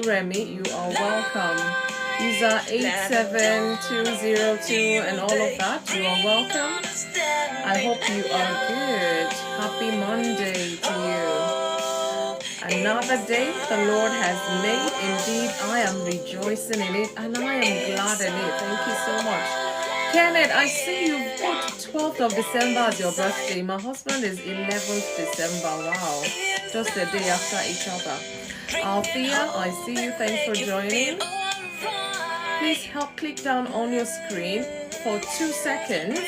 Remy, you are welcome. User 87202 and all of that, you are welcome. I hope you are good. Happy Monday to you. Another day the Lord has made. Indeed, I am rejoicing in it and I am glad in it. Thank you so much. Kenneth, I see you put 12th of December as your birthday. My husband is 11th December. Wow. Just a day after each other. Althea, I see you. Thanks for joining. Please help click down on your screen for 2 seconds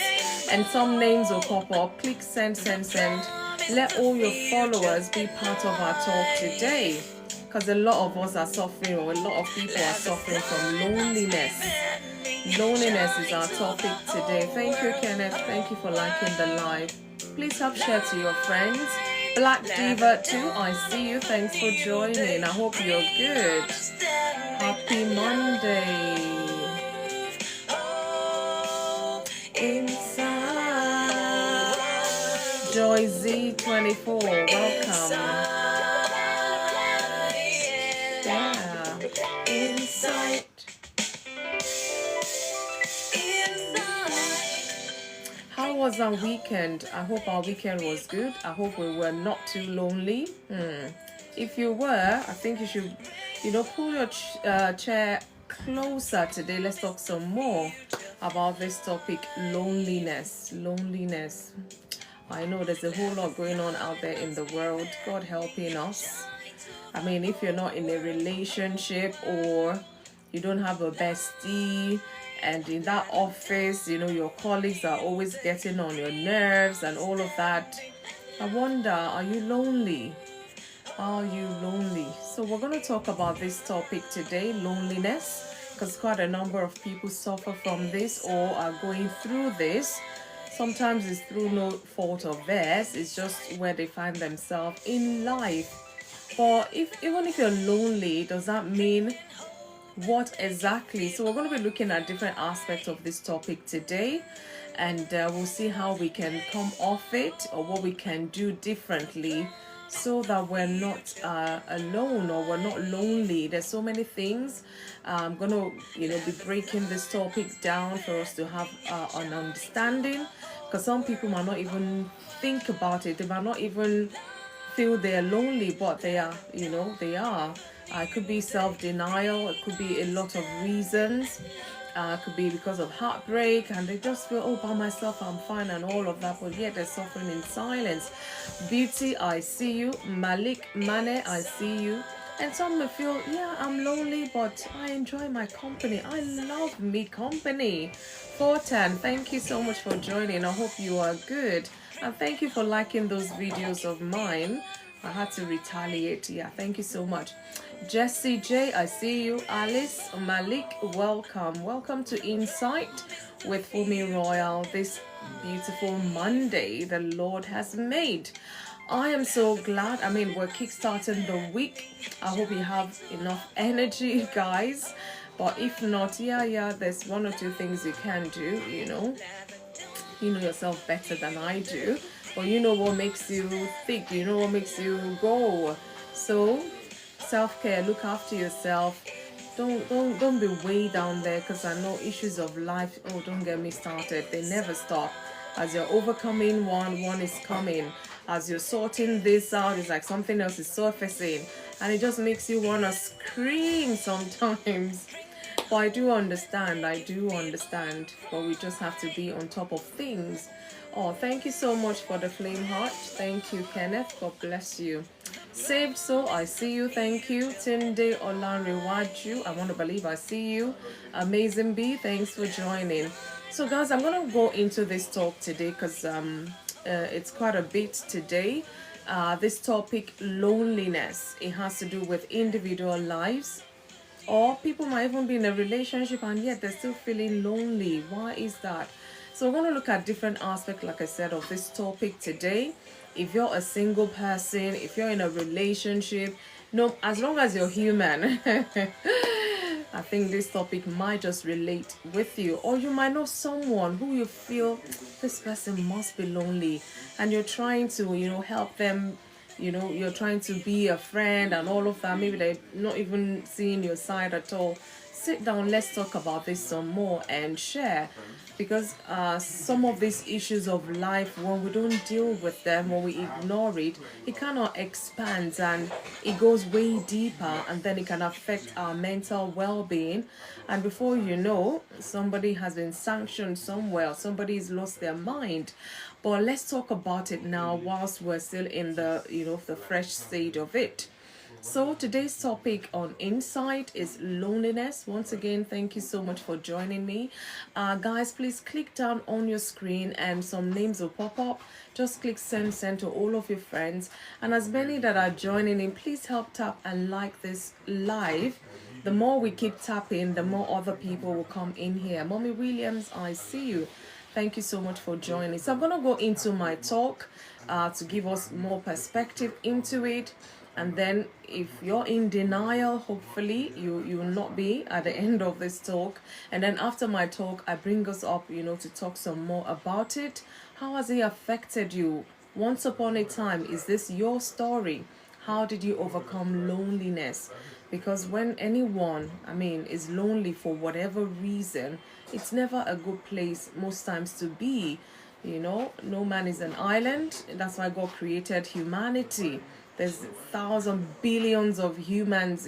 and some names will pop up. Click send, send, send. Let all your followers be part of our talk today, because a lot of us are suffering, or a lot of people are suffering from loneliness. Loneliness is our topic today. Thank you, Kenneth. Thank you for liking the live. Please help share to your friends. Black Diva too, I see you. Thanks for joining. I hope you're good. Happy Monday. Inside. Joy Z24, welcome. Yeah. Inside. How was our weekend? I hope our weekend was good. I hope we were not too lonely. If you were, I think you should, pull your chair closer today. Let's talk some more about this topic, loneliness. Loneliness. I know there's a whole lot going on out there in the world. God helping us. I mean, if you're not in a relationship or you don't have a bestie, and in that office, your colleagues are always getting on your nerves and all of that, I wonder, are you lonely? Are you lonely? So we're going to talk about this topic today, loneliness, because quite a number of people suffer from this or are going through this. Sometimes it's through no fault of theirs, it's just where they find themselves in life. But even if you're lonely, does that mean what exactly? So we're going to be looking at different aspects of this topic today, and we'll see how we can come off it or what we can do differently so that we're not alone or we're not lonely. There's so many things. I'm going to be breaking this topic down for us to have an understanding, because some people might not even think about it. They might not even feel they're lonely, but they are, they are. It could be self-denial, it could be a lot of reasons, it could be because of heartbreak, and they just feel, oh, by myself I'm fine and all of that, but yet they're suffering in silence. Beauty, I see you. Malik, Mane, I see you. And some may feel, yeah, I'm lonely, but I enjoy my company. I love me company. Fortan, thank you so much for joining. I hope you are good. And thank you for liking those videos of mine. I had to retaliate. Yeah, thank you so much. Jessie J, I see you. Alice, Malik, welcome. Welcome to Insight with FunmiRoyal this beautiful Monday the Lord has made. I am so glad. I mean, we're kickstarting the week. I hope you have enough energy, guys. But if not, yeah, there's one or two things you can do, You know yourself better than I do. But you know what makes you think. You know what makes you go. So, self-care, look after yourself. Don't be way down there, because I know issues of life, oh, don't get me started, they never stop. As you're overcoming one is coming. As you're sorting this out, it's like something else is surfacing, and it just makes you want to scream sometimes. But I do understand, but we just have to be on top of things. Oh, thank you so much for the flame heart. Thank you, Kenneth. God bless you. Saved Soul, I see you. Thank you. Tunde Olanrewaju, I want to believe I see you. Amazing B, thanks for joining. So, guys, I'm going to go into this talk today because it's quite a bit today. This topic, loneliness, it has to do with individual lives. Or people might even be in a relationship and yet they're still feeling lonely. Why is that? So we're going to look at different aspects, like I said, of this topic today. If you're a single person, if you're in a relationship, as long as you're human, I think this topic might just relate with you. Or you might know someone who you feel, this person must be lonely, and you're trying to, help them you're trying to be a friend and all of that, maybe they're not even seeing your side at all, sit down, let's talk about this some more and share. Because some of these issues of life, when we don't deal with them, when we ignore it, it kind of expands and it goes way deeper, and then it can affect our mental well-being. And before you know, somebody has been sanctioned somewhere, somebody's lost their mind. But let's talk about it now whilst we're still in the fresh stage of it. So today's topic on Insight is loneliness. Once again, thank you so much for joining me. Guys, please click down on your screen and some names will pop up. Just click send to all of your friends. And as many that are joining in, please help tap and like this live. The more we keep tapping, the more other people will come in here. Mommy Williams, I see you. Thank you so much for joining. So I'm going to go into my talk to give us more perspective into it. And then if you're in denial, hopefully you will not be at the end of this talk. And then after my talk, I bring us up, to talk some more about it. How has it affected you? Once upon a time, is this your story? How did you overcome loneliness? Because when anyone, is lonely for whatever reason, it's never a good place most times to be. No man is an island. That's why God created humanity. There's thousands, billions of humans,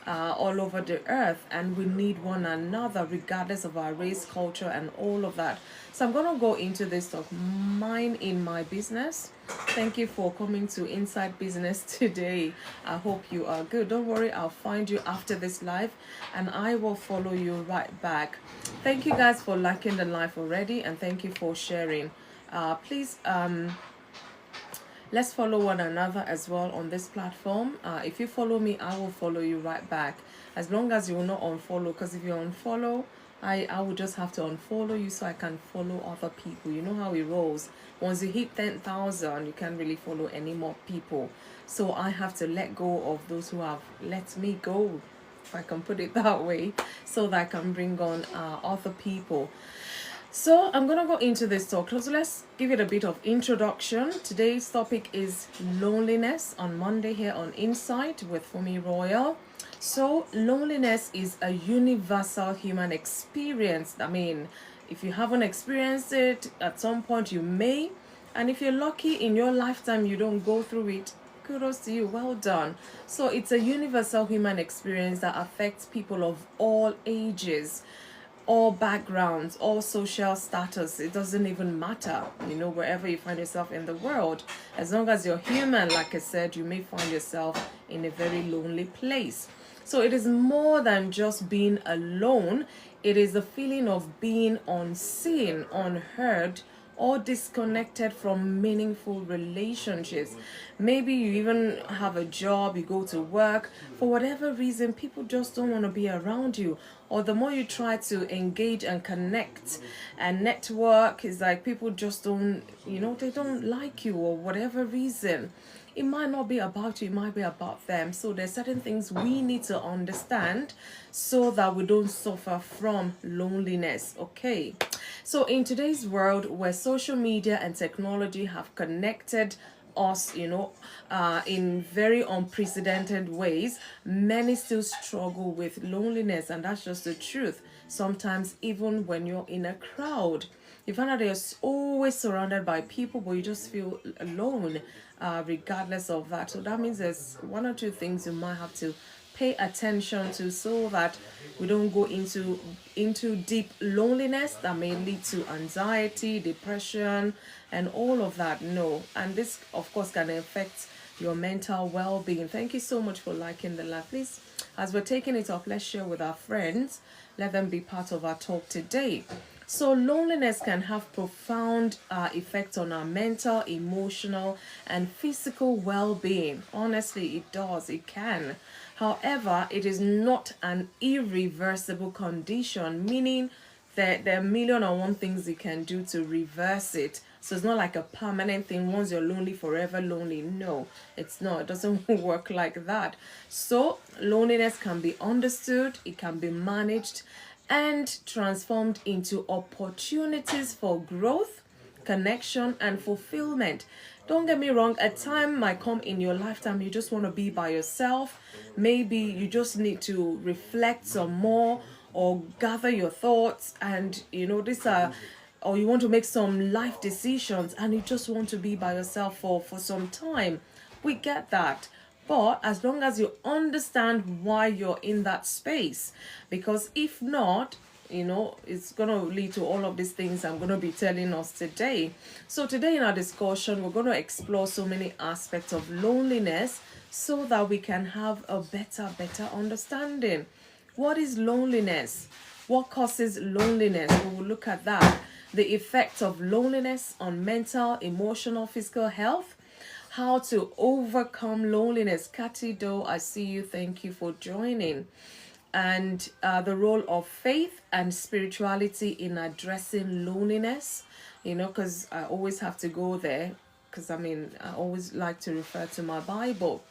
all over the earth, and we need one another regardless of our race, culture, and all of that. So I'm going to go into this talk, mine in my business. Thank you for coming to Inside Business today. I hope you are good. Don't worry, I'll find you after this live and I will follow you right back. Thank you guys for liking the live already, and thank you for sharing. Please, let's follow one another as well on this platform. If you follow me, I will follow you right back. As long as you will not unfollow, because if you unfollow, I will just have to unfollow you so I can follow other people. You know how it rolls. Once you hit 10,000, you can't really follow any more people. So I have to let go of those who have let me go, if I can put it that way, so that I can bring on other people. So I'm going to go into this talk. So let's give it a bit of introduction. Today's topic is loneliness on Monday here on Insight with FunmiRoyal. So loneliness is a universal human experience. If you haven't experienced it, at some point you may. And if you're lucky in your lifetime, you don't go through it, kudos to you, well done. So it's a universal human experience that affects people of all ages, all backgrounds, all social status. It doesn't even matter, wherever you find yourself in the world. As long as you're human, like I said, you may find yourself in a very lonely place. So it is more than just being alone. It is the feeling of being unseen, unheard, or disconnected from meaningful relationships. Maybe you even have a job, you go to work. For whatever reason, people just don't want to be around you. Or the more you try to engage and connect and network, it's like people just don't, they don't like you or whatever reason. It might not be about you, it might be about them. So there's certain things we need to understand so that we don't suffer from loneliness, okay? So in today's world where social media and technology have connected us, in very unprecedented ways, many still struggle with loneliness, and that's just the truth. Sometimes even when you're in a crowd, you find out you're always surrounded by people, but you just feel alone, regardless of that. So that means there's one or two things you might have to pay attention to so that we don't go into deep loneliness that may lead to anxiety, depression, and all of that. No. And this, of course, can affect your mental well-being. Thank you so much for liking the live. Please, as we're taking it up, let's share with our friends. Let them be part of our talk today. So loneliness can have profound effects on our mental, emotional, and physical well-being. Honestly, it does. It can. However, it is not an irreversible condition, meaning that there are a million and one things you can do to reverse it. So it's not like a permanent thing. Once you're lonely, forever lonely. No, it's not. It doesn't work like that. So loneliness can be understood. It can be managed and transformed into opportunities for growth, connection, and fulfillment. Don't get me wrong, a time might come in your lifetime you just want to be by yourself. Maybe you just need to reflect some more or gather your thoughts, and these are, or you want to make some life decisions and you just want to be by yourself for some time. We get that. But as long as you understand why you're in that space, because if not, it's going to lead to all of these things I'm going to be telling us today. So today in our discussion, we're going to explore so many aspects of loneliness so that we can have a better understanding. What is loneliness? What causes loneliness? We will look at that. The effects of loneliness on mental, emotional, physical health. How to overcome loneliness. Cathy Doe, I see you. Thank you for joining. And the role of faith and spirituality in addressing loneliness. Because I always have to go there, because I always like to refer to my Bible.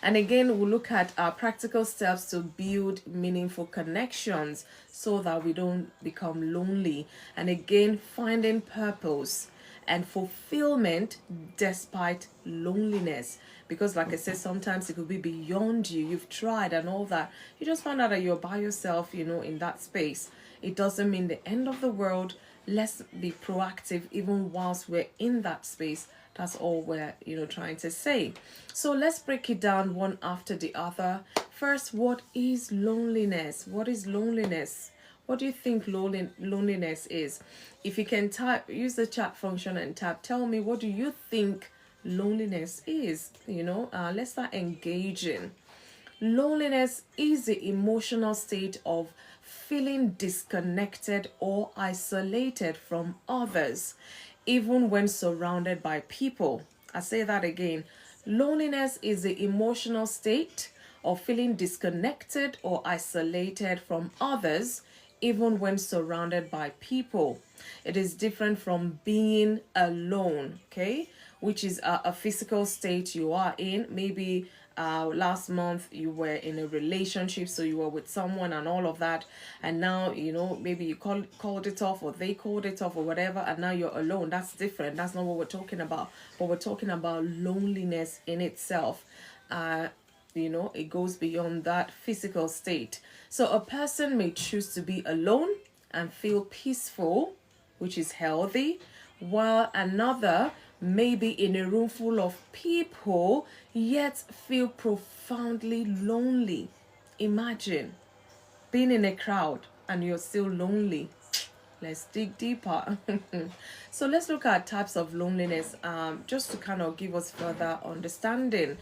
And again, we'll look at our practical steps to build meaningful connections so that we don't become lonely. And again, finding purpose and fulfillment despite loneliness. Because like I said, sometimes it could be beyond you. You've tried and all that. You just find out that you're by yourself, in that space. It doesn't mean the end of the world. Let's be proactive even whilst we're in that space. That's all we're, trying to say. So let's break it down one after the other. First, what is loneliness? What is loneliness? What do you think loneliness is? If you can use the chat function and tell me, what do you think loneliness is? Let's start engaging. Loneliness is the emotional state of feeling disconnected or isolated from others, even when surrounded by people. I say that again. Loneliness is the emotional state of feeling disconnected or isolated from others, even when surrounded by people. It is different from being alone, okay? Which is a physical state you are in. Maybe last month you were in a relationship, so you were with someone and all of that, and now maybe you called it off, or they called it off, or whatever, and now you're alone. That's different. That's not what we're talking about. But we're talking about loneliness in itself. It goes beyond that physical state. So a person may choose to be alone and feel peaceful, which is healthy, while another may be in a room full of people yet feel profoundly lonely. Imagine being in a crowd and you're still lonely. Let's dig deeper. So let's look at types of loneliness, just to kind of give us further understanding.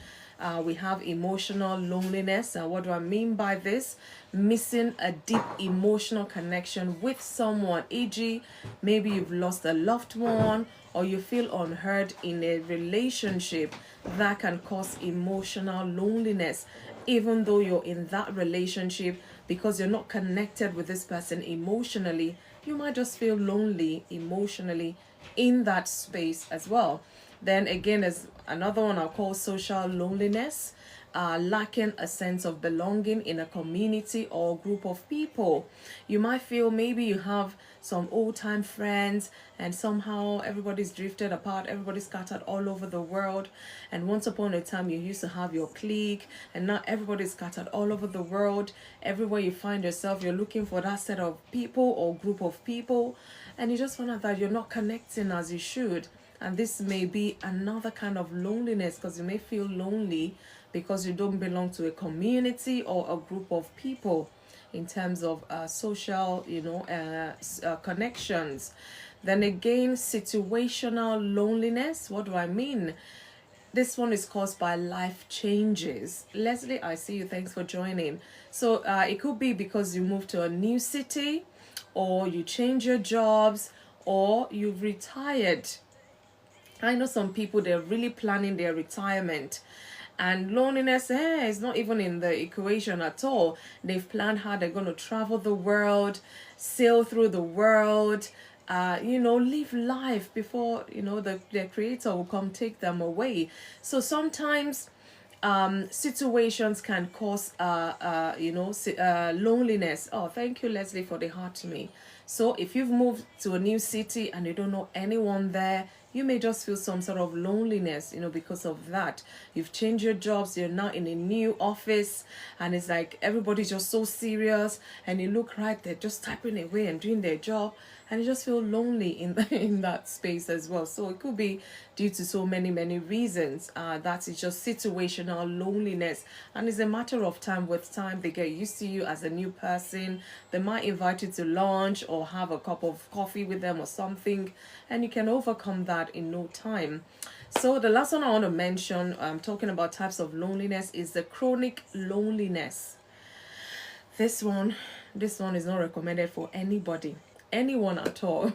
We have emotional loneliness. And what do I mean by this? Missing a deep emotional connection with someone, e.g., maybe you've lost a loved one, or you feel unheard in a relationship. That can cause emotional loneliness, even though you're in that relationship. Because you're not connected with this person emotionally, you might just feel lonely emotionally in that space as well. Then again, there's another one I'll call social loneliness, lacking a sense of belonging in a community or group of people. You might feel maybe you have some old-time friends and somehow everybody's drifted apart, everybody's scattered all over the world. And once upon a time you used to have your clique, and now everybody's scattered all over the world. Everywhere you find yourself, you're looking for that set of people or group of people, and you just find out that you're not connecting as you should. And this may be another kind of loneliness, because you may feel lonely because you don't belong to a community or a group of people in terms of social, connections. Then again, situational loneliness. What do I mean? This one is caused by life changes. Leslie, I see you. Thanks for joining. So it could be because you moved to a new city, or you change your jobs, or you've retired. I know some people, they're really planning their retirement, and loneliness is not even in the equation at all. They've planned how they're going to travel the world, sail through the world, live life before, their creator will come take them away. So sometimes situations can cause loneliness. Oh, thank you, Leslie, for the heart to me. So if you've moved to a new city and you don't know anyone there, you may just feel some sort of loneliness, because of that. You've changed your jobs, you're now in a new office, and it's like everybody's just so serious, and you look right, they're just typing away and doing their job, and you just feel lonely in that space as well. So it could be due to so many reasons. That is just situational loneliness, and it's a matter of time. With time, they get used to you as a new person. They might invite you to lunch or have a cup of coffee with them or something, and you can overcome that in no time. So the last one I want to mention, talking about types of loneliness, is the chronic loneliness. This one is not recommended for anybody, anyone at all.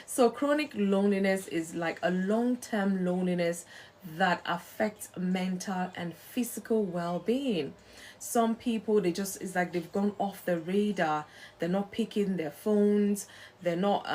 So chronic loneliness is like a long-term loneliness that affects mental and physical well-being. Some people, it's like they've gone off the radar. They're not picking their phones, they're not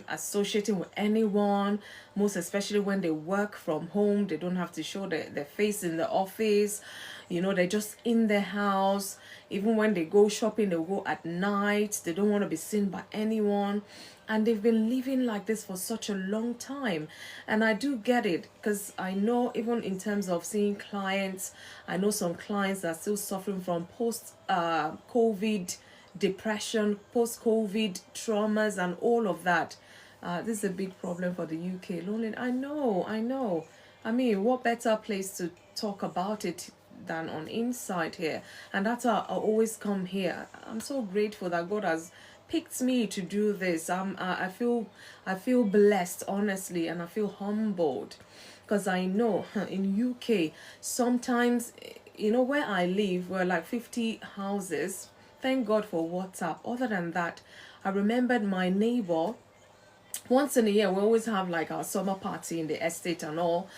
associating with anyone, most especially when they work from home. They don't have to show their face in the office. They're just in their house. Even when they go shopping, they go at night. They don't want to be seen by anyone. And they've been living like this for such a long time. And I do get it, because I know, even in terms of seeing clients, I know some clients that are still suffering from post-COVID depression, post-COVID traumas, and all of that. This is a big problem for the UK. Lonely. I know. I mean, what better place to talk about it than on Inside here? And that's why I always come here. I'm so grateful that God has picked me to do this. I feel blessed, honestly, and I feel humbled, because I know in UK sometimes, where I live, we're like 50 houses. Thank God for WhatsApp. Other than that, I remembered my neighbor. Once in a year, we always have like our summer party in the estate and all,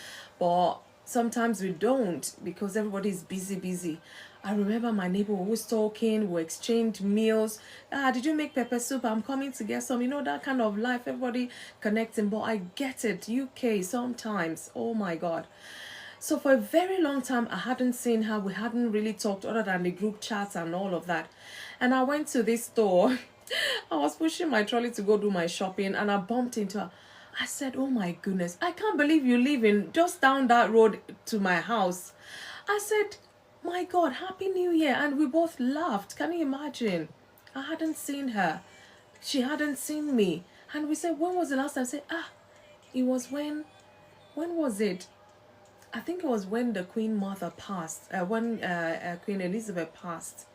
but sometimes we don't, because everybody's busy. I remember my neighbor always talking, we exchanged meals. Did you make pepper soup? I'm coming to get some. That kind of life, everybody connecting. But I get it, UK sometimes, oh my God. So for a very long time, I hadn't seen her. We hadn't really talked other than the group chats and all of that. And I went to this store. I was pushing my trolley to go do my shopping, and I bumped into her. I said, oh my goodness, I can't believe you live in just down that road to my house. I said, my God, Happy New Year. And we both laughed. Can you imagine? I hadn't seen her. She hadn't seen me. And we said, when was the last time? I said, it was when was it? I think it was when the Queen Mother passed, when Queen Elizabeth passed.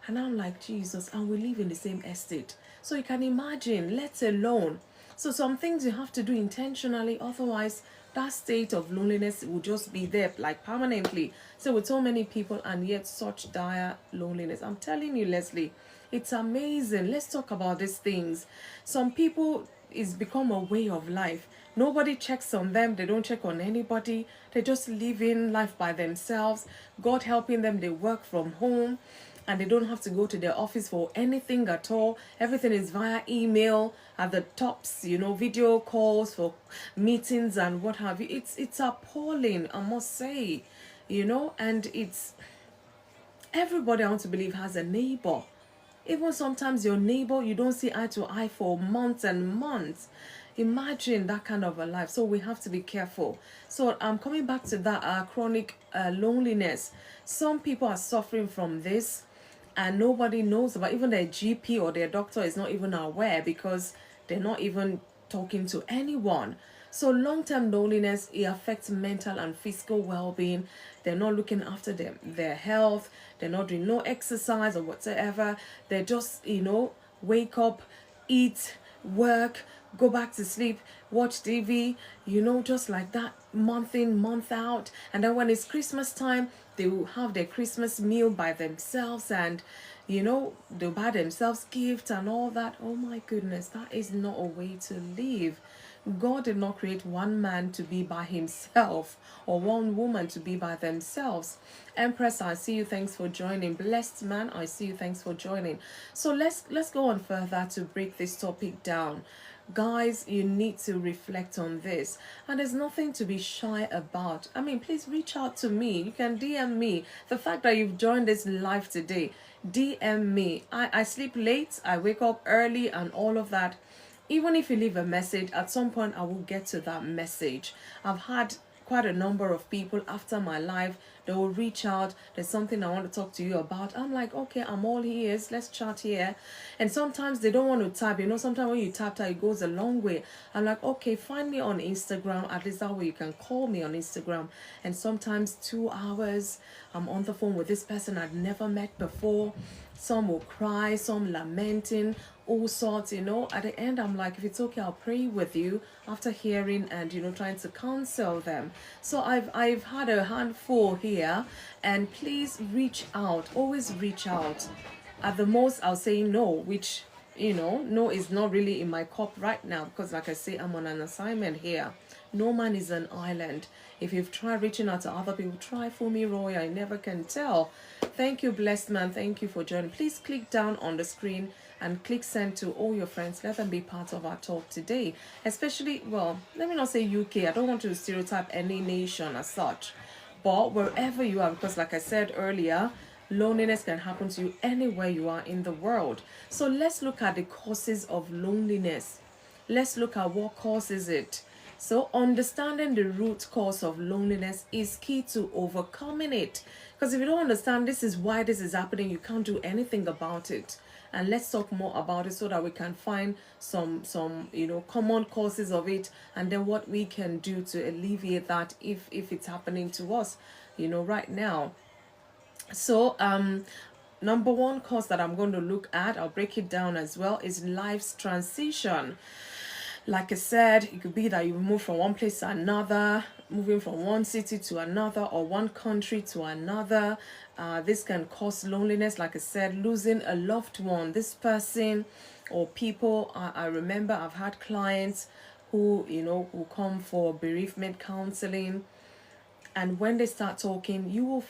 And I'm like, Jesus, and we live in the same estate. So you can imagine, let alone. So some things you have to do intentionally, otherwise that state of loneliness will just be there like permanently. So with so many people, and yet such dire loneliness. I'm telling you, Leslie, it's amazing. Let's talk about these things. Some people, it's become a way of life. Nobody checks on them. They don't check on anybody. They just live in life by themselves. God helping them, they work from home, and they don't have to go to their office for anything at all. Everything is via email at the tops, video calls for meetings and what have you. It's appalling, I must say, and it's everybody, I want to believe, has a neighbor. Even sometimes your neighbor, you don't see eye to eye for months and months. Imagine that kind of a life. So we have to be careful. So I'm coming back to that chronic loneliness. Some people are suffering from this, and nobody knows about. Even their GP or their doctor is not even aware, because they're not even talking to anyone. So long-term loneliness, it affects mental and physical well-being. They're not looking after their health. They're not doing no exercise or whatsoever. They're just, wake up, eat, work, go back to sleep, watch TV, just like that, month in, month out. And then when it's Christmas time, they will have their Christmas meal by themselves, and they'll buy themselves gifts and all that. Oh my goodness, that is not a way to live. God did not create one man to be by himself, or one woman to be by themselves. Empress, I see you, thanks for joining. Blessed man, I see you, thanks for joining. So let's go on further to break this topic down. Guys, you need to reflect on this, and there's nothing to be shy about. I mean, please reach out to me. You can DM me. The fact that you've joined this live today, DM me. I sleep late, I wake up early and all of that, even if you leave a message, at some point I will get to that message. I've had quite a number of people after my live, they will reach out, there's something I want to talk to you about. I'm like, okay, I'm all ears, let's chat here. And sometimes they don't want to type, sometimes when you tap it goes a long way. I'm like, okay, find me on Instagram, at least that way you can call me on Instagram. And sometimes 2 hours I'm on the phone with this person I'd never met before. Some will cry, some lamenting, all sorts. At the end I'm like, if it's okay, I'll pray with you after hearing and trying to counsel them. So I've had a handful here, and please reach out, always reach out. At the most I'll say no, which no is not really in my cup right now, because like I say, I'm on an assignment here. No man is an island. If you've tried reaching out to other people, try FunmiRoyal. I never can tell. Thank you, blessed man. Thank you for joining. Please click down on the screen and click send to all your friends. Let them be part of our talk today. Especially, well, let me not say UK. I don't want to stereotype any nation as such. But wherever you are, because like I said earlier, loneliness can happen to you anywhere you are in the world. So let's look at the causes of loneliness. Let's look at what causes it. So understanding the root cause of loneliness is key to overcoming it. Because if you don't understand this is why this is happening, you can't do anything about it. And let's talk more about it so that we can find some common causes of it, and then what we can do to alleviate that if it's happening to us, right now. So number one cause that I'm going to look at, I'll break it down as well, is life's transition. Like I said, it could be that you move from one place to another, moving from one city to another, or one country to another. This can cause loneliness. Like I said, losing a loved one. This person or people, I remember I've had clients who come for bereavement counseling, and when they start talking, you will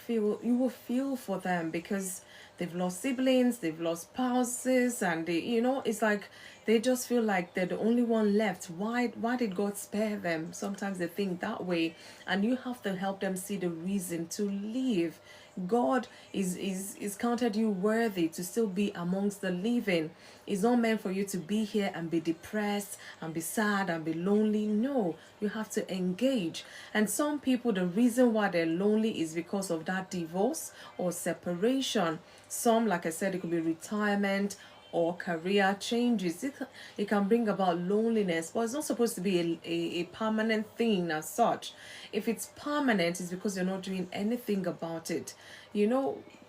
feel for them, because they've lost siblings, they've lost spouses, and they, it's like they just feel like they're the only one left. Why did God spare them? Sometimes they think that way, and you have to help them see the reason to leave. God is counted you worthy to still be amongst the living. It's not meant for you to be here and be depressed and be sad and be lonely. No, you have to engage. And some people, the reason why they're lonely is because of that divorce or separation. Some, like I said, it could be retirement or career changes. It can bring about loneliness, but it's not supposed to be a permanent thing as such. If it's permanent, it's because you're not doing anything about it.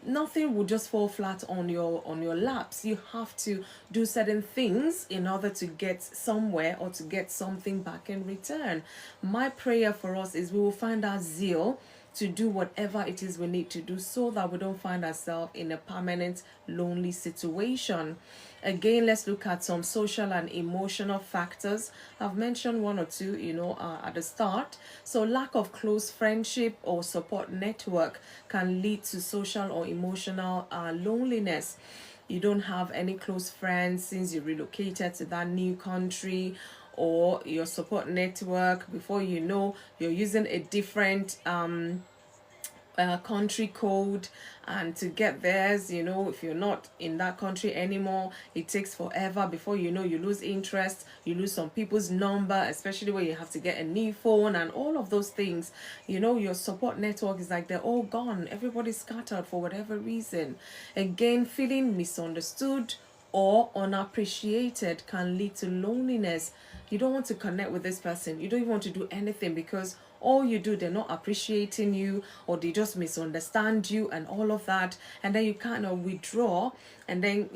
Nothing will just fall flat on your laps. You have to do certain things in order to get somewhere or to get something back in return. My prayer for us is we will find our zeal to do whatever it is we need to do, so that we don't find ourselves in a permanent lonely situation. Again, let's look at some social and emotional factors. I've mentioned one or two, at the start. So lack of close friendship or support network can lead to social or emotional loneliness. You don't have any close friends since you relocated to that new country, or your support network, before you know, you're using a different country code, and to get theirs, if you're not in that country anymore, it takes forever. Before you know, you lose interest, you lose some people's number, especially when you have to get a new phone and all of those things. Your support network is like they're all gone. Everybody's scattered for whatever reason. Again, feeling misunderstood or unappreciated can lead to loneliness. You don't want to connect with this person. You don't even want to do anything, because all you do, they're not appreciating you, or they just misunderstand you and all of that. And then you kind of withdraw, and then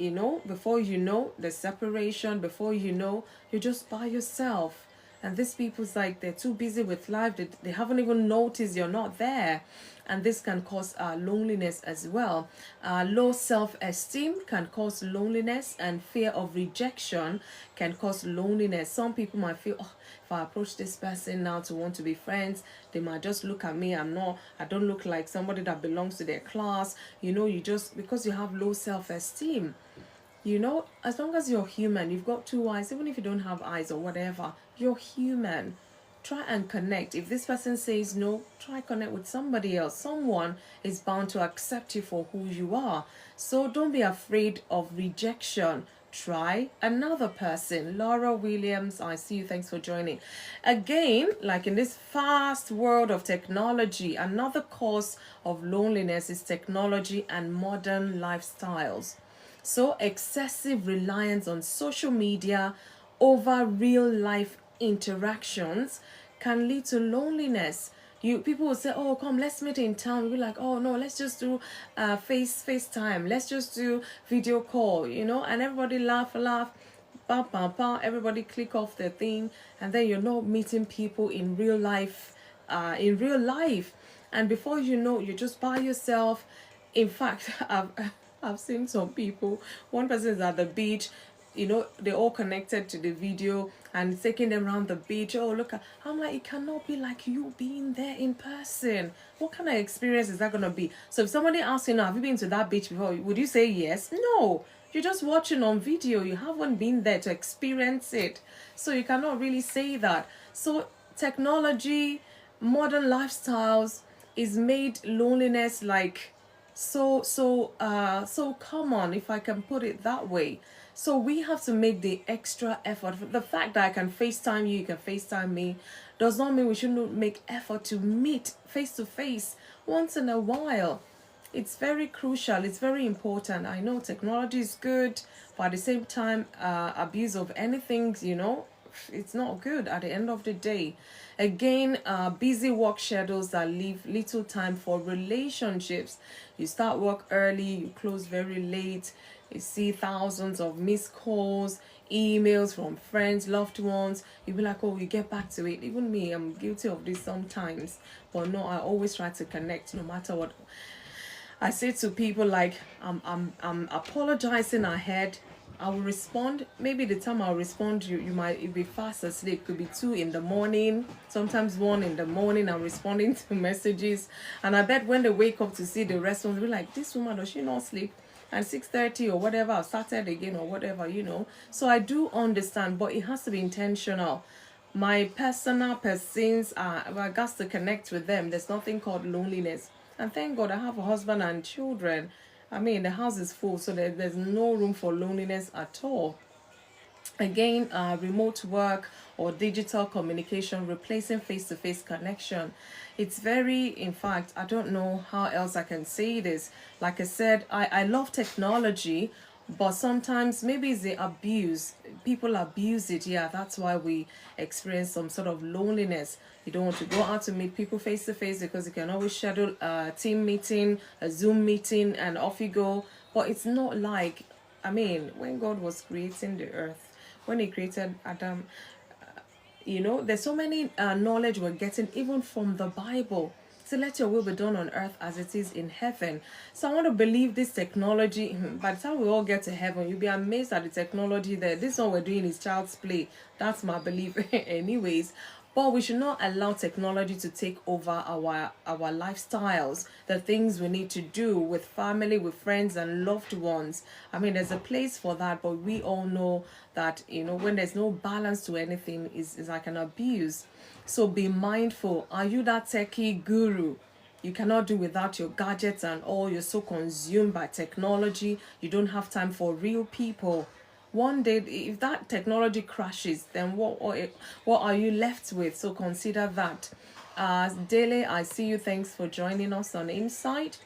before you know, the separation, before you know, you're just by yourself. And these people's like, they're too busy with life, they haven't even noticed you're not there. And this can cause loneliness as well. Low self-esteem can cause loneliness, and fear of rejection can cause loneliness. Some people might feel, if I approach this person now to want to be friends, they might just look at me. I don't look like somebody that belongs to their class. You just, because you have low self-esteem. As long as you're human, you've got two eyes, even if you don't have eyes or whatever, you're human. Try and connect. If this person says no, try connect with somebody else. Someone is bound to accept you for who you are. So don't be afraid of rejection. try another person. Laura Williams, I see you. Thanks for joining. Again, like in this fast world of technology, another cause of loneliness is technology and modern lifestyles. So, excessive reliance on social media over real life interactions can lead to loneliness. People will say, "Oh, come, let's meet in town." We'll be like, "Oh no, let's just do FaceTime. Let's just do video call," and everybody laugh, pa pa pa. Everybody click off their thing, and then you're not meeting people in real life. And before you know, you're just by yourself. In fact, I've seen some people. One person is at the beach, they're all connected to the video and taking them around the beach. Oh, look, I'm like, it cannot be like you being there in person. What kind of experience is that going to be? So if somebody asks you, have you been to that beach before? Would you say yes? No. You're just watching on video. You haven't been there to experience it. So you cannot really say that. So technology, modern lifestyles is made loneliness like so common, if I can put it that way. So we have to make the extra effort. The fact that I can FaceTime you, you can FaceTime me, does not mean we shouldn't make effort to meet face to face once in a while. It's very crucial. It's very important. I know technology is good, but at the same time, abuse of anything, it's not good at the end of the day. Again, busy work schedules that leave little time for relationships. You start work early, you close very late. You see thousands of missed calls, emails from friends, loved ones. You'll be like, oh, you get back to it. Even me, I'm guilty of this sometimes. But no, I always try to connect no matter what. I say to people like, I'm apologizing ahead. I will respond. Maybe the time I'll respond, you might be fast asleep. Could be 2 in the morning, sometimes 1 in the morning. I'm responding to messages, and I bet when they wake up to see the response, they'll be like, this woman, does she not sleep? And 6:30 or whatever, I've started again or whatever, So I do understand, but it has to be intentional. My personal persons, I got to connect with them. There's nothing called loneliness. And thank God I have a husband and children. I mean, the house is full, so there's no room for loneliness at all. Again, remote work or digital communication replacing face-to-face connection. It's very, in fact, I don't know how else I can say this. Like I said, I love technology, but sometimes maybe it's the abuse. People abuse it. Yeah, that's why we experience some sort of loneliness. You don't want to go out to meet people face to face because you can always schedule a team meeting, a Zoom meeting, and off you go. But it's not like, when God was creating the earth, when he created Adam, there's so many knowledge we're getting even from the Bible. So let your will be done on earth as it is in heaven. So I want to believe this technology, by the time we all get to heaven, you'll be amazed at the technology there. This one we're doing is child's play. That's my belief anyways. But we should not allow technology to take over our lifestyles, the things we need to do with family, with friends and loved ones. There's a place for that, but we all know that, when there's no balance to anything, is like an abuse. So be mindful. Are you that techie guru? You cannot do without your gadgets and all. You're so consumed by technology. You don't have time for real people. One day, if that technology crashes, then what are you left with? So consider that. Dele, I see you. Thanks for joining us on Insight.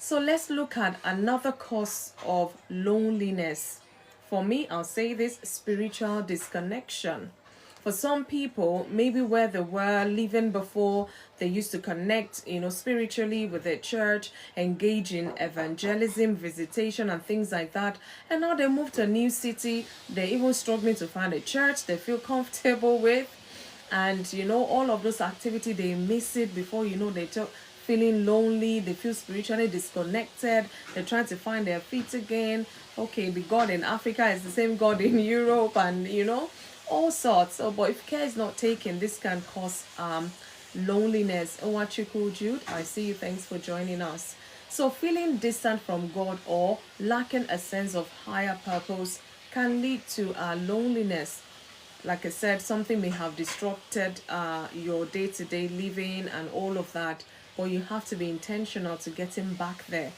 So let's look at another cause of loneliness. For me, I'll say this: spiritual disconnection. For some people, maybe where they were living before, they used to connect, spiritually with their church, engage in evangelism, visitation, and things like that. And now they moved to a new city. They're even struggling to find a church they feel comfortable with. And, all of those activity, they miss it. Before they're feeling lonely. They feel spiritually disconnected. They're trying to find their feet again. Okay, the God in Africa is the same God in Europe, and, all sorts. But if care is not taken, this can cause loneliness. Owachuku Jude, I see you. Thanks for joining us. So feeling distant from God or lacking a sense of higher purpose can lead to loneliness. Like I said, something may have disrupted your day-to-day living and all of that, but you have to be intentional to getting back there.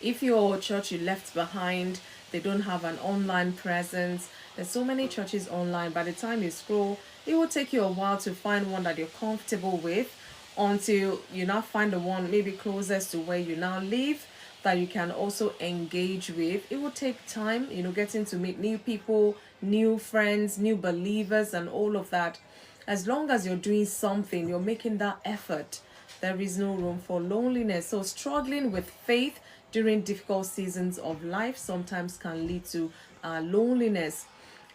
If your church you left behind, they don't have an online presence. There's so many churches online. By the time you scroll, it will take you a while to find one that you're comfortable with, until you now find the one maybe closest to where you now live that you can also engage with. It will take time, getting to meet new people, new friends, new believers, and all of that. As long as you're doing something, you're making that effort, there is no room for loneliness. So, struggling with faith during difficult seasons of life sometimes can lead to loneliness.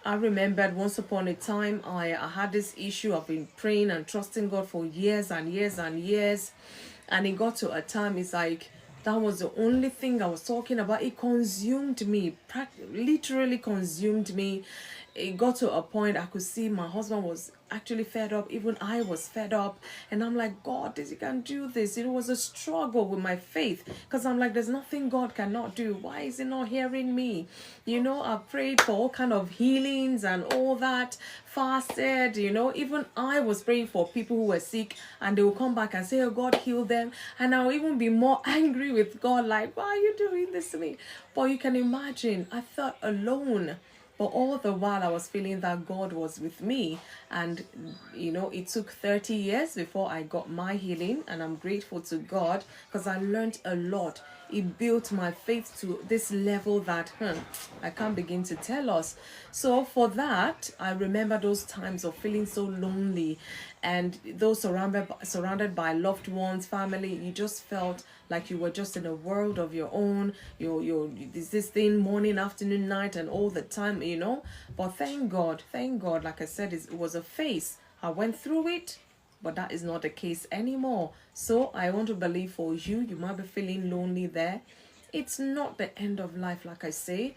I remembered once upon a time I had this issue. I've been praying and trusting God for years and years and years. And it got to a time, it's like that was the only thing I was talking about. It consumed me, literally consumed me. It got to a point I could see my husband was actually fed up. Even I was fed up. And I'm like, God, you can't do this. It was a struggle with my faith. Because I'm like, there's nothing God cannot do. Why is he not hearing me? I prayed for all kind of healings and all that. Fasted, even I was praying for people who were sick. And they will come back and say, oh, God, heal them. And I'll even be more angry with God. Like, why are you doing this to me? But you can imagine, I felt alone. But all the while I was feeling that God was with me. And, it took 30 years before I got my healing. And I'm grateful to God because I learned a lot. It built my faith to this level that I can't begin to tell us. So for that, I remember those times of feeling so lonely, and those surrounded by loved ones, family. You just felt like you were just in a world of your own. This thing morning, afternoon, night, and all the time, But thank God, like I said, it was a phase. I went through it, but that is not the case anymore. So I want to believe for you, you might be feeling lonely there. It's not the end of life, like I say.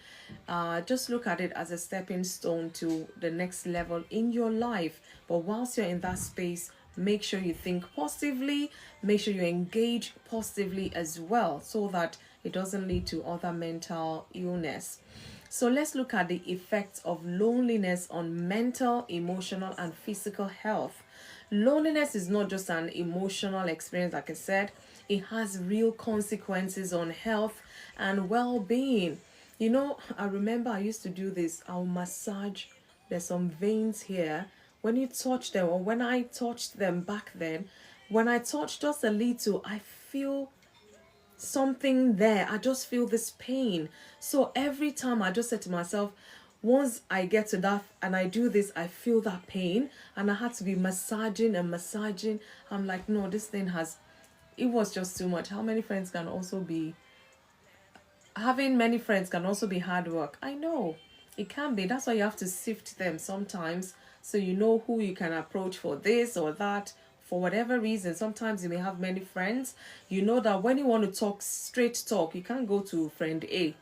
Just look at it as a stepping stone to the next level in your life. But whilst you're in that space, make sure you think positively. Make sure you engage positively as well, so that it doesn't lead to other mental illness. So let's look at the effects of loneliness on mental, emotional, and physical health. Loneliness is not just an emotional experience, like I said. It has real consequences on health and well-being. I remember I used to do this. I'll massage. There's some veins here. When you touch them, or when I touched them back then, when I touch just a little, I feel something there. I just feel this pain. So every time I just said to myself, once I get to that and I do this, I feel that pain. And I had to be massaging and massaging. I'm like, no, this thing it was just too much. Having many friends can also be hard work. I know it can be. That's why you have to sift them sometimes, so you know who you can approach for this or that. For whatever reason, sometimes you may have many friends. You know that when you want to talk straight talk, you can't go to friend A.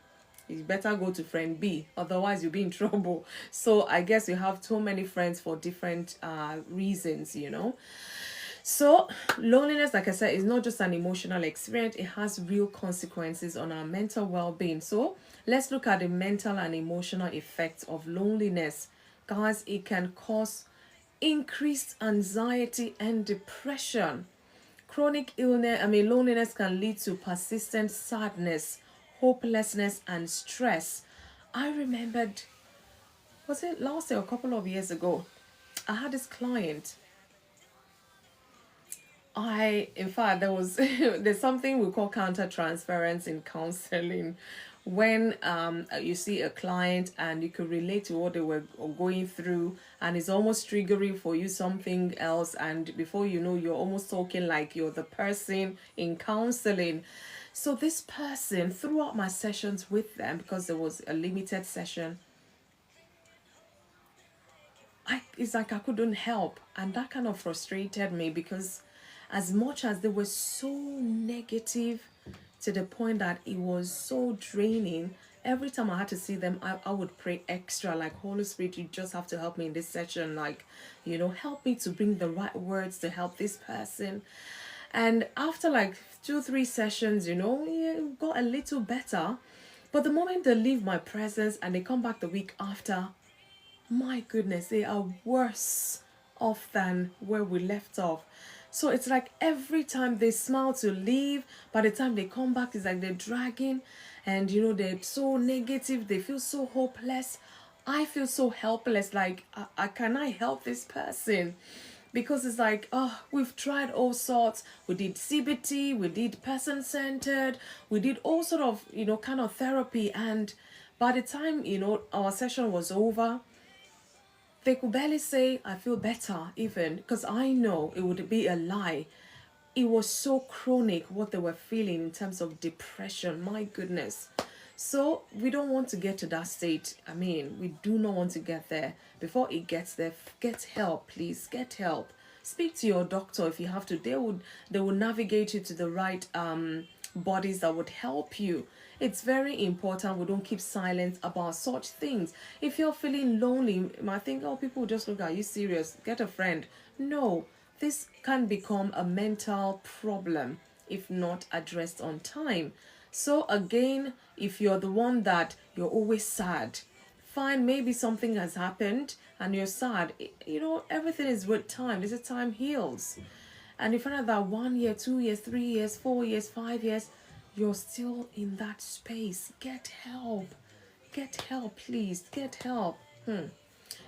You better go to friend B, otherwise you'll be in trouble. So I guess you have too many friends for different reasons. So loneliness, like I said, is not just an emotional experience. It has real consequences on our mental well-being. So let's look at the mental and emotional effects of loneliness. Guys, it can cause increased anxiety and depression. Loneliness can lead to persistent sadness, hopelessness, and stress. I remembered, was it last year or a couple of years ago? I had this client. In fact, there's something we call counter transference in counseling. When you see a client and you could relate to what they were going through, and it's almost triggering for you something else, and before you know, you're almost talking like you're the person in counseling. So this person, throughout my sessions with them, because there was a limited session, it's like I couldn't help, and that kind of frustrated me, because as much as they were so negative to the point that it was so draining, every time I had to see them, I would pray extra, like, Holy Spirit, you just have to help me in this session, like, help me to bring the right words to help this person. And after like 2-3 sessions, it got a little better. But the moment they leave my presence and they come back the week after, my goodness, they are worse off than where we left off. So it's like every time they smile to leave, by the time they come back, it's like they're dragging, and they're so negative, they feel so hopeless. I feel so helpless, like can I help this person? Because it's like, oh, we've tried all sorts. We did CBT, we did person-centered, we did all sort of kind of therapy, and by the time our session was over, they could barely say I feel better, even, because I know it would be a lie. It was so chronic what they were feeling in terms of depression. My goodness. So we don't want to get to that state. I mean, we do not want to get there. Before it gets there, get help, please. Get help. Speak to your doctor if you have to. They will navigate you to the right bodies that would help you. It's very important we don't keep silent about such things. If you're feeling lonely, you might think, oh, people just look at you serious. Get a friend. No, this can become a mental problem if not addressed on time. So again, if you're the one that you're always sad, fine, maybe something has happened and you're sad. Everything is with time. This is time heals. And if find that 1 year, 2 years, 3 years, 4 years, 5 years, you're still in that space, get help. Get help, please. Get help.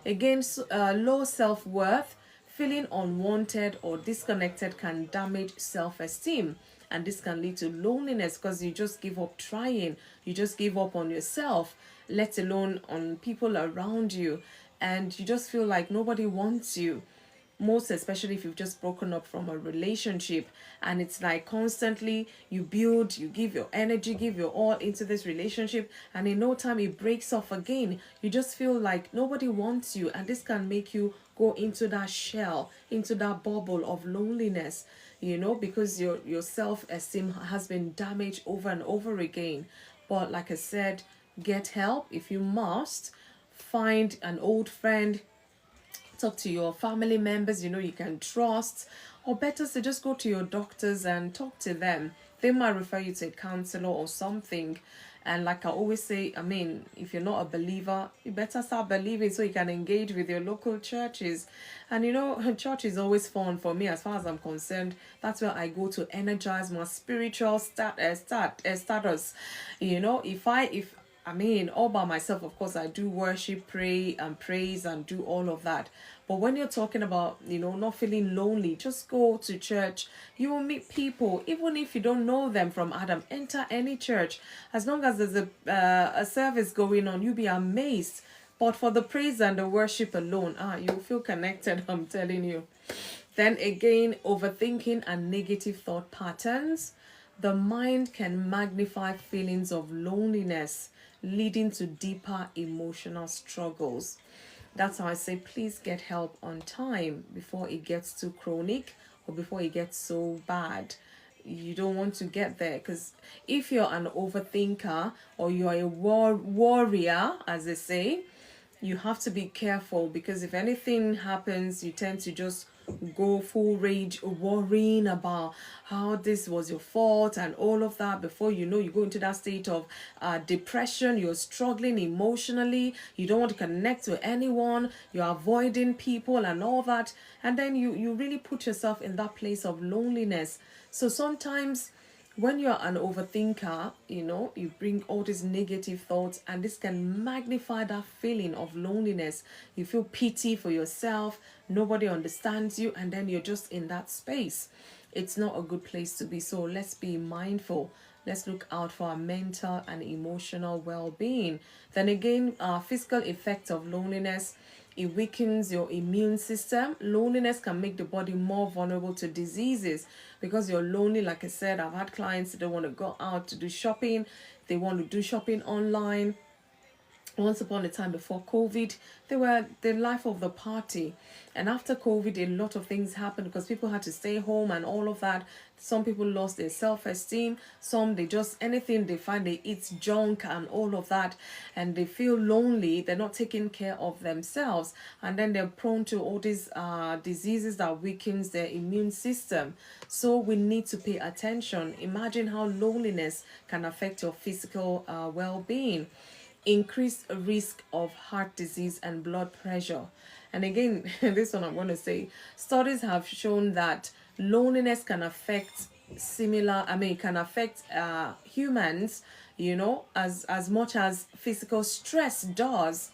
Again, low self-worth, feeling unwanted or disconnected can damage self-esteem. And this can lead to loneliness because you just give up trying. You just give up on yourself, let alone on people around you. And you just feel like nobody wants you. Most especially if you've just broken up from a relationship, and it's like constantly you build, you give your energy, give your all into this relationship, and in no time it breaks off again. You just feel like nobody wants you, and this can make you go into that shell, into that bubble of loneliness, because your self-esteem has been damaged over and over again. But like I said, get help if you must. Find an old friend, talk to your family members you can trust, or better to just go to your doctors and talk to them. They might refer you to a counselor or something. And like I always say, I mean, if you're not a believer, you better start believing so you can engage with your local churches. And church is always fun for me as far as I'm concerned. That's where I go to energize my spiritual status. If I mean, all by myself, of course, I do worship, pray, and praise, and do all of that. But when you're talking about, not feeling lonely, just go to church. You will meet people, even if you don't know them from Adam. Enter any church. As long as there's a service going on, you'll be amazed. But for the praise and the worship alone, you'll feel connected, I'm telling you. Then again, overthinking and negative thought patterns. The mind can magnify feelings of loneliness, leading to deeper emotional struggles. That's how I say, please get help on time before it gets too chronic or before it gets so bad. You don't want to get there, because if you're an overthinker or you're a warrior, as they say, you have to be careful, because if anything happens, you tend to just go full rage, worrying about how this was your fault and all of that. Before you know, you go into that state of depression. You're struggling emotionally, you don't want to connect to anyone, you're avoiding people and all that, and then you really put yourself in that place of loneliness. So sometimes when you're an overthinker, you bring all these negative thoughts, and this can magnify that feeling of loneliness. You feel pity for yourself, nobody understands you, and then you're just in that space. It's not a good place to be. So let's be mindful. Let's look out for our mental and emotional well-being. Then again, physical effects of loneliness. It weakens your immune system. Loneliness can make the body more vulnerable to diseases because you're lonely. Like I said, I've had clients that don't want to go out to do shopping. They want to do shopping online. Once upon a time before COVID, they were the life of the party. And after COVID, a lot of things happened because people had to stay home and all of that. Some people lost their self-esteem. Some, they just, anything they find, they eat junk and all of that. And they feel lonely. They're not taking care of themselves. And then they're prone to all these diseases that weakens their immune system. So we need to pay attention. Imagine how loneliness can affect your physical well-being. Increased risk of heart disease and blood pressure. And again, this one I'm going to say, studies have shown that loneliness can affect can affect humans, as much as physical stress does.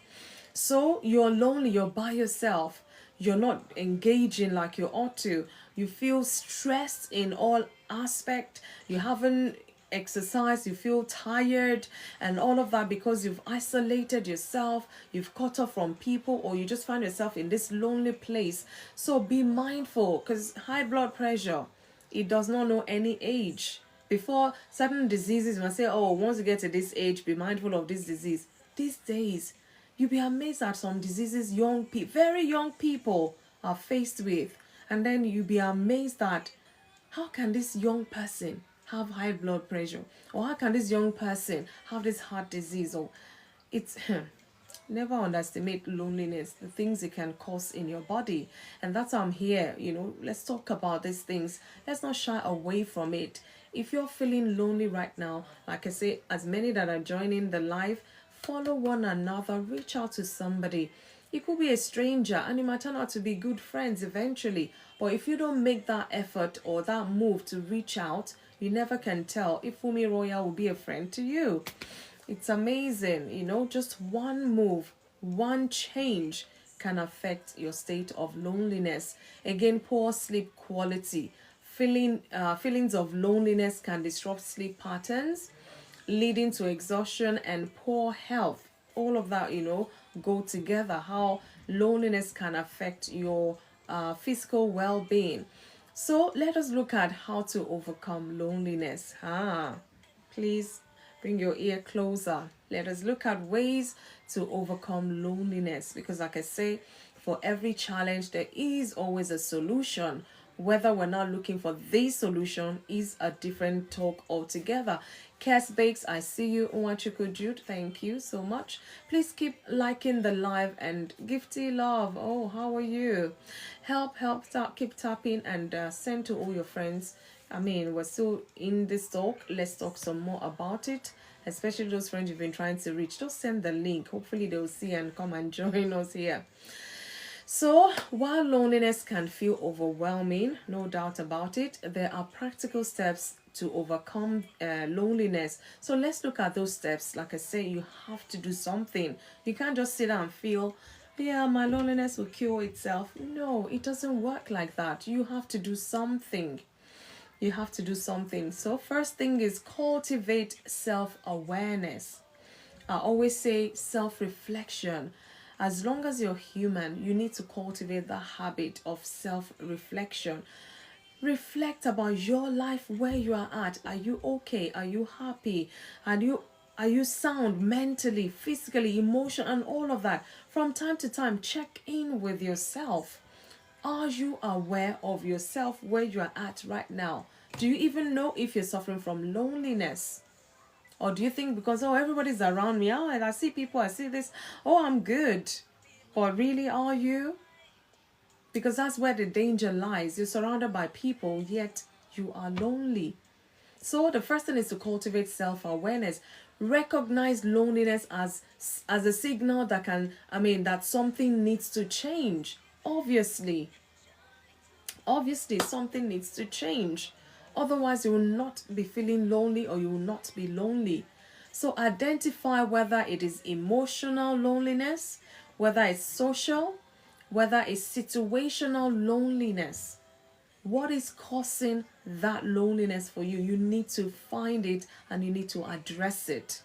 So you're lonely, you're by yourself, you're not engaging like you ought to, you feel stressed in all aspect, you haven't exercised, you feel tired and all of that because you've isolated yourself, you've cut off from people, or you just find yourself in this lonely place. So be mindful, because high blood pressure, it does not know any age. Before, certain diseases, when I say, oh, once you get to this age, be mindful of this disease. These days, you'll be amazed at some diseases very young people are faced with. And then you'll be amazed at, how can this young person have high blood pressure? Or how can this young person have this heart disease? Or it's never underestimate loneliness, the things it can cause in your body. And that's why I'm here. Let's talk about these things. Let's not shy away from it. If you're feeling lonely right now, like I say, as many that are joining the live, follow one another, reach out to somebody. It could be a stranger and it might turn out to be good friends eventually. But if you don't make that effort or that move to reach out, you never can tell if FunmiRoyal will be a friend to you. It's amazing, just one move, one change can affect your state of loneliness. Again, poor sleep quality. Feelings of loneliness can disrupt sleep patterns, leading to exhaustion and poor health. All of that, go together. How loneliness can affect your physical well-being. So let us look at how to overcome loneliness. Please bring your ear closer. Let us look at ways to overcome loneliness, because like I say, for every challenge there is always a solution. Whether we're not looking for the solution is a different talk altogether. Cass Bakes, I see you. Unwachuku Jude, thank you so much. Please keep liking the live, and Gifty Love, oh, how are you? Keep tapping and send to all your friends. We're still in this talk. Let's talk some more about it, especially those friends you've been trying to reach. Just send the link. Hopefully they'll see and come and join us here. So, while loneliness can feel overwhelming, no doubt about it, there are practical steps to overcome loneliness. So, let's look at those steps. Like I say, you have to do something. You can't just sit down and feel, yeah, my loneliness will cure itself. No, it doesn't work like that. You have to do something. You have to do something. So, first thing is cultivate self-awareness. I always say self-reflection. As long as you're human, you need to cultivate the habit of self-reflection. Reflect about your life, where you are at. Are you okay? Are you happy? Are you sound mentally, physically, emotionally, and all of that? From time to time, check in with yourself. Are you aware of yourself, where you are at right now? Do you even know if you're suffering from loneliness? Or do you think because, oh, everybody's around me, oh, and I see people, I see this, oh, I'm good. But really, are you? Because that's where the danger lies. You're surrounded by people, yet you are lonely. So the first thing is to cultivate self-awareness. Recognize loneliness as a signal that something needs to change. Obviously, something needs to change. Otherwise, you will not be feeling lonely, or you will not be lonely. So identify whether it is emotional loneliness, whether it's social, whether it's situational loneliness. What is causing that loneliness for you? You need to find it and you need to address it.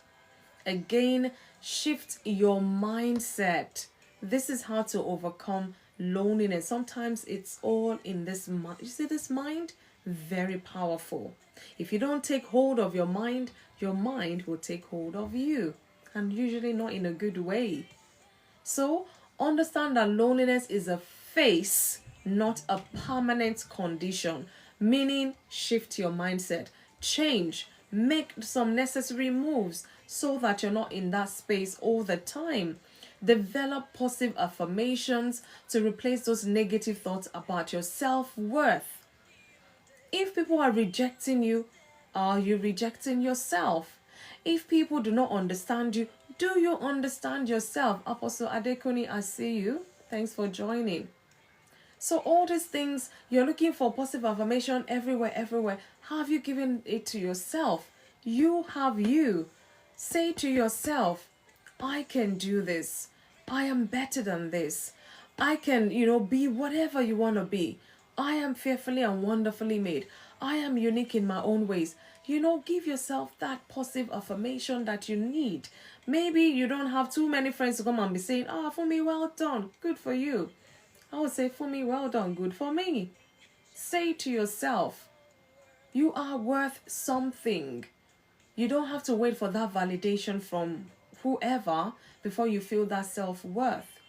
Again, shift your mindset. This is how to overcome loneliness. Sometimes it's all in this mind. You see this mind? Very powerful. If you don't take hold of your mind will take hold of you, and usually not in a good way. So understand that loneliness is a phase, not a permanent condition. Meaning, shift your mindset, change, make some necessary moves so that you're not in that space all the time. Develop positive affirmations to replace those negative thoughts about your self-worth. If people are rejecting you, are you rejecting yourself? If people do not understand you, do you understand yourself? Apostle Adekuni, I see you. Thanks for joining. So all these things, you're looking for positive affirmation everywhere, everywhere. Have you given it to yourself? You have you. Say to yourself, I can do this. I am better than this. I can, be whatever you want to be. I am fearfully and wonderfully made. I am unique in my own ways. Give yourself that positive affirmation that you need. Maybe you don't have too many friends to come and be saying, for me, well done. Good for you. I would say, for me, well done. Good for me. Say to yourself, you are worth something. You don't have to wait for that validation from whoever before you feel that self-worth.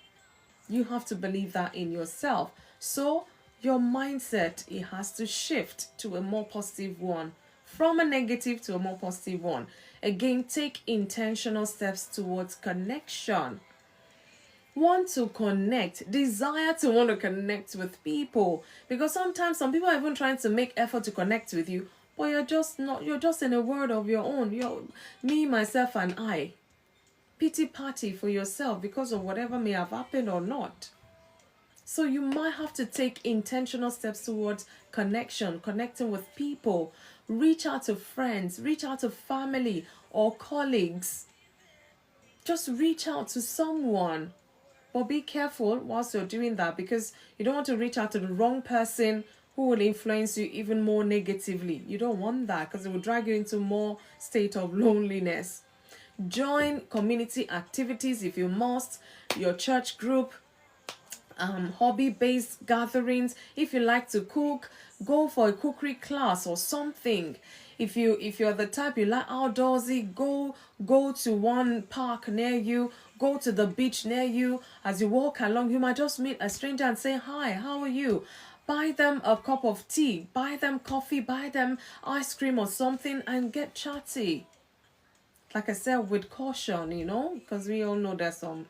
You have to believe that in yourself. So your mindset, it has to shift to a more positive one, from a negative to a more positive one. Again, take intentional steps towards connection. Want to connect, desire to want to connect with people, because sometimes some people are even trying to make effort to connect with you, but you're just in a world of your own. You're me, myself, and I. Pity party for yourself because of whatever may have happened or not. So you might have to take intentional steps towards connection, connecting with people. Reach out to friends, reach out to family or colleagues. Just reach out to someone. But be careful whilst you're doing that, because you don't want to reach out to the wrong person who will influence you even more negatively. You don't want that, because it will drag you into more state of loneliness. Join community activities if you must, your church group, hobby-based gatherings. If you like to cook, go for a cookery class or something. If you're the type you like outdoorsy, go to one park near you, go to the beach near you. As you walk along, you might just meet a stranger and say, hi, how are you? Buy them a cup of tea, buy them coffee, buy them ice cream or something, and get chatty. Like I said, with caution, because we all know there's some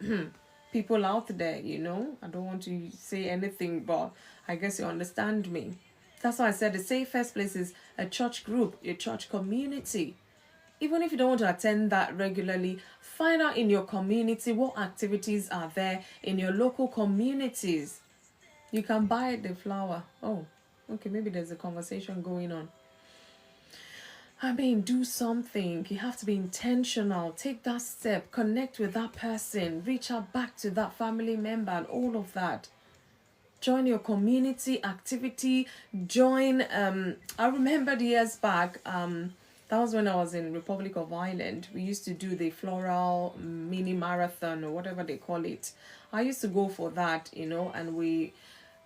people out there, I don't want to say anything, but I guess you understand me. That's why I said the safest place is a church group, a church community. Even if you don't want to attend that regularly, find out in your community what activities are there in your local communities. You can buy the flower. Oh, okay, maybe there's a conversation going on. Do something. You have to be intentional. Take that step. Connect with that person. Reach out back to that family member and all of that. Join your community activity. Join, I remember the years back, that was when I was in Republic of Ireland. We used to do the floral mini marathon or whatever they call it. I used to go for that, and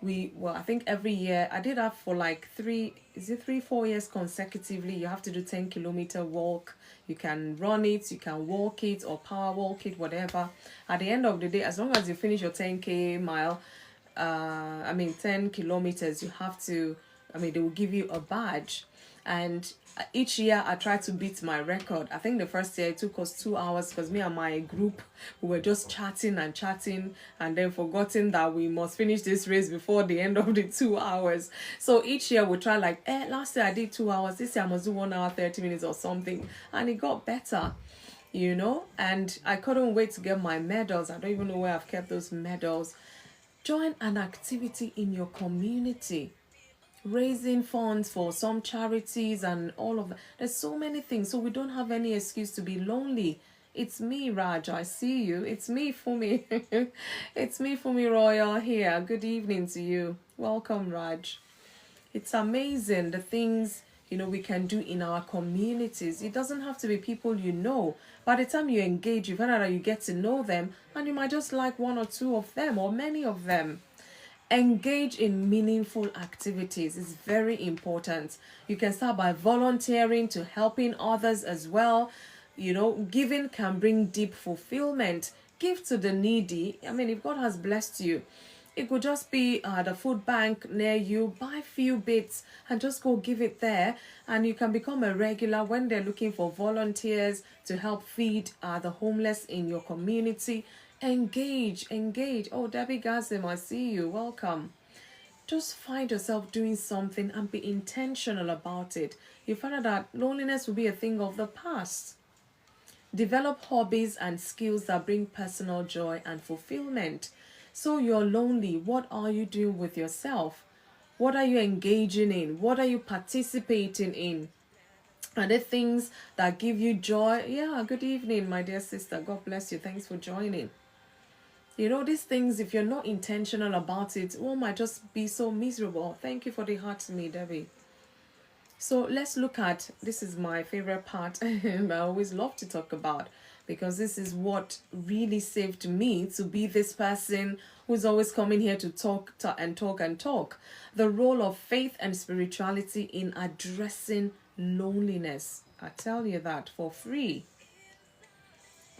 well, I think every year I did that for like 4 years consecutively. You have to do 10-kilometer walk. You can run it, you can walk it or power walk it, whatever. At the end of the day, as long as you finish your 10K mile, 10 kilometers, you have to, they will give you a badge. And each year I try to beat my record. I think the first year it took us 2 hours because me and my group, we were just chatting and then forgotten that we must finish this race before the end of the 2 hours. So each year we try like, last year I did 2 hours, this year I must do 1 hour 30 minutes or something, and it got better, and I couldn't wait to get my medals. I don't even know where I've kept those medals. Join an activity in your community, raising funds for some charities and all of that. There's so many things, so we don't have any excuse to be lonely. It's me, Raj, I see you. It's me, Fumi. It's me, FunmiRoyal here. Good evening to you. Welcome, Raj. It's amazing the things we can do in our communities. It doesn't have to be people you know. By the time you engage, you find out that you get to know them, and you might just like one or two of them or many of them. Engage in meaningful activities is very important. You can start by volunteering to helping others as well. Giving can bring deep fulfillment. Give to the needy. If God has blessed you, it could just be the food bank near you. Buy a few bits and just go give it there. And you can become a regular when they're looking for volunteers to help feed the homeless in your community. Engage. Oh, Debbie Gazim, I see you. Welcome. Just find yourself doing something and be intentional about it. You find out that loneliness will be a thing of the past. Develop hobbies and skills that bring personal joy and fulfillment. So you're lonely. What are you doing with yourself? What are you engaging in? What are you participating in? Are there things that give you joy? Yeah, good evening, my dear sister. God bless you. Thanks for joining. You know, these things, if you're not intentional about it, one might just be so miserable. Thank you for the heart to me, Debbie. So let's look at, this is my favorite part I always love to talk about, because this is what really saved me to be this person who's always coming here to talk and talk and talk. The role of faith and spirituality in addressing loneliness. I tell you that for free.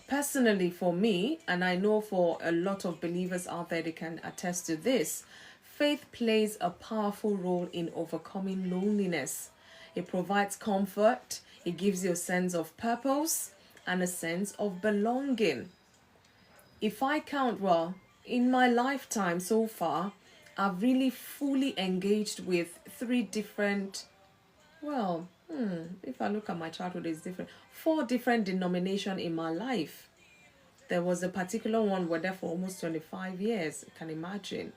Personally, for me, and I know for a lot of believers out there, they can attest to this, faith plays a powerful role in overcoming loneliness. It provides comfort, it gives you a sense of purpose and a sense of belonging. If I count, well, in my lifetime so far, I've really fully engaged with three different, well, if I look at my childhood, it's different. 4 different denominations in my life. There was a particular one were there for almost 25 years, you can imagine.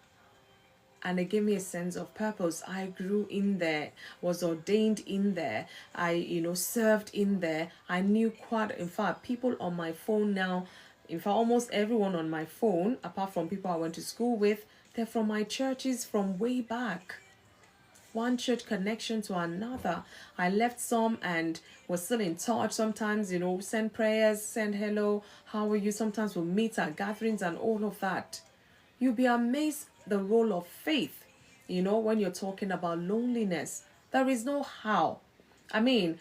And it gave me a sense of purpose. I grew in there, was ordained in there. I, served in there. I knew in fact, people on my phone now, in fact, almost everyone on my phone, apart from people I went to school with, they're from my churches from way back. One church connection to another. I left some and was still in touch. Sometimes, send prayers, send hello, how are you? Sometimes we'll meet at gatherings and all of that. You'll be amazed the role of faith, when you're talking about loneliness. There is no how. I mean,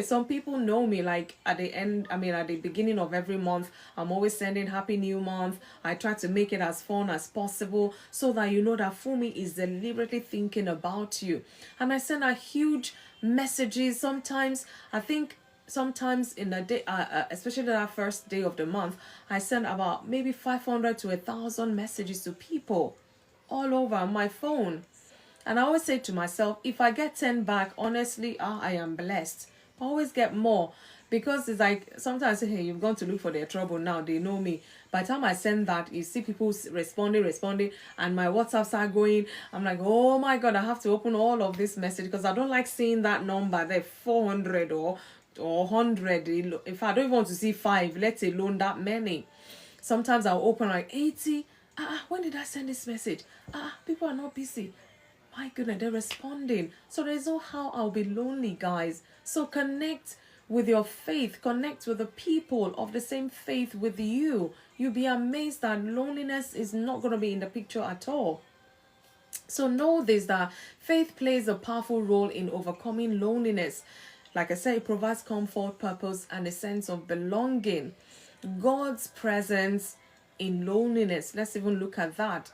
some people know me, like at the beginning of every month, I'm always sending happy new month. I try to make it as fun as possible so that you know that Funmi is deliberately thinking about you. And I send out huge messages. Sometimes in a day, especially that first day of the month, I send about maybe 500 to 1,000 messages to people all over my phone. And I always say to myself, if I get 10 back, honestly, I am blessed. I always get more, because it's like sometimes I say, hey, you've gone to look for their trouble now, they know me. By the time I send that, you see people responding, and my WhatsApps are going. I'm like, oh my God, I have to open all of this message, because I don't like seeing that number there, 400 or 100. If I don't even want to see 5, let alone that many. Sometimes I'll open like 80. When did I send this message? People are not busy. My goodness, they're responding. So there's no how I'll be lonely, guys. So connect with your faith. Connect with the people of the same faith with you. You'll be amazed that loneliness is not going to be in the picture at all. So know this, that faith plays a powerful role in overcoming loneliness. Like I said, it provides comfort, purpose, and a sense of belonging. God's presence in loneliness. Let's even look at that.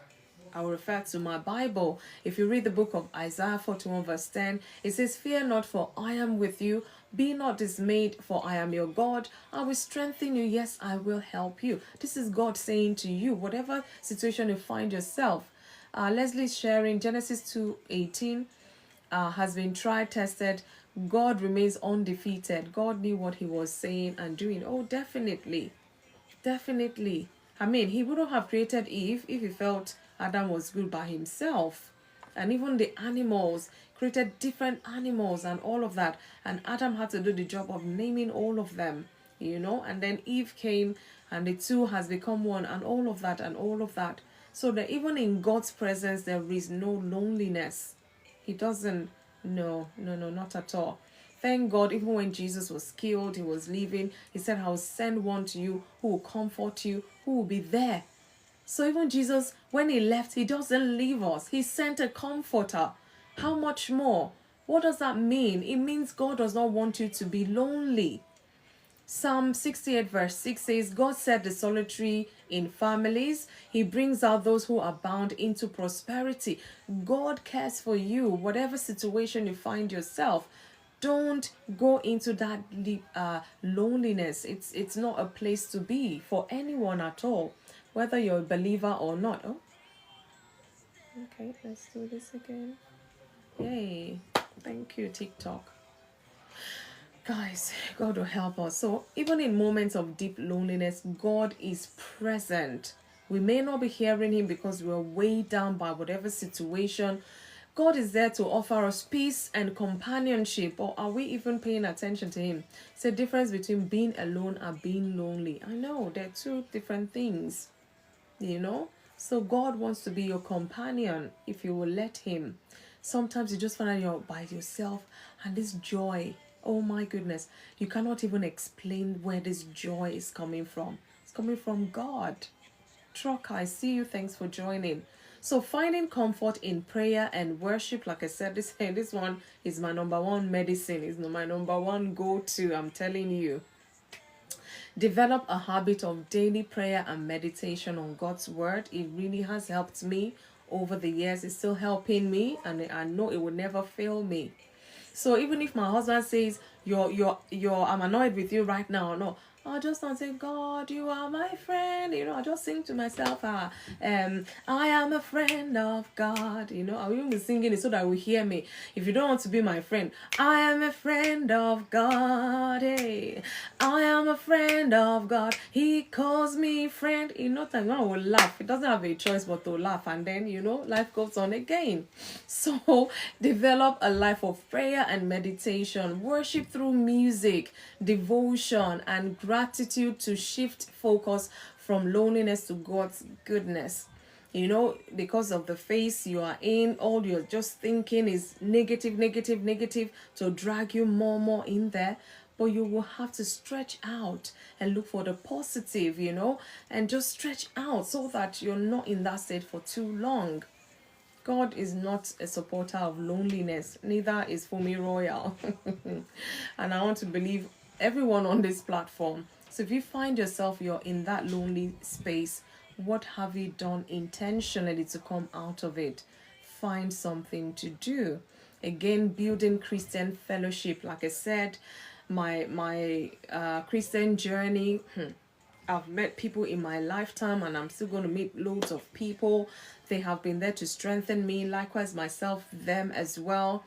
I'll refer to my Bible. If you read the book of Isaiah 41 verse 10, it says, fear not, for I am with you. Be not dismayed, for I am your God. I will strengthen you. Yes, I will help you. This is God saying to you, whatever situation you find yourself. Leslie's sharing Genesis 2:18 has been tried, tested. God remains undefeated. God knew what he was saying and doing. Oh, definitely. Definitely. I mean, he wouldn't have created Eve if he felt Adam was good by himself. And even the animals, created different animals and all of that. And Adam had to do the job of naming all of them, And then Eve came and the two has become one, and all of that and all of that. So that even in God's presence, there is no loneliness. He doesn't, no, not at all. Thank God, even when Jesus was killed, he was leaving, he said, I will send one to you who will comfort you, who will be there. So even Jesus, when he left, he doesn't leave us. He sent a comforter. How much more? What does that mean? It means God does not want you to be lonely. Psalm 68 verse 6 says, God set the solitary in families. He brings out those who are bound into prosperity. God cares for you, whatever situation you find yourself. Don't go into that loneliness. It's not a place to be for anyone at all, whether you're a believer or not. Oh, okay, let's do this again. Yay. Thank you, TikTok. Guys, God will help us. So even in moments of deep loneliness, God is present. We may not be hearing him because we're weighed down by whatever situation. God is there to offer us peace and companionship, or are we even paying attention to him? It's a difference between being alone and being lonely. I know they're two different things, you know. So God wants to be your companion if you will let him. Sometimes you just find out you're by yourself, and this joy, oh my goodness, you cannot even explain where this joy is coming from. It's coming from God. Truck, I see you. Thanks for joining. So finding comfort in prayer and worship, like I said, this one is my number one medicine. It's my number one go-to. I'm telling you. Develop a habit of daily prayer and meditation on God's word. It really has helped me over the years. It's still helping me, and I know it will never fail me. So even if my husband says you're I'm annoyed with you right now, no, I'll just not say, God, you are my friend. I just sing to myself, I am a friend of God. I'll even be singing it so that will hear me. If you don't want to be my friend, I am a friend of God. Hey, I am a friend of God. He calls me friend. Time I will laugh. It doesn't have a choice but to laugh, and then life goes on again. So develop a life of prayer and meditation, worship through music, devotion, and gratitude to shift focus from loneliness to God's goodness. Because of the phase you are in, all you're just thinking is negative, negative, negative to drag you more in there. But you will have to stretch out and look for the positive, and just stretch out so that you're not in that state for too long. God is not a supporter of loneliness, neither is FunmiRoyal. And I want to believe everyone on this platform. So if you find yourself you're in that lonely space, what have you done intentionally to come out of it? Find something to do. Again, building Christian fellowship. Like I said, my Christian journey, I've met people in my lifetime, and I'm still going to meet loads of people. They have been there to strengthen me. Likewise, myself, them as well.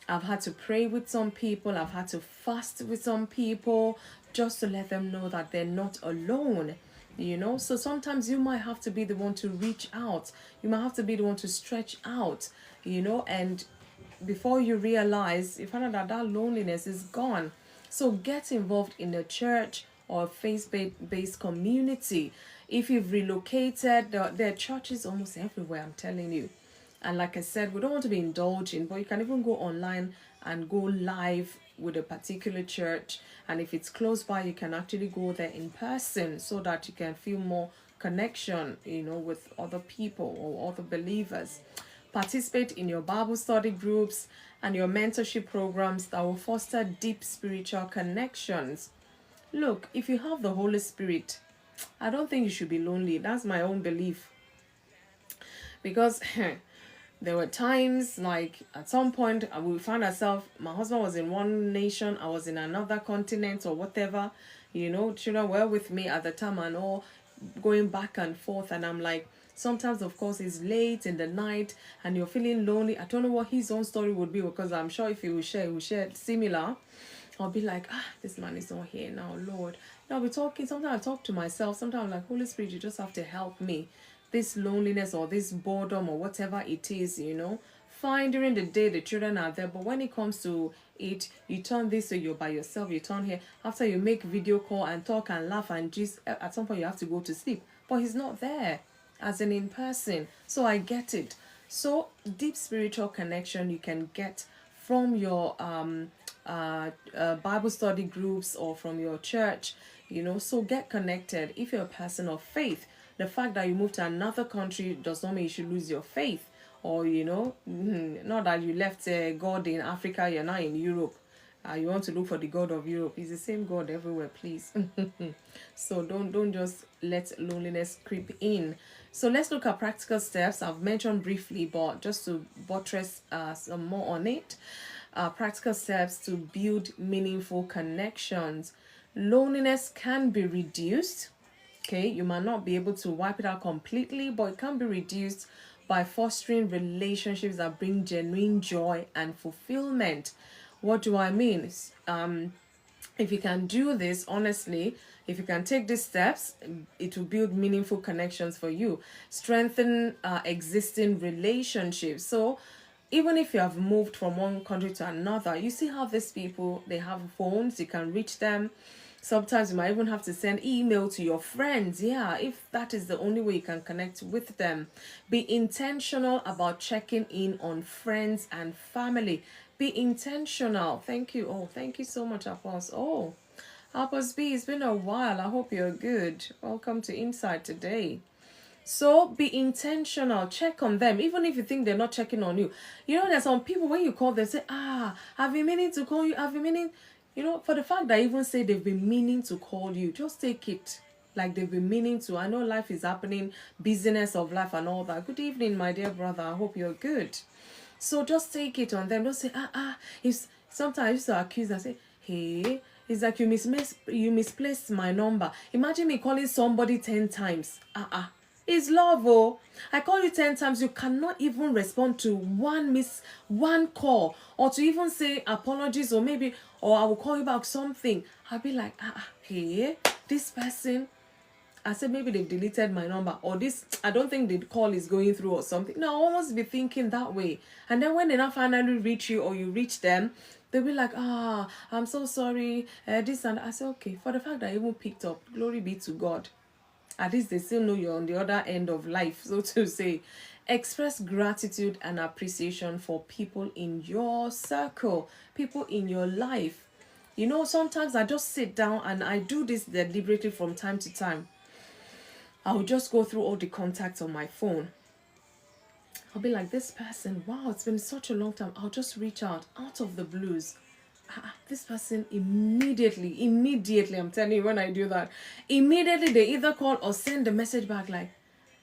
I've had to pray with some people. I've had to fast with some people just to let them know that they're not alone. So sometimes you might have to be the one to reach out. You might have to be the one to stretch out, and before you realize, you find out that loneliness is gone. So get involved in a church or a faith-based community. If you've relocated, there are churches almost everywhere, I'm telling you. And like I said, we don't want to be indulging, but you can even go online and go live with a particular church. And if it's close by, you can actually go there in person so that you can feel more connection, with other people or other believers. Participate in your Bible study groups and your mentorship programs that will foster deep spiritual connections. Look, if you have the Holy Spirit, I don't think you should be lonely. That's my own belief. Because there were times, like at some point, we found ourselves, my husband was in one nation, I was in another continent or whatever. Children were with me at the time and all, going back and forth. And I'm like, sometimes, of course, it's late in the night and you're feeling lonely. I don't know what his own story would be, because I'm sure if he will share similar. I'll be like, this man is not here now, Lord. I'll be talking. Sometimes I talk to myself. Sometimes I'm like, Holy Spirit, you just have to help me. This loneliness or this boredom or whatever it is, Fine, during the day, the children are there. But when it comes to it, you turn this way, you're by yourself. You turn here. After you make video call and talk and laugh and just at some point you have to go to sleep. But he's not there as in person. So I get it. So deep spiritual connection you can get from your Bible study groups or from your church, so get connected. If you're a person of faith, the fact that you moved to another country does not mean you should lose your faith, or not that you left God in Africa, you're now in Europe. You want to look for the God of Europe. He's the same God everywhere, please. So don't just let loneliness creep in. So let's look at practical steps. I've mentioned briefly, but just to buttress some more on it. Practical steps to build meaningful connections. Loneliness can be reduced. Okay, you might not be able to wipe it out completely, but it can be reduced by fostering relationships that bring genuine joy and fulfillment. What do I mean? If you can do this, honestly, if you can take these steps, it will build meaningful connections for you, strengthen existing relationships. So even if you have moved from one country to another, you see how these people, they have phones, you can reach them. Sometimes you might even have to send email to your friends. Yeah, if that is the only way you can connect with them. Be intentional about checking in on friends and family. Be intentional. Thank you. Oh, thank you so much, Apostle. Oh, Apostle B, it's been a while. I hope you're good. Welcome to Inside today. So be intentional. Check on them, even if you think they're not checking on you. You know, there's some people when you call them, say, I've been meaning to call you. I've been meaning, for the fact that I even say they've been meaning to call you, just take it like they've been meaning to. I know life is happening, busyness of life and all that. Good evening, my dear brother. I hope you're good. So just take it on them. Don't say, If sometimes I used to accuse and say, hey, it's like you misplaced my number. Imagine me calling somebody 10 times. It's love, oh. I call you 10 times, you cannot even respond to one call, or to even say apologies, or I will call you back something. I'll be like, hey, this person, I said maybe they've deleted my number, or this, I don't think the call is going through or something. No, I almost be thinking that way. And then when they now finally reach you or you reach them, they'll be like, I'm so sorry, this and that. I said, okay, for the fact that I even picked up, glory be to God. At least they still know you're on the other end of life, so to say. Express gratitude and appreciation for people in your circle, people in your life. Sometimes I just sit down and I do this deliberately from time to time. I'll just go through all the contacts on my phone. I'll be like, this person, wow, it's been such a long time. I'll just reach out of the blues. This person immediately, I'm telling you, when I do that, immediately they either call or send the message back like,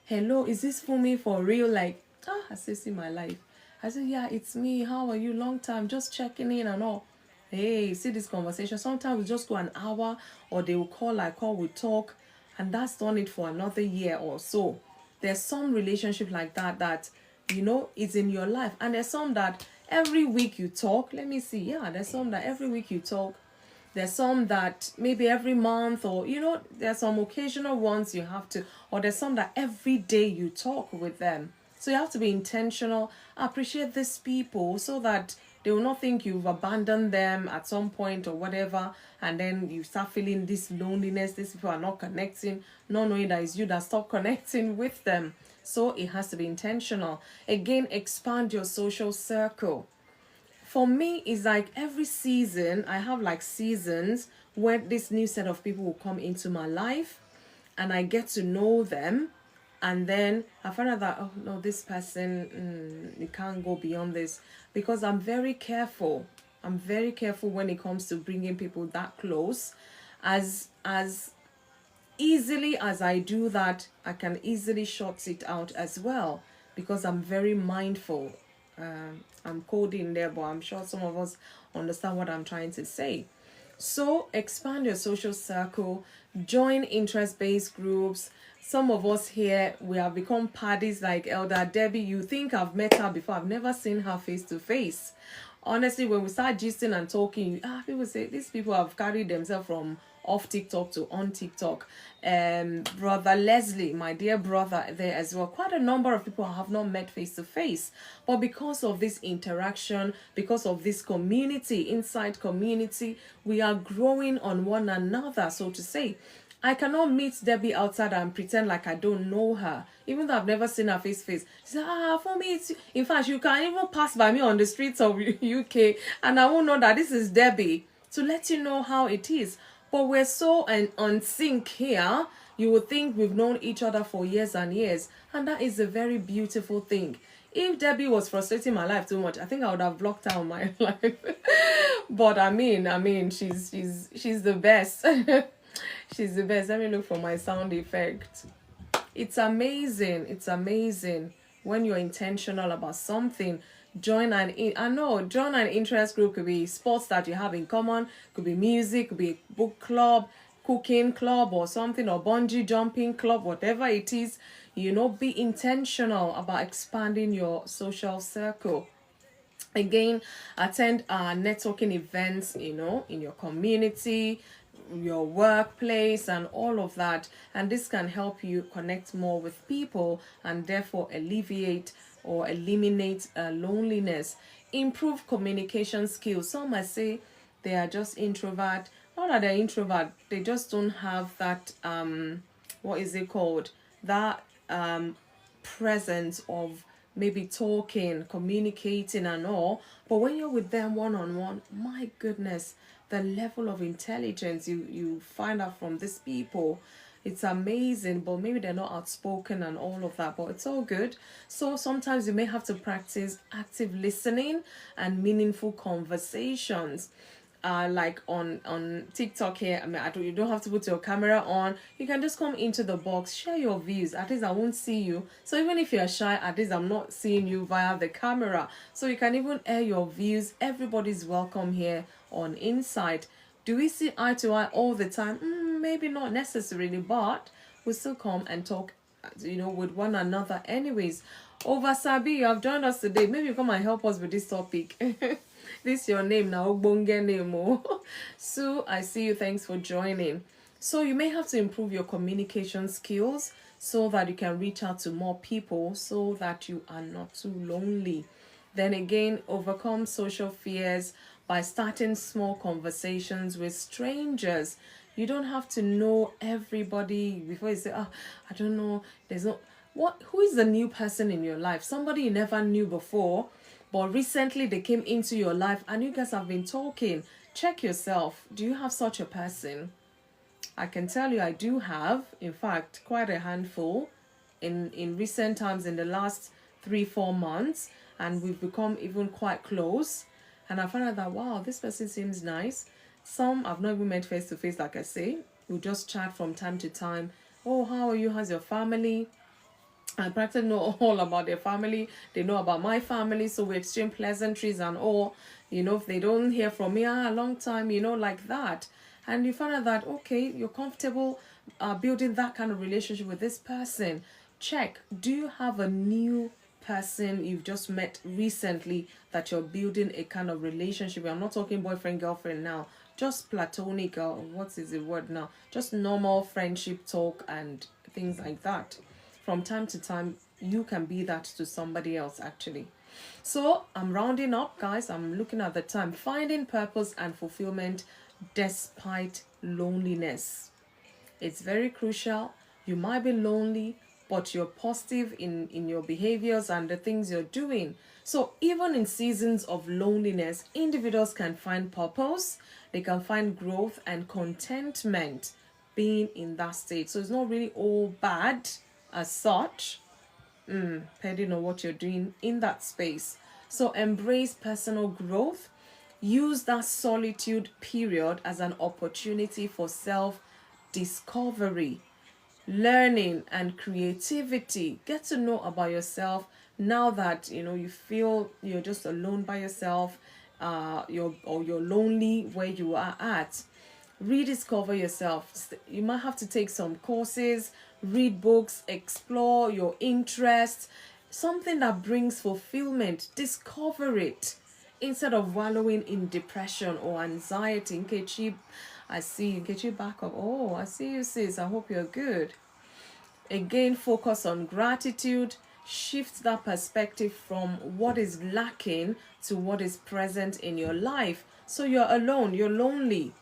hello, is this for me for real? Like, I say, see my life. I say, yeah, it's me. How are you? Long time, just checking in and all. Hey, see this conversation. Sometimes we just go an hour, or they will call, we talk, and that's done it for another year or so. There's some relationship like that is in your life, and there's some that every week you talk. Let me see. Yeah, there's some that every week you talk. There's some that maybe every month, or there's some occasional ones you have to, or there's some that every day you talk with them. So you have to be intentional, appreciate these people, so that they will not think you've abandoned them at some point or whatever, and then you start feeling this loneliness, these people are not connecting, not knowing that it's you that stopped connecting with them. So it has to be intentional. Again, expand your social circle. For me, it's like every season, I have like seasons where this new set of people will come into my life and I get to know them. And then I find out that, oh no, this person, you can't go beyond this, because I'm very careful. I'm very careful when it comes to bringing people that close. As easily as I do that, I can easily shut it out as well, because I'm very mindful. I'm coding there, but I'm sure some of us understand what I'm trying to say. So expand your social circle, join interest-based groups. Some of us here, we have become paddies like Elder Debbie. You think I've met her before. I've never seen her face to face. Honestly, when we start gisting and talking, people say these people have carried themselves from off TikTok to on TikTok. Brother Leslie, my dear brother there as well. Quite a number of people I have not met face to face. But because of this interaction, because of this community, inside community, we are growing on one another, so to say. I cannot meet Debbie outside and pretend like I don't know her, even though I've never seen her face to face. She said, for me, it's... In fact, you can even pass by me on the streets of UK and I won't know that this is Debbie, to let you know how it is. But we're so on sync here. You would think we've known each other for years and years, and that is a very beautiful thing. If Debbie was frustrating my life too much, I think I would have blocked her on my life. But I mean, she's the best. She's the best. Let me look for my sound effect. It's amazing. It's amazing when you're intentional about something. Join an interest group. Could be sports that you have in common, could be music, could be book club, cooking club or something, or bungee jumping club, whatever it is. Be intentional about expanding your social circle. Again, attend networking events, in your community, your workplace, and all of that. And this can help you connect more with people and therefore alleviate or eliminate loneliness. Improve communication skills. Some might say they are just introvert. Not that they're introvert, they just don't have that what is it called? That presence of maybe talking, communicating, and all. But when you're with them one on one, my goodness, the level of intelligence you find out from these people, it's amazing. But maybe they're not outspoken and all of that, but it's all good. So sometimes you may have to practice active listening and meaningful conversations. Like on TikTok here, I mean, you don't have to put your camera on. You can just come into the box, share your views. At least I won't see you. So even if you're shy, at least I'm not seeing you via the camera. So you can even air your views. Everybody's welcome here on Insight. Do we see eye to eye all the time? Maybe not necessarily, but we still come and talk, with one another. Anyways, Over Sabi, you have joined us today. Maybe you come and help us with this topic. This is your name now, Ogbonge name. Sue, I see you. Thanks for joining. So you may have to improve your communication skills so that you can reach out to more people so that you are not too lonely. Then again, overcome social fears by starting small conversations with strangers. You don't have to know everybody before you say, I don't know. Who is the new person in your life? Somebody you never knew before, but recently they came into your life and you guys have been talking. Check yourself. Do you have such a person? I can tell you I do have, in fact, quite a handful in recent times, in the last 3-4 months, and we've become even quite close. And I found out that, wow, this person seems nice. Some I've not even met face to face, like I say. We just chat from time to time. Oh, how are you? How's your family? I practically know all about their family. They know about my family, so we exchange pleasantries and all. If they don't hear from me, a long time, like that. And you find out that, okay, you're comfortable building that kind of relationship with this person. Check, do you have a new person you've just met recently that you're building a kind of relationship with? I'm not talking boyfriend, girlfriend now. Just platonic, or what is the word now? Just normal friendship talk and things like that. From time to time, you can be that to somebody else, actually. So I'm rounding up, guys. I'm looking at the time. Finding purpose and fulfillment despite loneliness. It's very crucial. You might be lonely, but you're positive in your behaviors and the things you're doing. So even in seasons of loneliness, individuals can find purpose. They can find growth and contentment being in that state. So it's not really all bad as such, depending on what you're doing in that space. So embrace personal growth. Use that solitude period as an opportunity for self-discovery, learning, and creativity. Get to know about yourself now that you feel you're just alone by yourself, you're lonely where you are at. Rediscover yourself. You might have to take some courses, read books, explore your interests, something that brings fulfillment. Discover it instead of wallowing in depression or anxiety. Nkechi, I see you. Nkechi back up. Oh, I see you, sis. I hope you're good. Again, focus on gratitude. Shift that perspective from what is lacking to what is present in your life. So you're alone, you're lonely.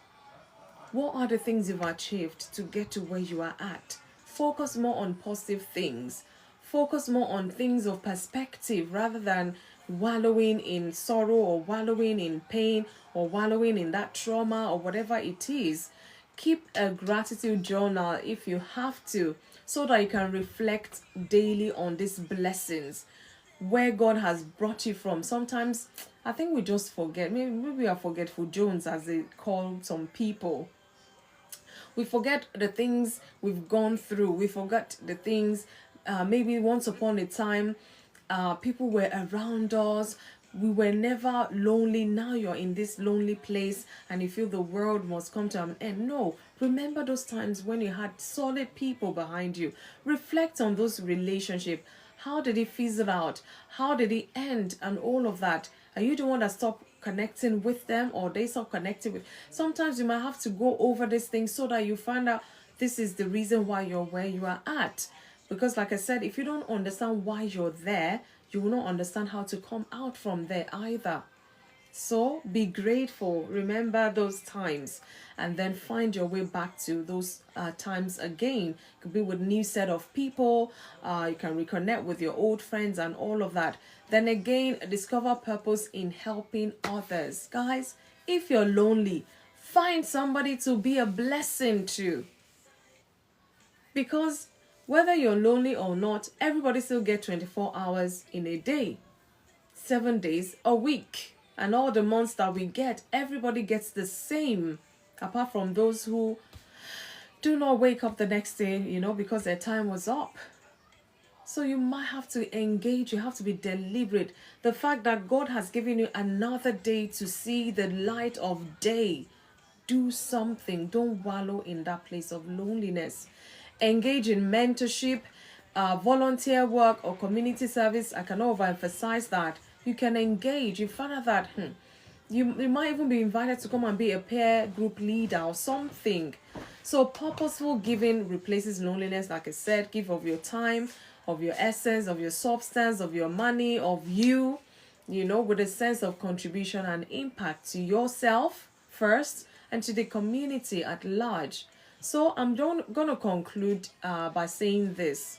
What are the things you've achieved to get to where you are at? Focus more on positive things. Focus more on things of perspective rather than wallowing in sorrow or wallowing in pain or wallowing in that trauma or whatever it is. Keep a gratitude journal if you have to, so that you can reflect daily on these blessings, where God has brought you from. Sometimes I think we just forget. Maybe we are forgetful Jones, as they call some people. We forget the things we've gone through. We forget the things, maybe once upon a time, people were around us. We were never lonely. Now you're in this lonely place and you feel the world must come to an end. No, remember those times when you had solid people behind you. Reflect on those relationships. How did it fizzle out? How did it end? And all of that. Are you the one that stopped connecting with them, or they stop connecting with? Sometimes you might have to go over this thing so that you find out this is the reason why you're where you are at. Because like I said, if you don't understand why you're there, you will not understand how to come out from there either. So be grateful, remember those times, and then find your way back to those times again. Could be with new set of people, you can reconnect with your old friends and all of that. Then again, discover purpose in helping others. Guys, if you're lonely, find somebody to be a blessing to. Because whether you're lonely or not, everybody still gets 24 hours in a day, 7 days a week. And all the months that we get, everybody gets the same, apart from those who do not wake up the next day, because their time was up. So you might have to engage, you have to be deliberate. The fact that God has given you another day to see the light of day, do something. Don't wallow in that place of loneliness. Engage in mentorship, volunteer work, or community service. I can overemphasize that. You can engage. You find out that you might even be invited to come and be a peer group leader or something. So purposeful giving replaces loneliness. Like I said, give of your time, of your essence, of your substance, of your money, of you, with a sense of contribution and impact to yourself first and to the community at large. So I'm going to conclude by saying this.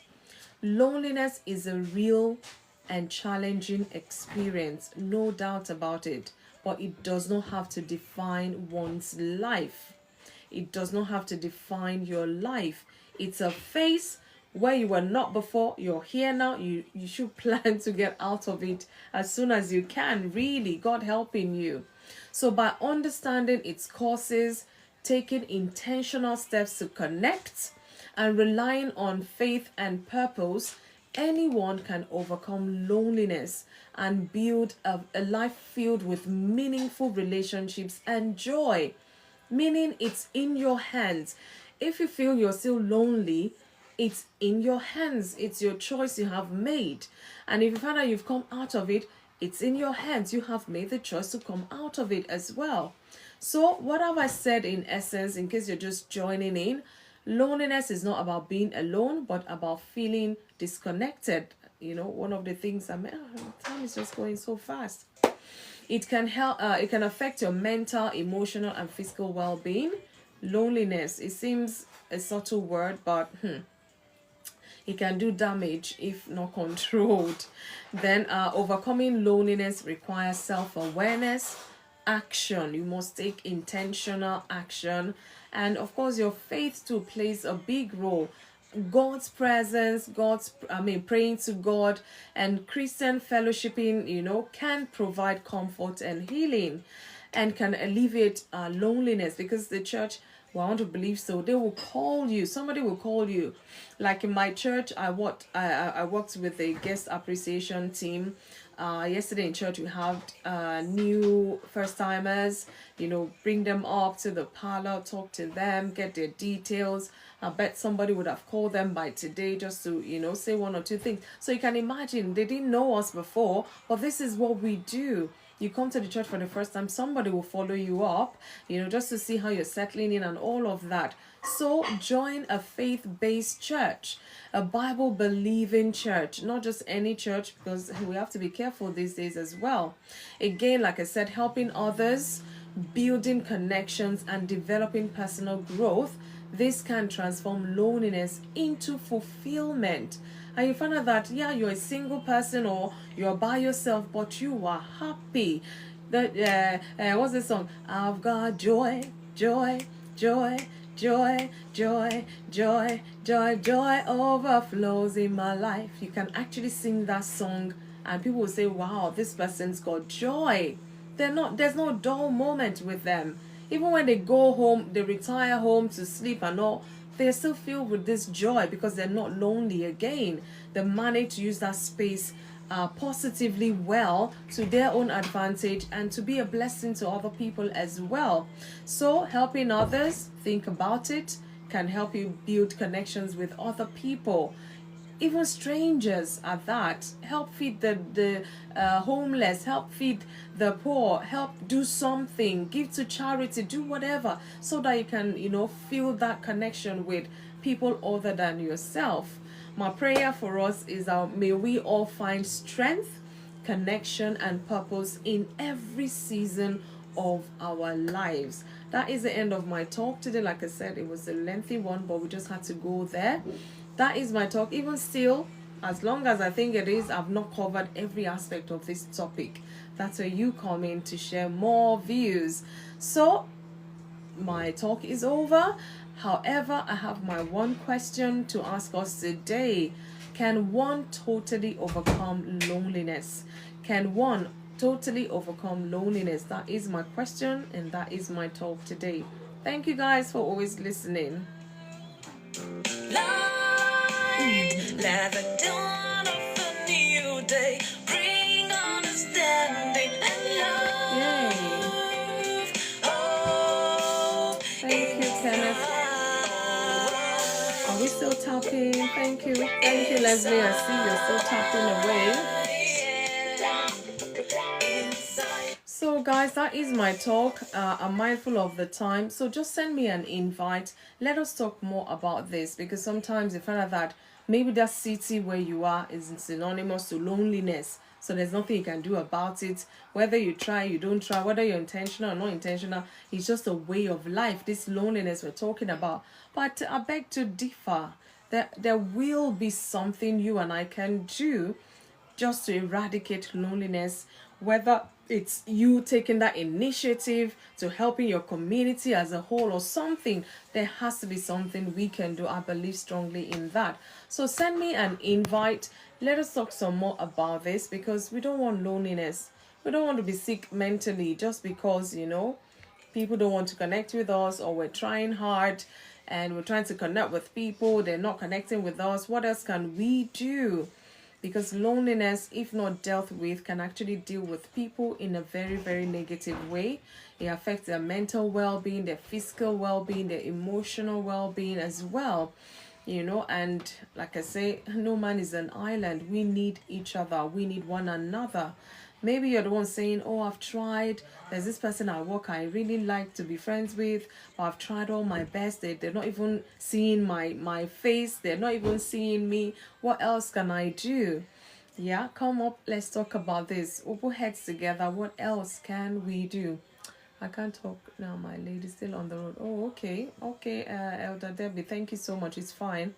Loneliness is a real and challenging experience, no doubt about it, but it does not have to define one's life. It does not have to define your life. It's a phase where you were not before. You're here now. You should plan to get out of it as soon as you can, really, God helping you. So by understanding its causes, taking intentional steps to connect, and relying on faith and purpose, anyone can overcome loneliness and build a life filled with meaningful relationships and joy. Meaning it's in your hands. If you feel you're still lonely, it's in your hands. It's your choice you have made. And if you find out you've come out of it, it's in your hands. You have made the choice to come out of it as well. So what have I said in essence, in case you're just joining in? Loneliness is not about being alone, but about feeling disconnected. One of the things time is just going so fast. It can help. It can affect your mental, emotional, and physical well-being. Loneliness. It seems a subtle word, but it can do damage if not controlled. Then overcoming loneliness requires self-awareness, action. You must take intentional action, and of course your faith too plays a big role. God's presence, praying to God, and Christian fellowshipping, can provide comfort and healing, and can alleviate loneliness. Because the church, I want to believe so, they will call you. Somebody will call you. Like in my church, I worked with a guest appreciation team. Yesterday in church we had new first timers, bring them up to the parlor, talk to them, get their details. I bet somebody would have called them by today just to say one or two things. So you can imagine, they didn't know us before, but this is what we do. You come to the church for the first time, somebody will follow you up, just to see how you're settling in and all of that. So join a faith-based church, a Bible-believing church, not just any church, because we have to be careful these days as well. Again, like I said, helping others, building connections, and developing personal growth. This can transform loneliness into fulfillment. And you find out that, you're a single person or you're by yourself, but you are happy. What's the song? I've got joy, joy, joy, joy, joy, joy, joy, joy overflows in my life. You can actually sing that song and people will say, wow, this person's got joy. There's no dull moment with them. Even when they go home, they retire home to sleep and all, they're still filled with this joy because they're not lonely again. They manage to use that space positively well to their own advantage and to be a blessing to other people as well. So helping others, think about it, can help you build connections with other people. even strangers at that. Help feed the homeless, help feed the poor, help do something, give to charity, do whatever, so that you can, feel that connection with people other than yourself. My prayer for us is that may we all find strength, connection, and purpose in every season of our lives. That is the end of my talk today. Like I said, it was a lengthy one, but we just had to go there. That is my talk. Even still, as long as I think it is, I've not covered every aspect of this topic. That's where you come in to share more views. So, my talk is over. However, I have my one question to ask us today. Can one totally overcome loneliness? Can one totally overcome loneliness? That is my question, and that is my talk today. Thank you guys for always listening. Light, let the dawn of a new day bring understanding and Yay. love. Oh, Thank you, Kenneth. Are we still tapping? Thank you. Thank you, Leslie. I see you're still tapping away. So, guys, that is my talk. I'm mindful of the time. So, just send me an invite. Let us talk more about this, because sometimes you find out that maybe that city where you are is synonymous to loneliness. So, there's nothing you can do about it. Whether you try, you don't try, whether you're intentional or not intentional, it's just a way of life. This loneliness we're talking about. But I beg to differ. There will be something you and I can do just to eradicate loneliness, whether it's you taking that initiative to helping your community as a whole or something. There has to be something we can do. I believe strongly in that. So send me an invite. Let us talk some more about this, because we don't want loneliness. We don't want to be sick mentally just because, people don't want to connect with us, or we're trying hard and we're trying to connect with people, they're not connecting with us. What else can we do? Because loneliness, if not dealt with, can actually deal with people in a very, very negative way. It affects their mental well-being, their physical well-being, their emotional well-being as well. And like I say, no man is an island. We need each other, we need one another. Maybe you're the one saying, oh, I've tried, there's this person at work I really like to be friends with, but I've tried all my best. They're not even seeing my face, they're not even seeing me. What else can I do? Yeah, come up, let's talk about this. We'll put heads together. What else can we do? I can't talk now, my lady's still on the road. Oh, okay. Okay, Elder Debbie, thank you so much. It's fine.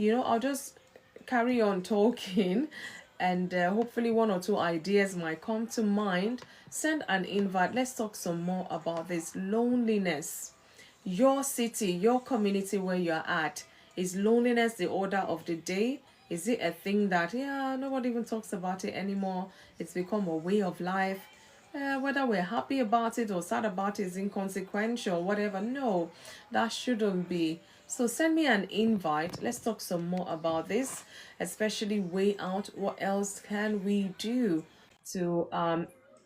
I'll just carry on talking, and hopefully one or two ideas might come to mind. Send an invite. Let's talk some more about this loneliness. Your city, your community where you're at, is loneliness the order of the day? Is it a thing that, yeah, nobody even talks about it anymore? It's become a way of life. Whether we're happy about it or sad about it is inconsequential, whatever. No, that shouldn't be. So send me an invite. Let's talk some more about this, especially weigh out what else can we do to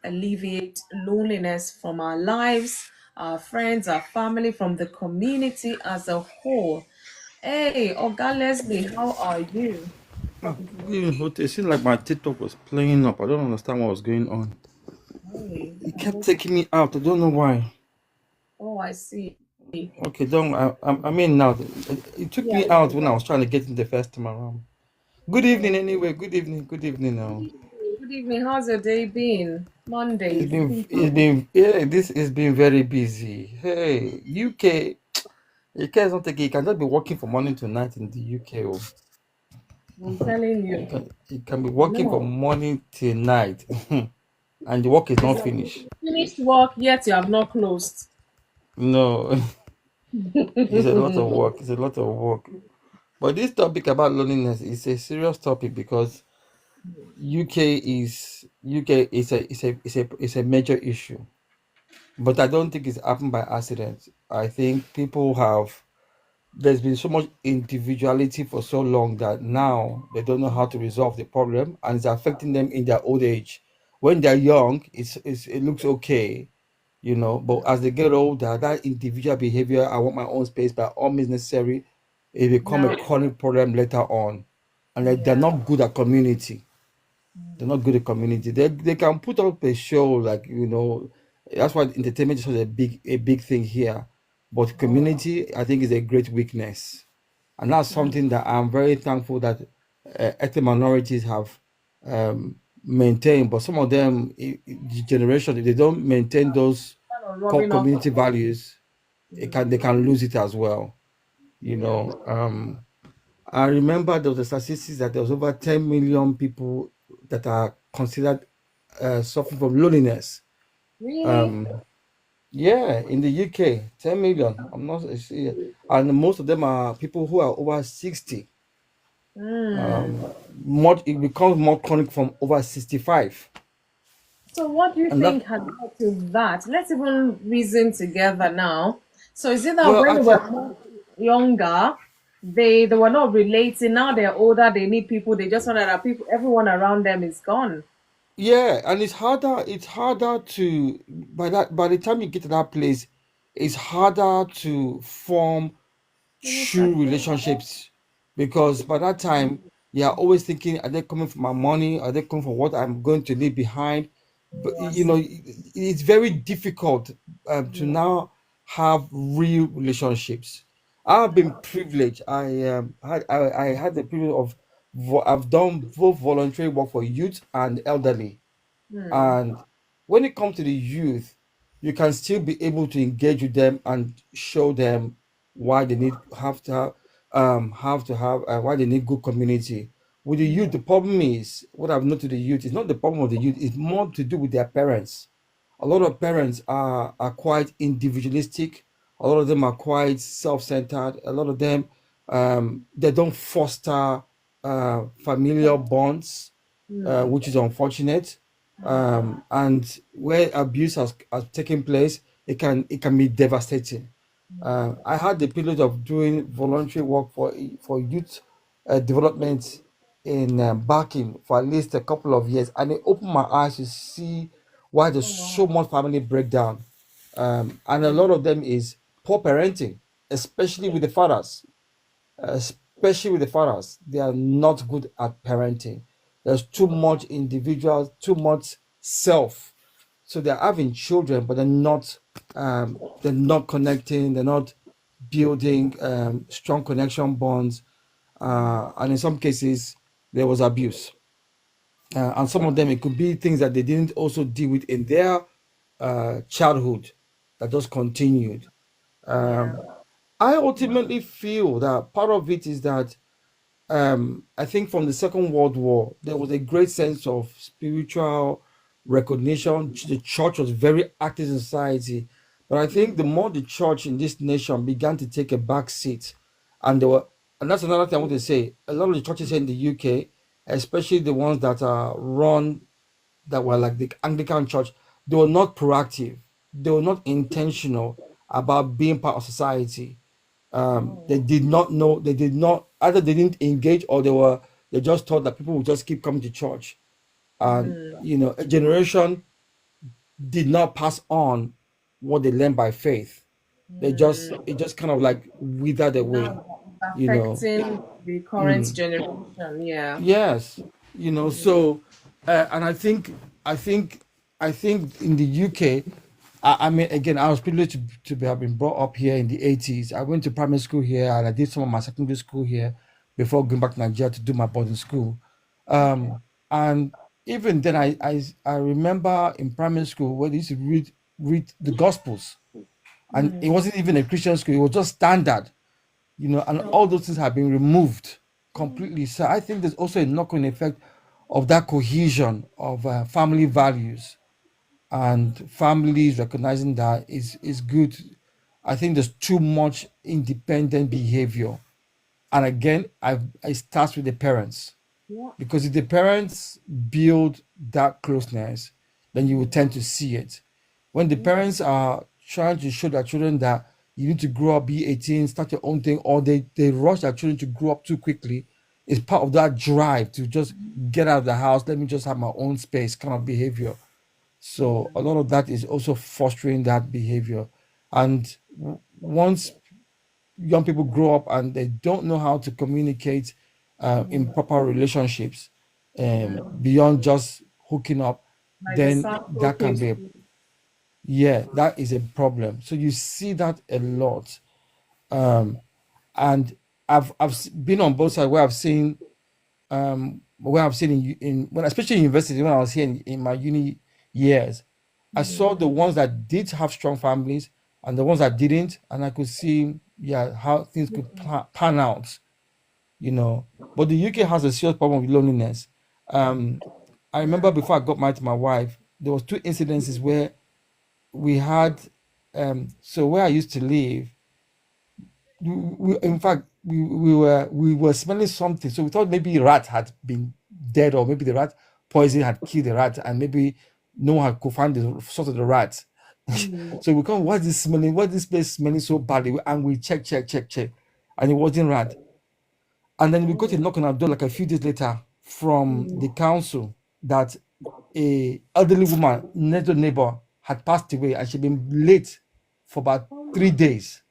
alleviate loneliness from our lives, our friends, our family, from the community as a whole. Hey, Oga Leslie, how are you? Oh, it seemed like my TikTok was playing up. I don't understand what was going on. Hey, It I kept hope. taking me out. I don't know why. Oh, I see. Okay, don't. I mean now. It took Yeah, me yeah, out when I was trying to get in the first time around. Good evening, yeah. anyway. Good evening. Good evening. Good Now evening. Good evening. How's your day been? Monday. yeah. This has been very busy. Hey, UK. You guys don't take it. You cannot be working from morning to night in the UK. Oh. I'm telling You you. can be working from No. morning till night, and the work is It's not like finished. you finished work, yet you have not closed. No, it's a lot of work. It's a lot of work. But this topic about loneliness is a serious topic because UK is a major issue. But I don't think it's happened by accident. I think people have there's been so much individuality for so long that now they don't know how to resolve the problem, and it's affecting them in their old age. When they're young, it looks okay, but as they get older, that individual behavior, I want my own space by all means necessary, it become a Yeah. chronic problem later on. and they're Yeah. not good at community. They're not good at community. They can put up a show like, that's why entertainment is such a big thing here. But community, I think, is a great weakness, and that's something that I'm very thankful that ethnic minorities have maintained. But some of them, the generation, if they don't maintain those Kind of core rubbing off. community values, they can lose it as well. You Yeah. know, I remember there was a statistics that there was over 10 million people that are considered suffering from loneliness. Really? Um, yeah, in the UK, 10 million. I'm not, and most of them are people who are over 60. Mm. Um, it becomes more chronic from over 65. So what do you And that, think has led to that? Let's even reason together now. So is it that well, when I they think, were more younger, they were not relating. Now they're older, they need people. They just want that people, everyone around them is gone. yeah, and it's harder to, by the time you get to that place, it's harder to form Let me true start saying, relationships, because by that time you're always thinking, are they coming for my money, are they coming for what I'm going to leave behind? But yes. it's very difficult to now have real relationships. I've been privileged. I had the privilege of I've done both voluntary work for youth and elderly. Hmm. And when it comes to the youth, you can still be able to engage with them and show them why they need have to have why they need good community. With the youth, the problem is what I've noted. The youth is not the problem of the youth; it's more to do with their parents. A lot of parents are quite individualistic. A lot of them are quite self-centered. A lot of them they don't foster familial bonds, which is unfortunate. And where abuse has taken place, it can be devastating. I had the privilege of doing voluntary work for youth development in Barking for at least a couple of years, and it opened my eyes to see why there's so much family breakdown, and a lot of them is poor parenting, especially with the fathers. Especially with the fathers, they are not good at parenting. There's too much individual, too much self. So they're having children, but they're not connecting, they're not building strong connection bonds, and in some cases there was abuse. And some of them, it could be things that they didn't also deal with in their childhood that just continued. Yeah. I ultimately feel that part of it is that I think from the Second World War, there was a great sense of spiritual recognition. The church was very active in society. But I think the more the church in this nation began to take a back seat, and there were, and that's another thing I want to say, a lot of the churches here in the UK, especially the ones that are run, that were like the Anglican church, they were not proactive. They were not intentional about being part of society. They did not know, they did not, either they didn't engage, or they just thought that people would just keep coming to church. And a generation did not pass on what they learned by faith. It just kind of like withered away, Now it's you know. affecting the current generation. Yeah. Yes, so and I think in the UK, I mean, again, I was privileged to have been brought up here in the 80s. I went to primary school here, and I did some of my secondary school here before going back to Nigeria to do my boarding school. And even then, I remember in primary school where they used to read the Gospels, and it wasn't even a Christian school; it was just standard, and all those things have been removed completely. So I think there's also a knock-on effect of that cohesion of family values, and families recognizing that is good. I think there's too much independent behavior, and again, it starts with the parents, Yeah. because if the parents build that closeness, then you will tend to see it. When the parents are trying to show their children that you need to grow up, be 18, start your own thing, or they rush their children to grow up too quickly, it's part of that drive to just get out of the house, let me just have my own space kind of behavior. So a lot of that is also fostering that behavior. And once young people grow up and they don't know how to communicate, in proper relationships, Yeah. beyond just hooking up, Like the then sample that can case. be yeah, that is a problem. So you see that a lot. And I've been on both sides where I've seen in when especially in university when I was here in my uni years, I saw the ones that did have strong families and the ones that didn't, and I could see yeah how things could pan out, you know. But the UK has a serious problem with loneliness. Um, I remember Yeah. before I got married to my wife, there was two incidences where we had so where I used to live, in fact we were smelling something, so we thought maybe a rat had been dead, or maybe the rat poison had killed the rat, and maybe no one could find the source of the rat. Mm. So we come, what's this smelling? What this place smelling so badly? And we check, and it wasn't rat. And then we got a Oh. knock on our door like a few days later from the Mm. council that a elderly woman, next door neighbor, had passed away, and she'd been late for about Oh, 3 days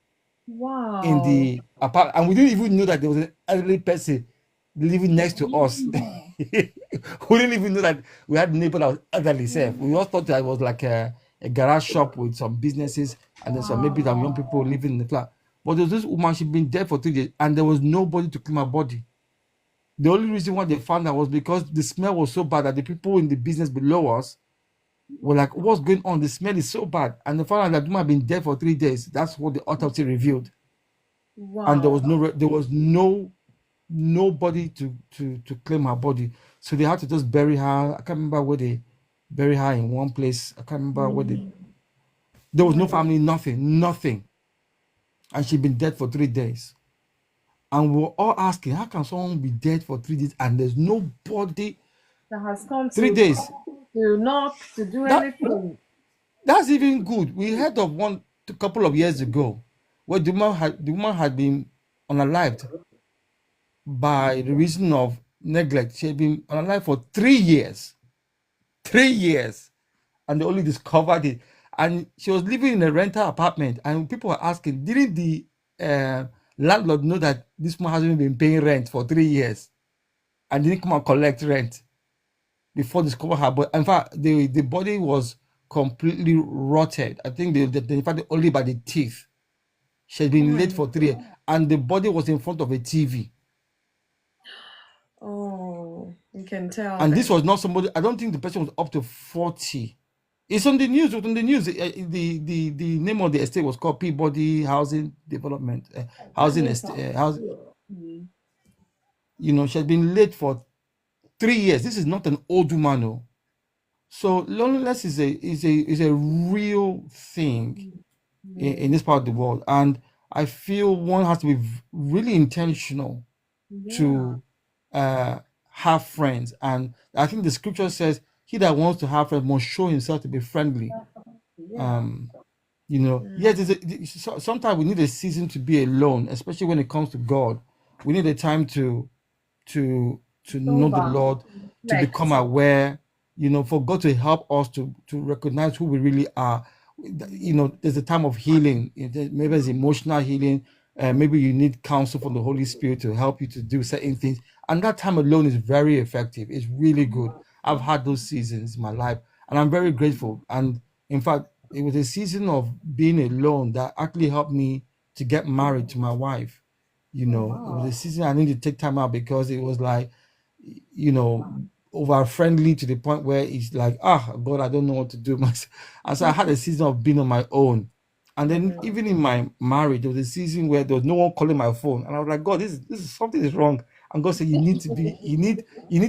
in wow. the apartment, and we didn't even know that there was an elderly person living next to us. Mm. We didn't even know that we had a neighbor that was elderly. Self, we all thought that it was like a garage shop with some businesses, and then some maybe some young Wow. people living in the flat. But there was this woman; she'd been dead for 3 days, and there was nobody to clean her body. The only reason why they found out was because the smell was so bad that the people in the business below us were like, "What's going on? The smell is so bad," and they found out that the woman had been dead for 3 days. That's what the autopsy revealed, and Wow. there was no nobody to claim her body, so they had to just bury her. I can't remember where they bury her in one place. I can't remember where they. Mm. There Oh was my no God. family, nothing, and she'd been dead for 3 days. And we were all asking, how can someone be dead for 3 days and there's nobody? That has come 3 days. to knock to do That anything. that's even good. We heard of one a couple of years ago where the woman had been unalived by the reason of neglect. She had been unalive for 3 years. 3 years. And they only discovered it. And she was living in a rental apartment. And people were asking, didn't the uh, landlord know that this woman hasn't been paying rent for 3 years and didn't come and collect rent before discover her body? In fact, the body was completely rotted. I think they found it only by the teeth. She had Oh been my late for 3 years, and the body was in front of a TV. Oh, you can tell And this then. was not somebody. I don't think the person was up to 40. It's on the news. It was on the news. The name of the estate was called Peabody Housing Development, That housing means estate. House, mm. she had been late for 3 years. This is not an old woman, oh. So loneliness is a real thing in this part of the world, and I feel one has to be really intentional Yeah. to uh, have friends. And I think the scripture says, "He that wants to have friends must show himself to be friendly." Yeah. Um, Mm. yes, sometimes we need a season to be alone, especially when it comes to God. We need a time to know the Sober. Lord, to become Reflect. aware, for God to help us to recognize who we really are. There's a time of healing. Maybe it's emotional healing. Maybe you need counsel from the Holy Spirit to help you to do certain things. And that time alone is very effective. It's really good. I've had those seasons in my life, and I'm very grateful. And in fact, it was a season of being alone that actually helped me to get married to my wife. Oh It was a wow. season I needed to take time out because it was like, you know, over friendly to the point where it's like, God, I don't know what to do myself. And so I had a season of being on my own. And then Mhm. even in my marriage, there was a season where there was no one calling my phone. And I was like, God, this is something is wrong. And God said, you need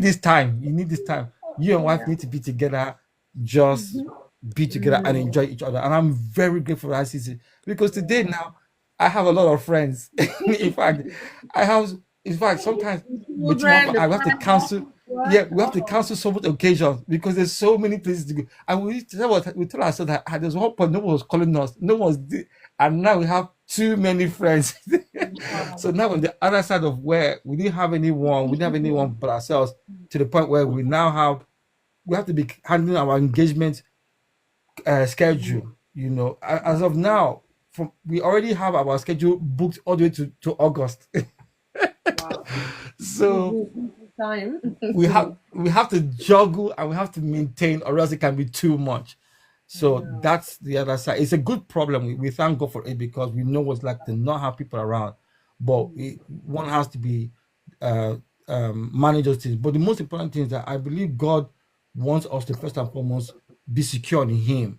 this time. You need this time. You and wife Yeah. need to be together, just be together and Mm. enjoy each other. And I'm very grateful for that season because today now I have a lot of friends. In fact, I have in fact sometimes between Children, the I have to friends, cancel. what? Yeah, we have to cancel so much occasions because there's so many places to go. And we tell ourselves that there's one point no one was calling us, and now we have too many friends. So Wow. now on the other side of where we didn't have anyone but ourselves, to the point where we have to be handling our engagement schedule. As of now, we already have our schedule booked all the way to August. Wow. So Time. we have to juggle and we have to maintain, or else it can be too much. So Yeah. that's the other side. It's a good problem. We thank God for it because we know what's like to not have people around, but one has to be uh, manage those things. But the most important thing is that I believe God wants us to first and foremost be secure in Him,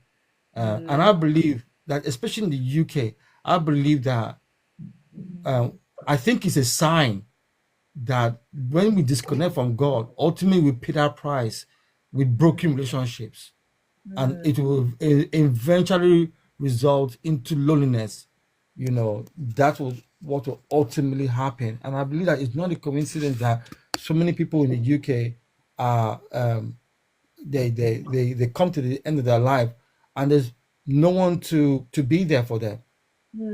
and I believe that especially in the UK, I believe that um, I think it's a sign that when we disconnect from God, ultimately we pay that price with broken relationships, and it will eventually result into loneliness. That was what will ultimately happen. And I believe that it's not a coincidence that so many people in the UK are they come to the end of their life and there's no one to be there for them.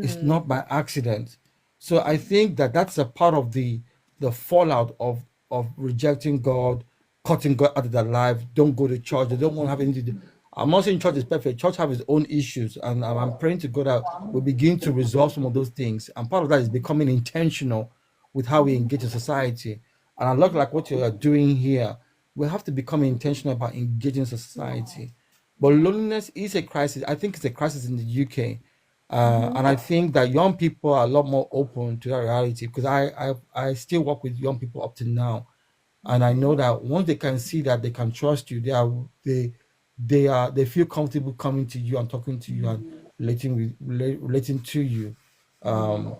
It's not by accident. So I think that that's a part of the fallout of rejecting God, cutting God out of their life. Don't go to church. They don't want to have anything to do. I'm not saying church is perfect. Church have its own issues, and I'm praying to God that we begin to resolve some of those things. And part of that is becoming intentional with how we engage in society. And I look like what you are doing here. We have to become intentional about engaging society. But loneliness is a crisis. I think it's a crisis in the UK. And I think that young people are a lot more open to that reality because I still work with young people up to now, and I know that once they can see that they can trust you, they feel comfortable coming to you and talking to you and relating to you. Um,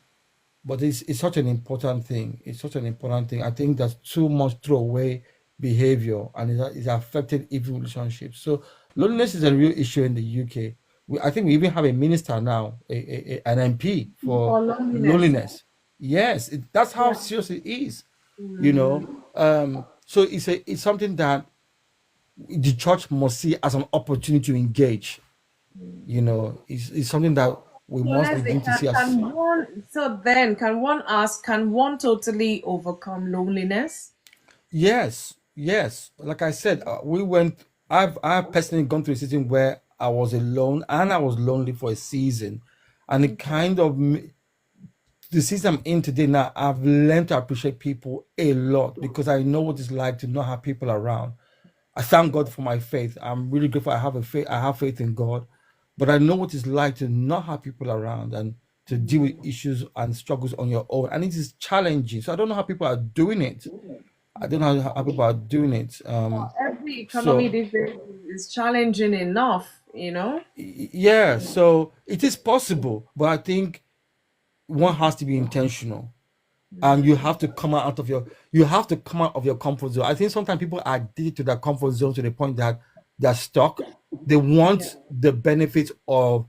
but it's such an important thing. It's such an important thing. I think there's too much throwaway behavior and it's affected even relationships. So loneliness is a real issue in the UK. I think we even have a minister now, an MP for For loneliness. loneliness. Yes, that's how Yeah. serious it is. You know, so it's something that the church must see as an opportunity to engage. It's something that we So must let's say, begin to see as. can one ask, can one totally overcome loneliness? Yes, yes. Like I said, we went. I've personally gone through a season where I was alone and I was lonely for a season, and it Okay. kind of the season I'm in today now. I've learned to appreciate people a lot because I know what it's like to not have people around. I thank God for my faith. I'm really grateful. I have a faith. I have faith in God, but I know what it's like to not have people around and to deal with issues and struggles on your own, and it is challenging. So I don't know how people are doing it. I don't know how people are doing it. Every economy So these days is challenging enough, you know? yeah, so it is possible, but I think one has to be intentional, and you have to come out of your comfort zone. I think sometimes people are addicted to their comfort zone to the point that they're stuck. They Yeah. want the benefits of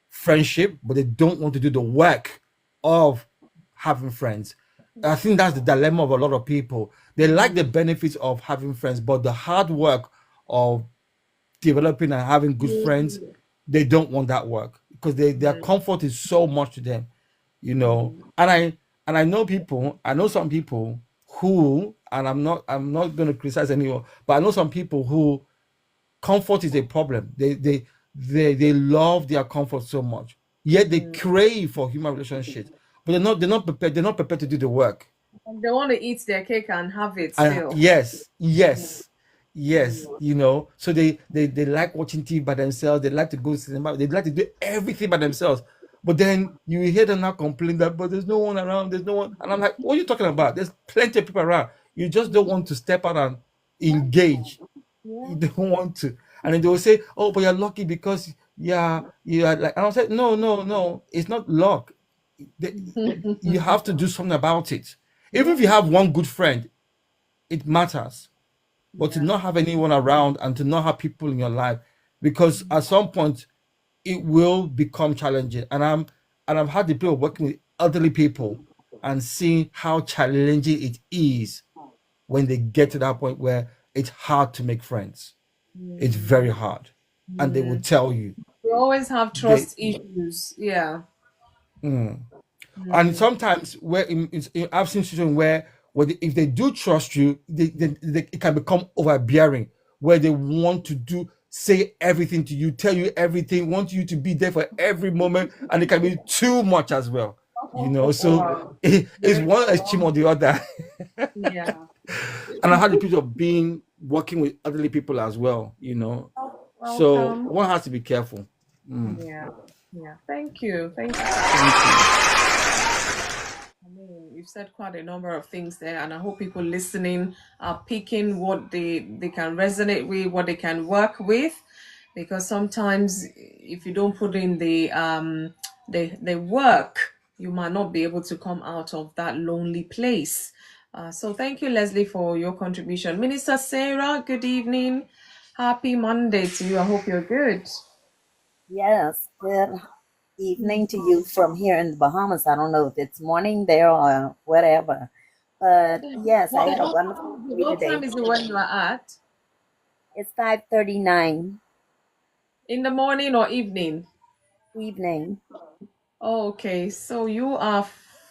friendship, but they don't want to do the work of having friends. I think that's the dilemma of a lot of people. They like the benefits of having friends, but the hard work of developing and having good friends, they don't want that work because their comfort is so much to them, And I know some people who, and I'm not going to criticize anyone, but I know some people who comfort is a problem. They love their comfort so much, yet they crave for human relationships, but they're not prepared to do the work. And they want to eat their cake and have it And still. yes, yes, yes, so they like watching TV by themselves. They like to go to cinema. They like to do everything by themselves. But then you hear them now complain that, but there's no one around. There's no one, and I'm like, what are you talking about? There's plenty of people around. You just don't want to step out and engage. Yeah. You don't want to, and then they will say, "Oh, but you're lucky because yeah, you are like." And I said, "No, no, no. It's not luck. You have to do something about it. Even if Yeah. you have one good friend, it matters, but to Yeah. not have anyone around and to not have people in your life, because at some point it will become challenging. And I've had the pleasure of working with elderly people and seeing how challenging it is when they get to that point where it's hard to make friends. It's very hard, and they will tell you We always have they. trust issues. Yeah. Mm. And sometimes where I've seen situations where if they do trust you, it can become overbearing, where they want to say everything to you, tell you everything, want you to be there for every moment, and it can be too much as well. So it's Very one extreme or the other. Yeah. And I had the privilege of being working with elderly people as well, you know. So Welcome. one has to be careful. Mm, Yeah. Yeah. Thank you. Thank you. thank you. I mean, you've said quite a number of things there, and I hope people listening are picking what they can resonate with, what they can work with, because sometimes if you don't put in the work, you might not be able to come out of that lonely place. So thank you, Leslie, for your contribution. Minister Sarah, good evening. Happy Monday to you. I hope you're good. Yes, good evening to you from here in the Bahamas. I don't know if it's morning there or whatever. But yes, I What, had a what, wonderful day what time today. is it where you are at? It's 5:39 In the morning or evening? evening. Okay, so you are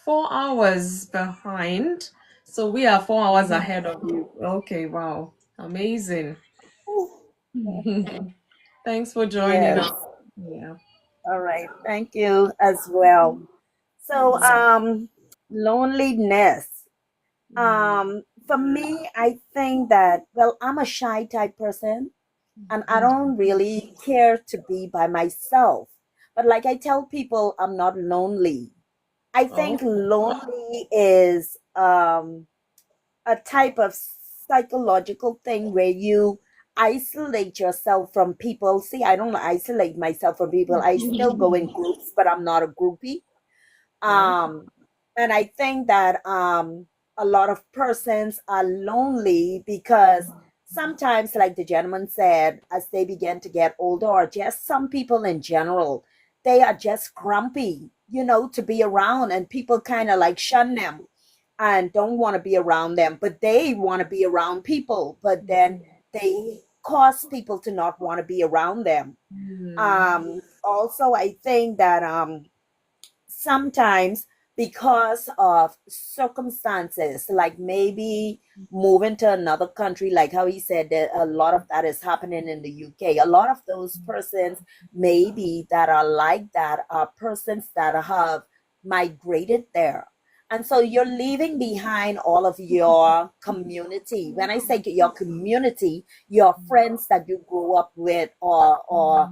4 hours behind. So we are 4 hours Mhm. ahead of you. Okay, wow. Amazing. Thanks for joining Yes. us. Yeah. All right. Thank you as well. So, loneliness. For me, I think that, well, I'm a shy type person and I don't really care to be by myself. But like I tell people, I'm not lonely. I think Oh, lonely is a type of psychological thing where you isolate yourself from people. See, I don't isolate myself from people. I still go in groups, but I'm not a groupie. right. um and I think that a lot of persons are lonely because sometimes, like the gentleman said, as they begin to get older, or just some people in general, they are just grumpy, to be around, and people kind of like shun them and don't want to be around them, but they want to be around people, but then they cause people to not want to be around them. Hmm. Also, I think that sometimes because of circumstances, like maybe moving to another country, like how he said that a lot of that is happening in the UK. A lot of those persons maybe that are like that are persons that have migrated there, and so you're leaving behind all of your community. When I say your community, your friends that you grew up with, or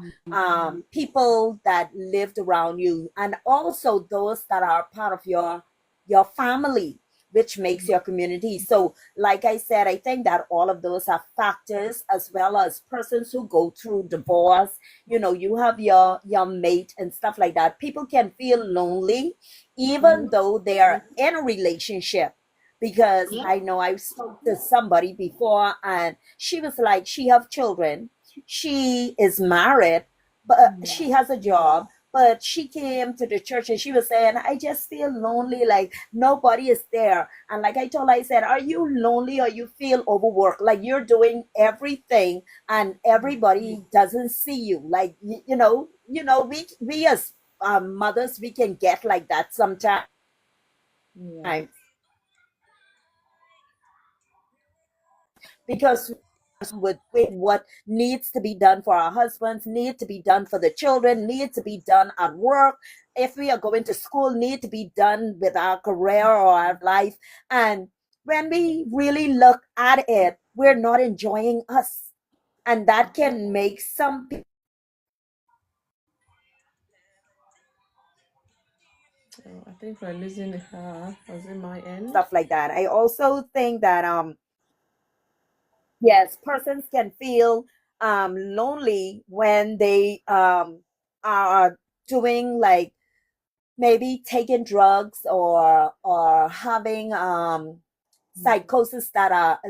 people that lived around you, and also those that are part of your family, which makes your community. So like I said, I think that all of those are factors, as well as persons who go through divorce. You have your mate and stuff like that. People can feel lonely even though they are in a relationship, because I know I spoke to somebody before and she was like, she have children, she is married, but she has a job, but she came to the church and she was saying, I just feel lonely, like nobody is there. And like I told her, I said, are you lonely or you feel overworked, like you're doing everything and everybody doesn't see you? Like we as mothers, we can get like that sometimes, Yeah. because with what needs to be done for our husbands, need to be done for the children, need to be done at work, if we are going to school, need to be done with our career or our life. And when we really look at it, we're not enjoying us, and that can make some people Oh, I think we're losing her. Was it my end? stuff like that. I also think that yes, persons can feel lonely when they are doing, like, maybe taking drugs, or having psychosis that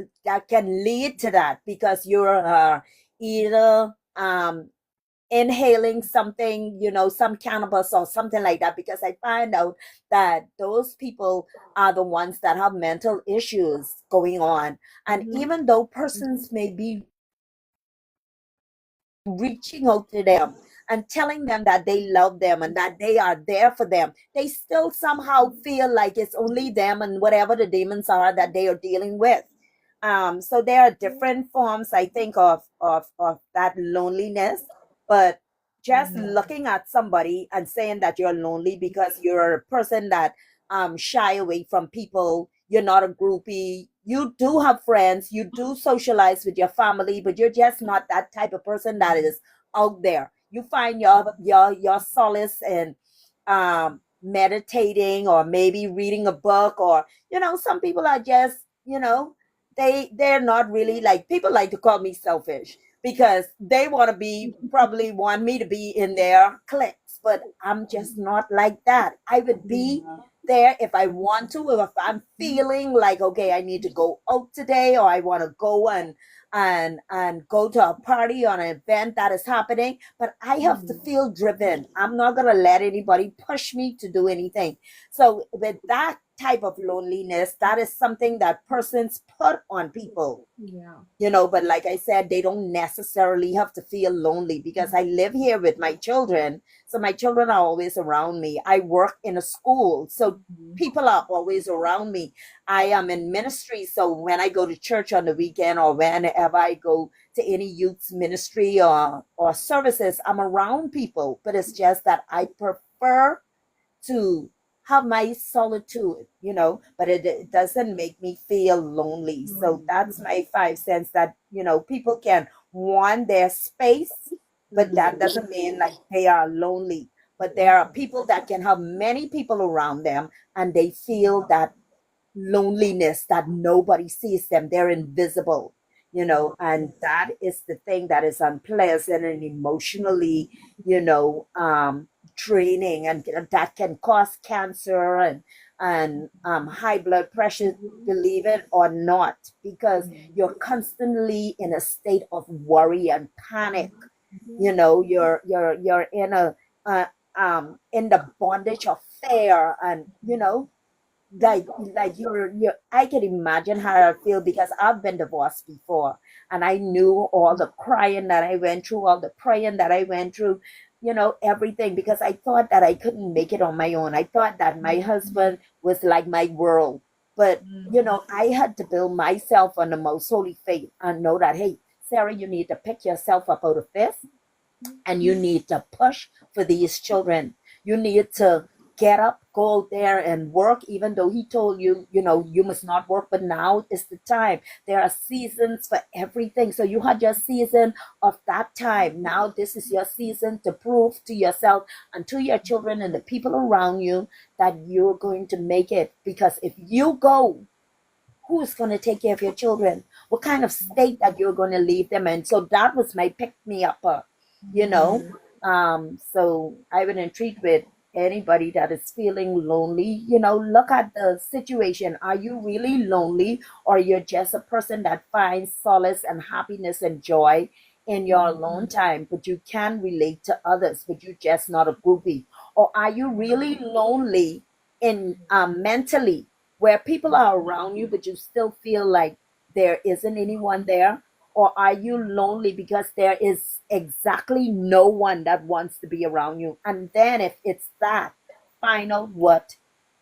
can lead to that, because you're either inhaling something, some cannabis or something like that, because I find out that those people are the ones that have mental issues going on. And even though persons may be reaching out to them and telling them that they love them and that they are there for them, they still somehow feel like it's only them and whatever the demons are that they are dealing with. So there are different forms, I think, of that loneliness. But just looking at somebody and saying that you're lonely because you're a person that shy away from people, you're not a groupie. You do have friends, you do socialize with your family, but you're just not that type of person that is out there. You find your solace in meditating, or maybe reading a book, or some people are just, they're not really, like, people like to call me selfish because they want to be, probably want me to be in their cliques, but I'm just not like that. I would be there if I want to, or if I'm feeling like, okay, I need to go out today, or I want to go and go to a party or an event that is happening, but I have to feel driven. I'm not going to let anybody push me to do anything. So with that type of loneliness, that is something that persons put on people. Yeah. But like I said, they don't necessarily have to feel lonely, because I live here with my children. So my children are always around me. I work in a school, so people are always around me. I am in ministry, so when I go to church on the weekend, or whenever I go to any youth ministry or services, I'm around people. But it's just that I prefer to have my solitude, but it doesn't make me feel lonely. So that's my 5 cents, that, people can want their space, but that doesn't mean like they are lonely. But there are people that can have many people around them, and they feel that loneliness, that nobody sees them. They're invisible, and that is the thing that is unpleasant and emotionally, draining, and that can cause cancer and high blood pressure, believe it or not, because you're constantly in a state of worry and panic. You're in in the bondage of fear, and like you're I can imagine how I feel, because I've been divorced before, and I knew all the crying that I went through, all the praying that I went through, everything, because I thought that I couldn't make it on my own. I thought that my husband was like my world. But I had to build myself on the most holy faith, and know that, hey, Sarah, you need to pick yourself up out of this, and you need to push for these children. You need to get up, go out there and work, even though he told you, you must not work. But now is the time. There are seasons for everything. So you had your season of that time. Now this is your season to prove to yourself and to your children and the people around you that you're going to make it. Because if you go, who's going to take care of your children? What kind of state that you're going to leave them in? So that was my pick me upper, you know. So I would entreat with anybody that is feeling lonely, look at the situation. Are you really lonely, or you're just a person that finds solace and happiness and joy in your alone time, but you can relate to others, but you're just not a groupie? Or are you really lonely in mentally, where people are around you, but you still feel like there isn't anyone there? Or are you lonely because there is exactly no one that wants to be around you? And then, if it's that, find out what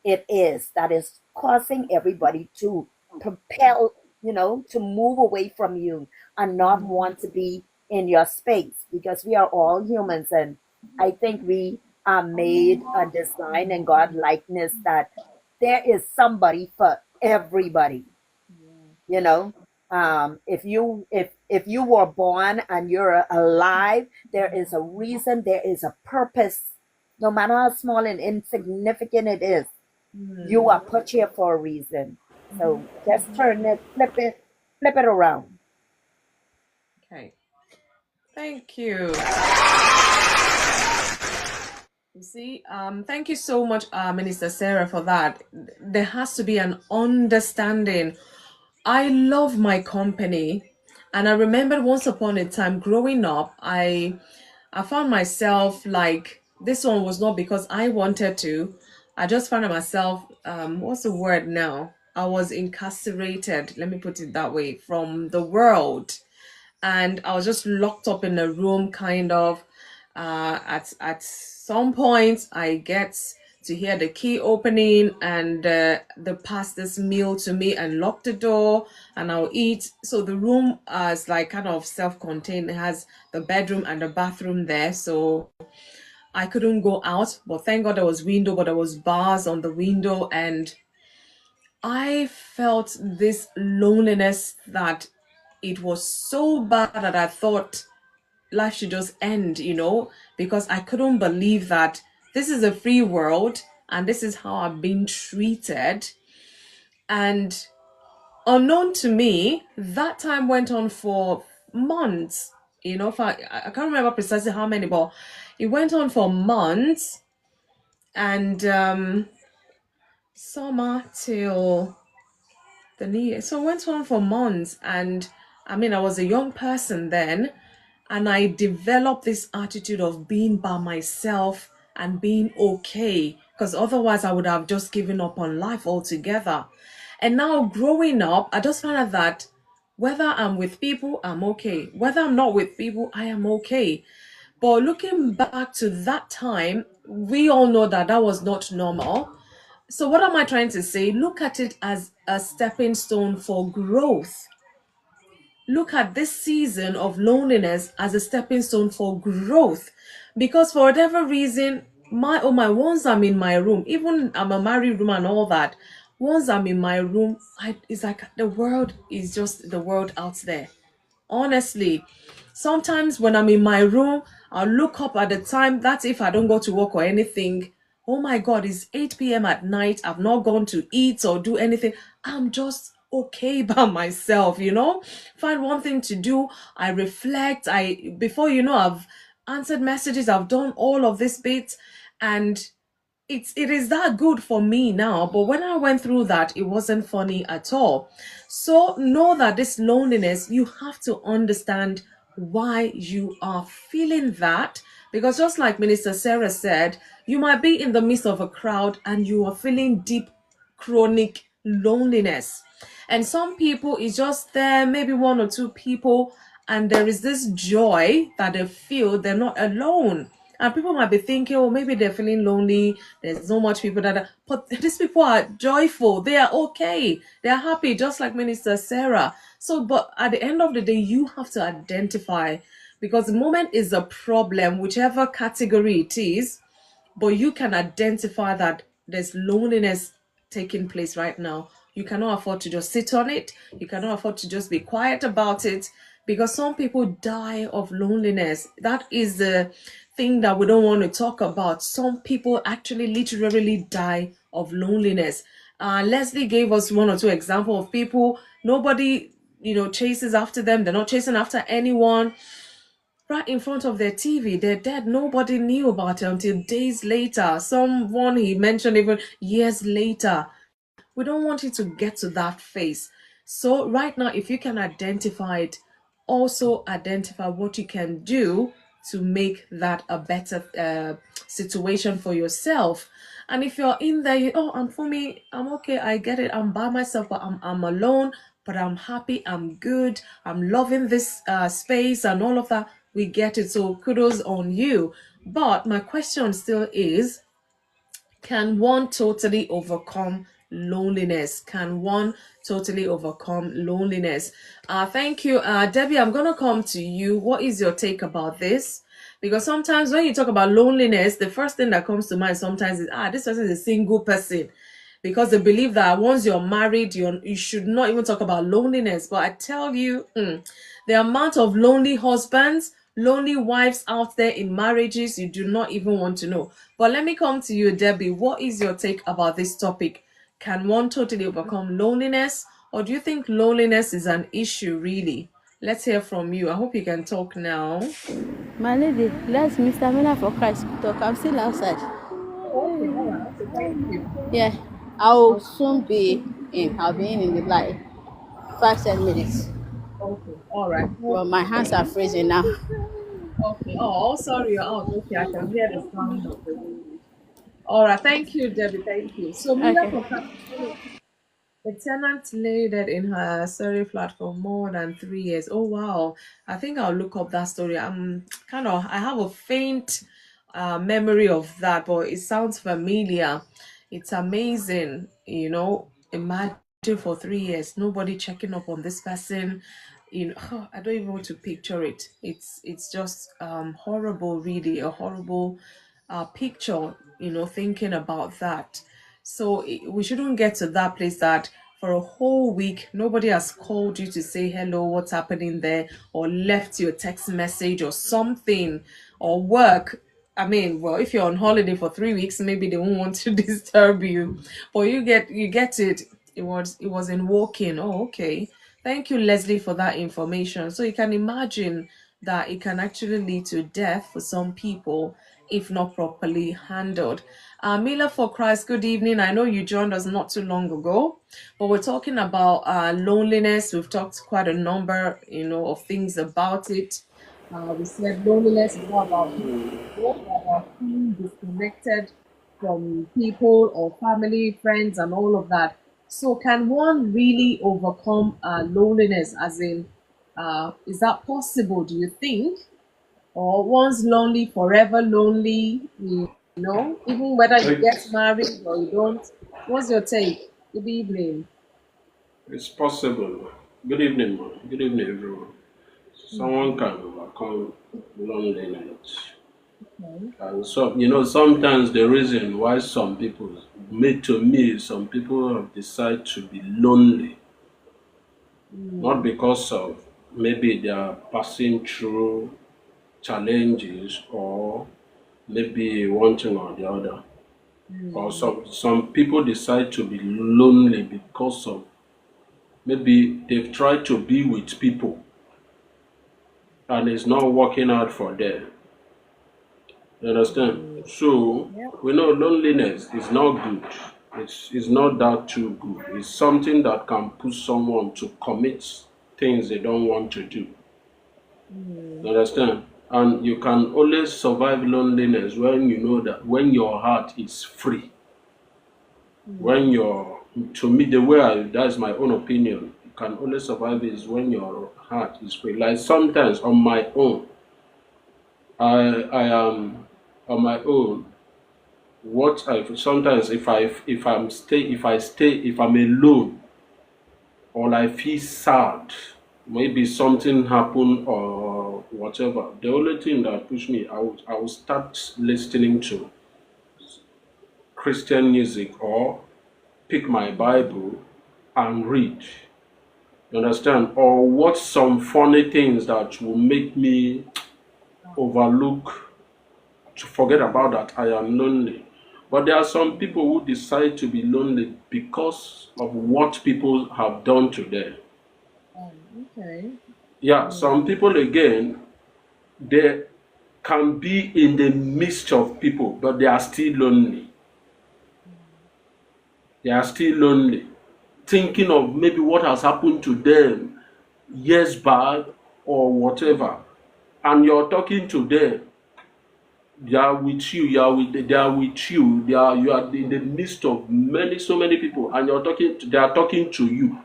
it is that is causing everybody to propel, to move away from you and not want to be in your space, because we are all humans. And I think we are made and designed in God likeness, that there is somebody for everybody, you know. If you were born and you're alive, there is a reason, there is a purpose, no matter how small and insignificant it is. You are put here for a reason. So just flip it around. Okay. Thank you. You see, thank you so much, Minister Sarah, for that. There has to be an understanding. I love my company, and I remember once upon a time growing up, I found myself like, this one was not because I wanted to. I just found myself, what's the word now? I was incarcerated, let me put it that way, from the world. And I was just locked up in a room, kind of. At some point, I get to hear the key opening, and they pass this meal to me and lock the door, and I'll eat. So the room is like kind of self-contained. It has the bedroom and the bathroom there, so I couldn't go out. But thank God there was window, but there was bars on the window, and I felt this loneliness that it was so bad that I thought life should just end, because I couldn't believe that this is a free world and this is how I'm being treated. And unknown to me, that time went on for months. If I can't remember precisely how many, but it went on for months, and summer till the new year. So it went on for months, and I mean, I was a young person then, and I developed this attitude of being by myself and being okay, because otherwise I would have just given up on life altogether. And now growing up, I just found out that whether I'm with people, I'm okay. Whether I'm not with people, I am okay. But looking back to that time, we all know that that was not normal. So, what am I trying to say? Look at it as a stepping stone for growth. Look at this season of loneliness as a stepping stone for growth. Because for whatever reason, once I'm in my room, even I'm a married room and all that, once I'm in my room, it's like the world is just the world out there. Honestly, sometimes when I'm in my room, I'll look up at the time. That's if I don't go to work or anything. Oh my God, it's 8 p.m. at night. I've not gone to eat or do anything. I'm just okay by myself. Find one thing to do. I reflect. Before I've answered messages. I've done all of this bit, and it is that good for me now, but when I went through that, it wasn't funny at all. So know that this loneliness, you have to understand why you are feeling that, because just like Minister Sarah said, you might be in the midst of a crowd and you are feeling deep chronic loneliness. And some people is just there, maybe one or two people, and there is this joy that they feel they're not alone. And people might be thinking, oh, maybe they're feeling lonely. There's so much people but these people are joyful. They are okay. They are happy, just like Minister Sarah. So, but at the end of the day, you have to identify, because the moment is a problem, whichever category it is, but you can identify that there's loneliness taking place right now. You cannot afford to just sit on it. You cannot afford to just be quiet about it, because some people die of loneliness. That is the thing that we don't want to talk about. Some people actually literally die of loneliness. Leslie gave us one or two examples of people, nobody chases after them. They're not chasing after anyone. Right in front of their TV, they're dead. Nobody knew about it until days later. Someone he mentioned even years later. We don't want it to get to that phase. So right now, if you can identify it, also identify what you can do to make that a better situation for yourself. And if you're in there, for me, I'm okay, I get it, I'm by myself, but I'm alone, but I'm happy, I'm good, I'm loving this space and all of that. We get it. So kudos on you. But my question still is, can one totally overcome loneliness? Can one totally overcome loneliness? Thank you. Debbie, I'm going to come to you. What is your take about this? Because sometimes when you talk about loneliness, the first thing that comes to mind sometimes is, this person is a single person. Because they believe that once you're married, you should not even talk about loneliness. But I tell you, the amount of lonely husbands, lonely wives out there in marriages, you do not even want to know. But let me come to you, Debbie. What is your take about this topic? Can one totally overcome loneliness? Or do you think loneliness is an issue, really? Let's hear from you. I hope you can talk now. My lady, let Mr. Miller for Christ talk. I'm still outside. Okay, all right. Okay, thank you. Yeah, I'll soon be in. I'll be in the like 5-10 minutes. Okay, all right. But my hands are freezing now. Okay. Oh, sorry, you're out. Okay, I can hear the sound of the wind. All right. Thank you, Debbie. Thank you. So, Mila Okay. a tenant laid it in her surrey flat for more than 3 years. Oh, wow. I think I'll look up that story. I have a faint memory of that, but it sounds familiar. It's amazing, Imagine for 3 years, nobody checking up on this person. I don't even want to picture it. It's just horrible, really, a horrible picture, thinking about that. So we shouldn't get to that place that for a whole week nobody has called you to say hello, what's happening there, or left you a text message or something, or work. I mean, well, if you're on holiday for 3 weeks, maybe they won't want to disturb you. But you get it. It was in walking. Oh, okay. Thank you, Leslie, for that information. So you can imagine that it can actually lead to death for some people if not properly handled. Mila for Christ, good evening. I know you joined us not too long ago, but we're talking about loneliness. We've talked quite a number, of things about it. We said loneliness is not about being alone, but about feeling disconnected from people or family, friends, and all of that. So, can one really overcome loneliness? As in, is that possible? Do you think? Or one's lonely, forever lonely, even whether you get It's, married or you don't. What's your take? Good evening. it's possible. Good evening, man. Good evening, everyone. Someone can overcome loneliness. Okay. And so, sometimes the reason why some people have decided to be lonely, not because of maybe they are passing through challenges or maybe one thing or the other. Or some people decide to be lonely because of maybe they've tried to be with people and it's not working out for them. You understand? So Yep. we know loneliness is not good. It's not that too good. It's something that can push someone to commit things they don't want to do. You understand? And you can only survive loneliness when you know that when your heart is free. When you're, to me, that's my own opinion. You can only survive is when your heart is free. Like sometimes on my own, I am on my own. What I sometimes if I'm alone or I feel sad, maybe something happened or whatever. The only thing that push me, I will start listening to Christian music or pick my Bible and read. You understand? Or watch some funny things that will make me overlook, to forget about that I am lonely. But there are some people who decide to be lonely because of what people have done to them. Okay. Yeah, some people again, they can be in the midst of people, but they are still lonely. They are still lonely, thinking of maybe what has happened to them years back or whatever. And you're talking to them, they are with you, they are with you, you are in the midst of so many people, and they are talking to you.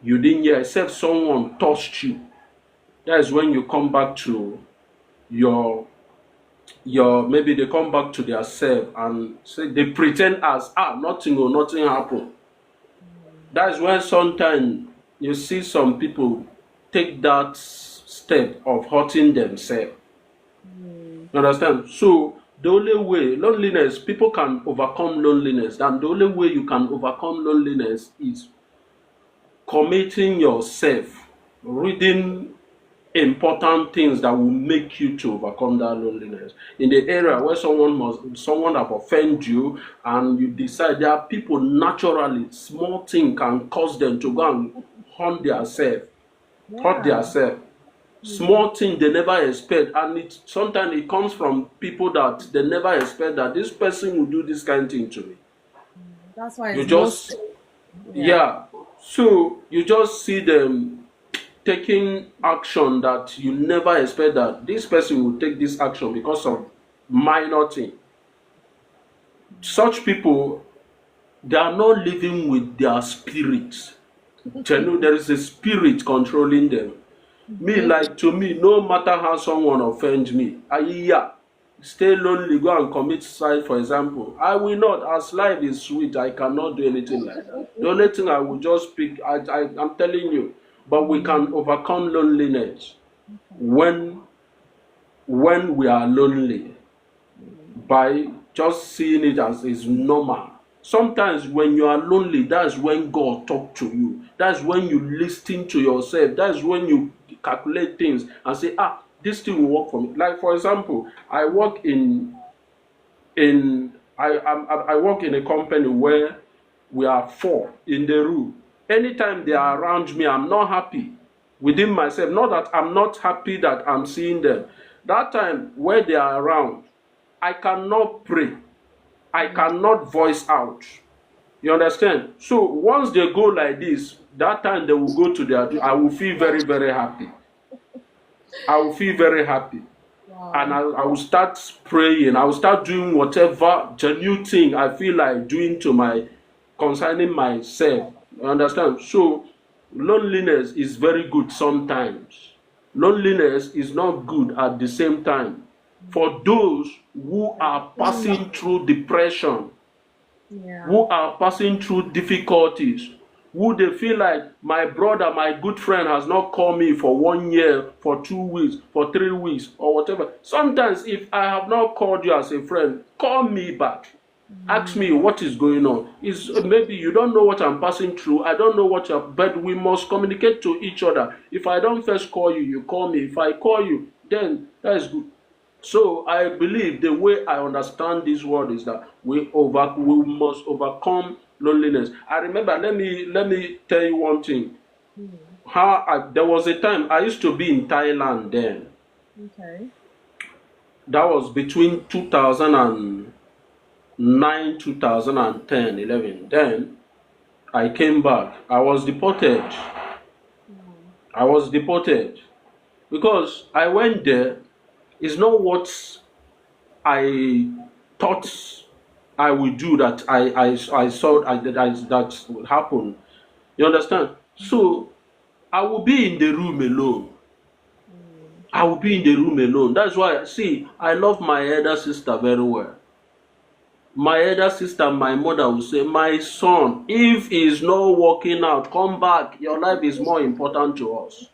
You didn't hear except someone touched you. That is when you come back to your maybe they come back to their self and say they pretend as nothing happened. That is when sometimes you see some people take that step of hurting themselves. You understand? So the only way loneliness, people can overcome loneliness, and the only way you can overcome loneliness is committing yourself, reading important things that will make you to overcome that loneliness. In the area where someone have offended you and you decide, there are people naturally small thing can cause them to go and hurt Yeah. themselves. Small thing they never expect, and sometimes it comes from people that they never expect that this person will do this kind of thing to me. That's why You it's most. just Yeah. Yeah, so you just see them taking action that you never expect that this person will take this action because of minor thing. Such people, they are not living with their spirits. There is a spirit controlling them. To me, no matter how someone offends me, stay lonely, go and commit suicide, for example. I will not, as life is sweet, I cannot do anything like that. The only thing I will just pick, I'm telling you, but we can overcome loneliness when we are lonely by just seeing it as is normal. Sometimes when you are lonely, that's when God talk to you. That's when you listen to yourself. That's when you calculate things and say, this thing will work for me. Like for example, I work I work in a company where we are 4 in the room. Anytime they are around me, I'm not happy within myself. Not that I'm not happy that I'm seeing them. That time where they are around, I cannot pray. I cannot voice out. You understand? So once they go like this, that time they will go to their, I will feel very, very happy. I will feel very happy. Wow. And I will start praying. I will start doing whatever genuine thing I feel like doing concerning myself. You understand? So loneliness is very good sometimes. Loneliness is not good at the same time. For those who are passing through depression, Yeah. who are passing through difficulties, who they feel like my brother, my good friend has not called me for 1 year, for 2 weeks, for 3 weeks, or whatever. Sometimes if I have not called you as a friend, call me back. Ask me what is going on. Is maybe you don't know what I'm passing through. I don't know what you're, but we must communicate to each other. If I don't first call you, you call me. If I call you, then that is good. So I believe the way I understand this word is that we must overcome loneliness. I remember, let me tell you one thing. There was a time I used to be in Thailand then. Okay. That was between 2009, 2010, 11. Then I came back. I was deported. Because I went there. It's not what I thought I would do that I saw that would happen. You understand? So I will be in the room alone. That's why, see, I love my elder sister very well. My elder sister, my mother will say, my son, if he's not working out, come back. Your life is more important to us.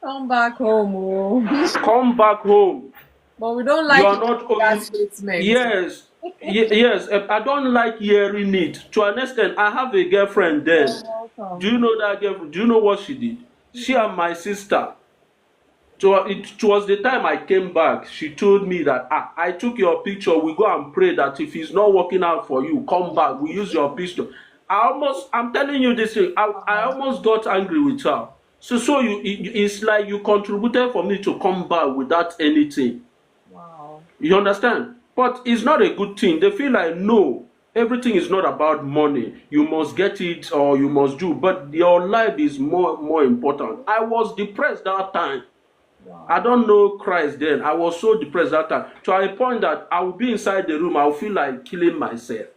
Come back home. Oh. Come back home. But we don't like You are not that only, statement. yes, yes. I don't like hearing it. To an extent, I have a girlfriend then. Welcome. Do you know that girlfriend? Do you know what she did? She and my sister. So it was the time I came back. She told me that I took your picture. We go and pray that if it's not working out for you, come back. We use your picture. I'm telling you this thing. I almost got angry with her. So it's like you contributed for me to come back without anything. Wow. You understand? But it's not a good thing. They feel like, no, everything is not about money. You must get it or you must do. But your life is more important. I was depressed that time. Wow. I don't know Christ then. I was so depressed that time. To a point that I would be inside the room. I would feel like killing myself.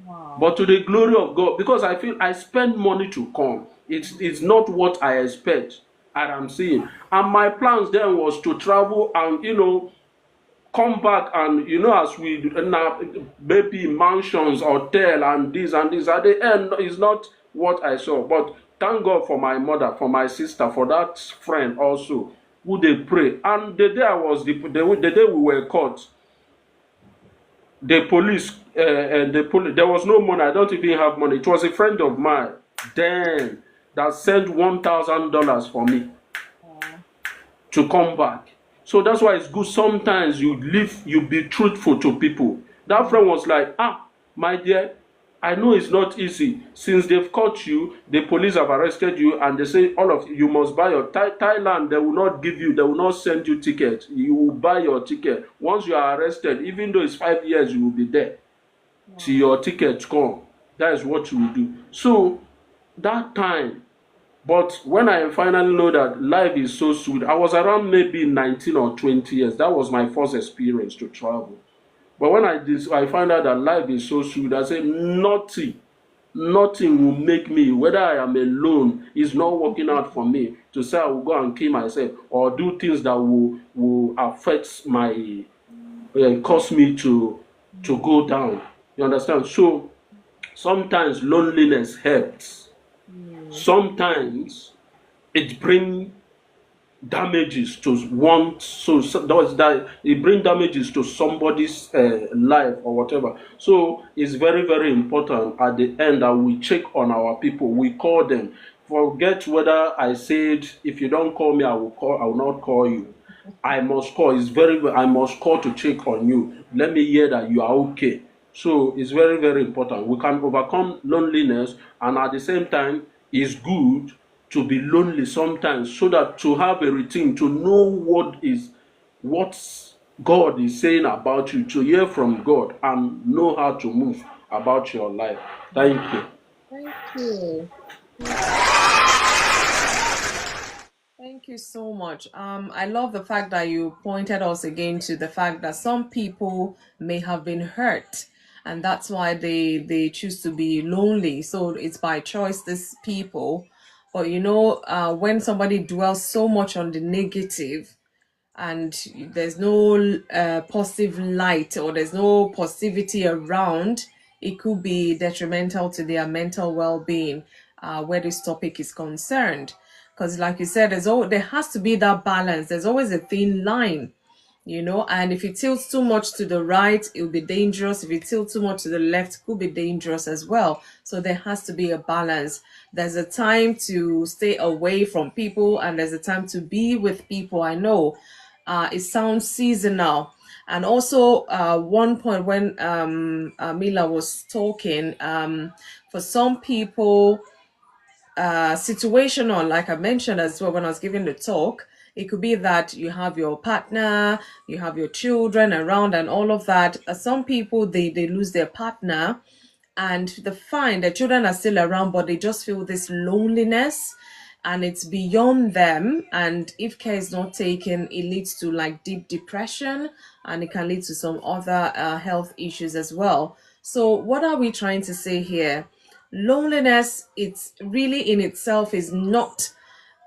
Wow. But to the glory of God, because I feel I spend money to come. It's not what I expect. And I'm seeing. And my plans then was to travel and, come back and as we now maybe mansions, hotel and this at the end is not what I saw. But thank God for my mother, for my sister, for that friend also who they pray. And the day the day we were caught, the police there was no money. I don't even have money. It was a friend of mine then that sent $1,000 for me to come back. So that's why it's good sometimes you be truthful to people. That friend was like, my dear, I know it's not easy. Since they've caught you, the police have arrested you, and they say all of you must buy your Thailand. They will not send you ticket. You will buy your ticket. Once you are arrested, even though it's 5 years, you will be there till your ticket come. That is what you will do. So that time, but when I finally know that life is so sweet, I was around maybe 19 or 20 years. That was my first experience to travel. But when I found out that life is so sweet, I said nothing will make me, whether I am alone, is not working out for me to say I will go and kill myself or do things that will affect my, cause me to go down. You understand? So sometimes loneliness helps. Sometimes it brings damages to one, so that it bring damages to somebody's life or whatever. So it's very very important at the end that we check on our people, we call them. Forget whether I said if you don't call me, I will not call you. I must call. It's I must call to check on you. Let me hear that you are okay. So it's very, very important. We can overcome loneliness, and at the same time, it's good to be lonely sometimes, so that to have a routine, to know what God is saying about you, to hear from God and know how to move about your life. Thank you. Thank you. Thank you so much. I love the fact that you pointed us again to the fact that some people may have been hurt, and that's why they choose to be lonely. So it's by choice, these people. But when somebody dwells so much on the negative, and there's no positive light, or there's no positivity around, it could be detrimental to their mental well-being, where this topic is concerned. Because like you said, there has to be that balance. There's always a thin line, and if it tilts too much to the right, it will be dangerous. If it tilts too much to the left, it could be dangerous as well. So there has to be a balance. There's a time to stay away from people, and there's a time to be with people. I know it sounds seasonal. And also, one point when Mila was talking, for some people, situational, like I mentioned as well when I was giving the talk, it could be that you have your partner, you have your children around and all of that. Some people, they lose their partner, and they find the children are still around, but they just feel this loneliness, and it's beyond them. And if care is not taken, it leads to like deep depression, and it can lead to some other health issues as well. So what are we trying to say here? Loneliness, it's really in itself is not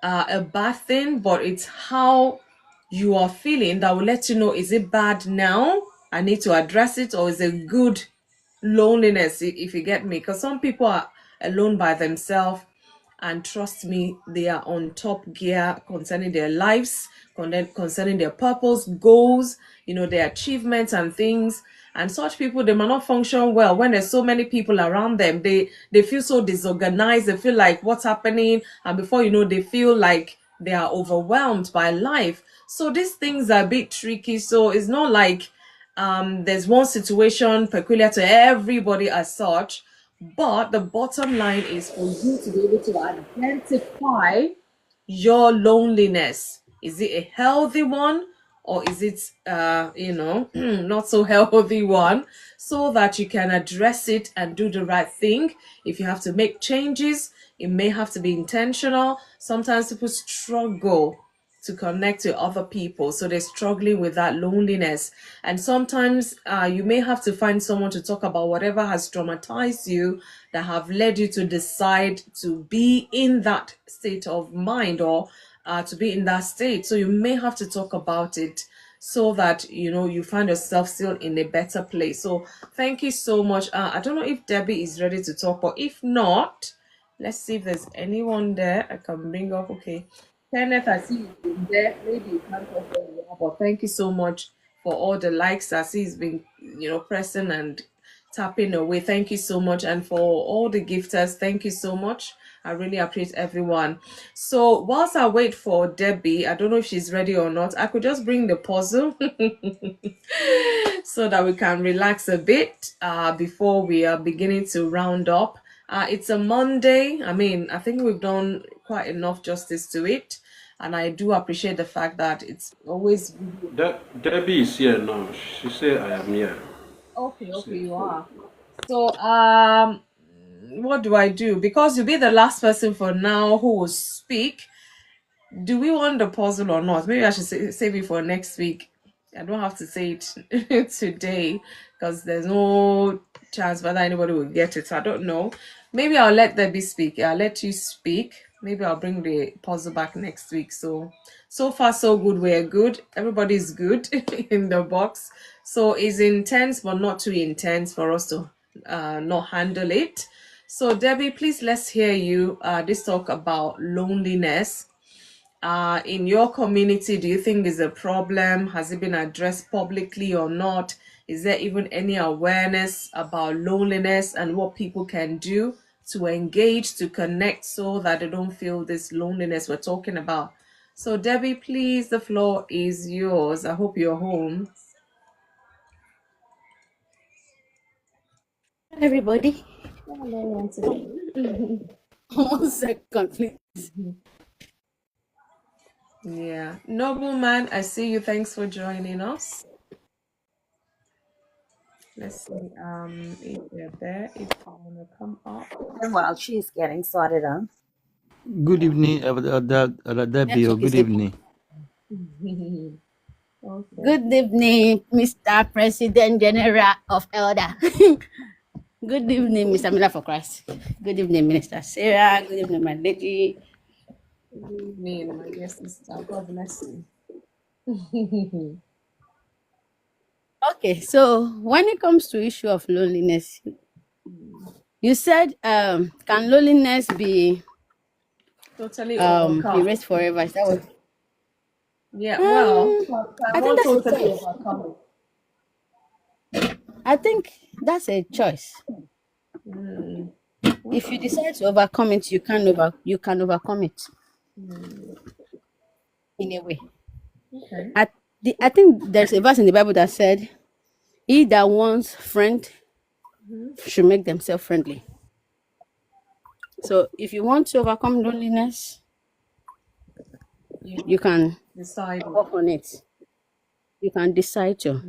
a bad thing, but it's how you are feeling that will let you know, is it bad now, I need to address it, or is it good loneliness, if you get me? Because some people are alone by themselves, and trust me, they are on top gear concerning their lives, concerning their purpose, goals, their achievements and things. And such people, they might not function well when there's so many people around them. They feel so disorganized. They feel like what's happening, and before you know, they feel like they are overwhelmed by life. So these things are a bit tricky. So it's not like there's one situation peculiar to everybody as such. But the bottom line is for you to be able to identify your loneliness. Is it a healthy one, or is it not so healthy one, so that you can address it and do the right thing? If you have to make changes, it may have to be intentional. Sometimes people struggle to connect to other people, so they're struggling with that loneliness. And sometimes you may have to find someone to talk about whatever has traumatized you, that have led you to decide to be in that state of mind, or to be in that state. So you may have to talk about it, so that you find yourself still in a better place. So thank you so much. I don't know if Debbie is ready to talk, but if not, let's see if there's anyone there I can bring up. Okay, Kenneth, I see you've been there. Maybe you can't talk where you are, but thank you so much for all the likes. I see he's been, pressing and tapping away. Thank you so much. And for all the gifters, thank you so much. I really appreciate everyone. So whilst I wait for Debbie, I don't know if she's ready or not, I could just bring the puzzle so that we can relax a bit before we are beginning to round up. It's a Monday. I mean, I think we've done quite enough justice to it. And I do appreciate the fact that it's always... Debbie is here now. She said I am here. Okay, you are. So, what do I do? Because you'll be the last person for now who will speak. Do we want the puzzle or not? Maybe I should save it for next week. I don't have to say it today, because there's no chance whether anybody will get it. I don't know. Maybe I'll let Debbie speak. I'll let you speak. Maybe I'll bring the puzzle back next week. So far so good. We're good. Everybody's good in the box. So it's intense, but not too intense for us to not handle it. So Debbie, please, let's hear you. This talk about loneliness. in your community, do you think is a problem? Has it been addressed publicly or not? Is there even any awareness about loneliness and what people can do to engage, to connect so that they don't feel this loneliness we're talking about? So, Debbie, please, the floor is yours. I hope you're home. Everybody, Hello, once again. 1 second, please. Yeah. Nobleman, I see you. Thanks for joining us. Let's see if they're there, if I want to come up. And while she's getting sorted out, Good evening, Debbie, or Network is good a evening. Okay. good evening, Mr. President General of Elder. Good evening, Mr. Miller for Christ. Good evening, Minister Sarah. Good evening, my lady. Good evening, my dear sister. God bless you. Okay, so when it comes to issue of loneliness, you said, can loneliness be Totally overcome. erased forever? Is that what? Yeah, well, I can think one that's a totally choice. overcome I think that's a choice. it? If you decide to overcome it, you can overcome it in a way. Okay. I think there's a verse in the Bible that said, "He that wants friend should make themselves friendly." So if you want to overcome loneliness, you can Decide. work on it. You can decide to.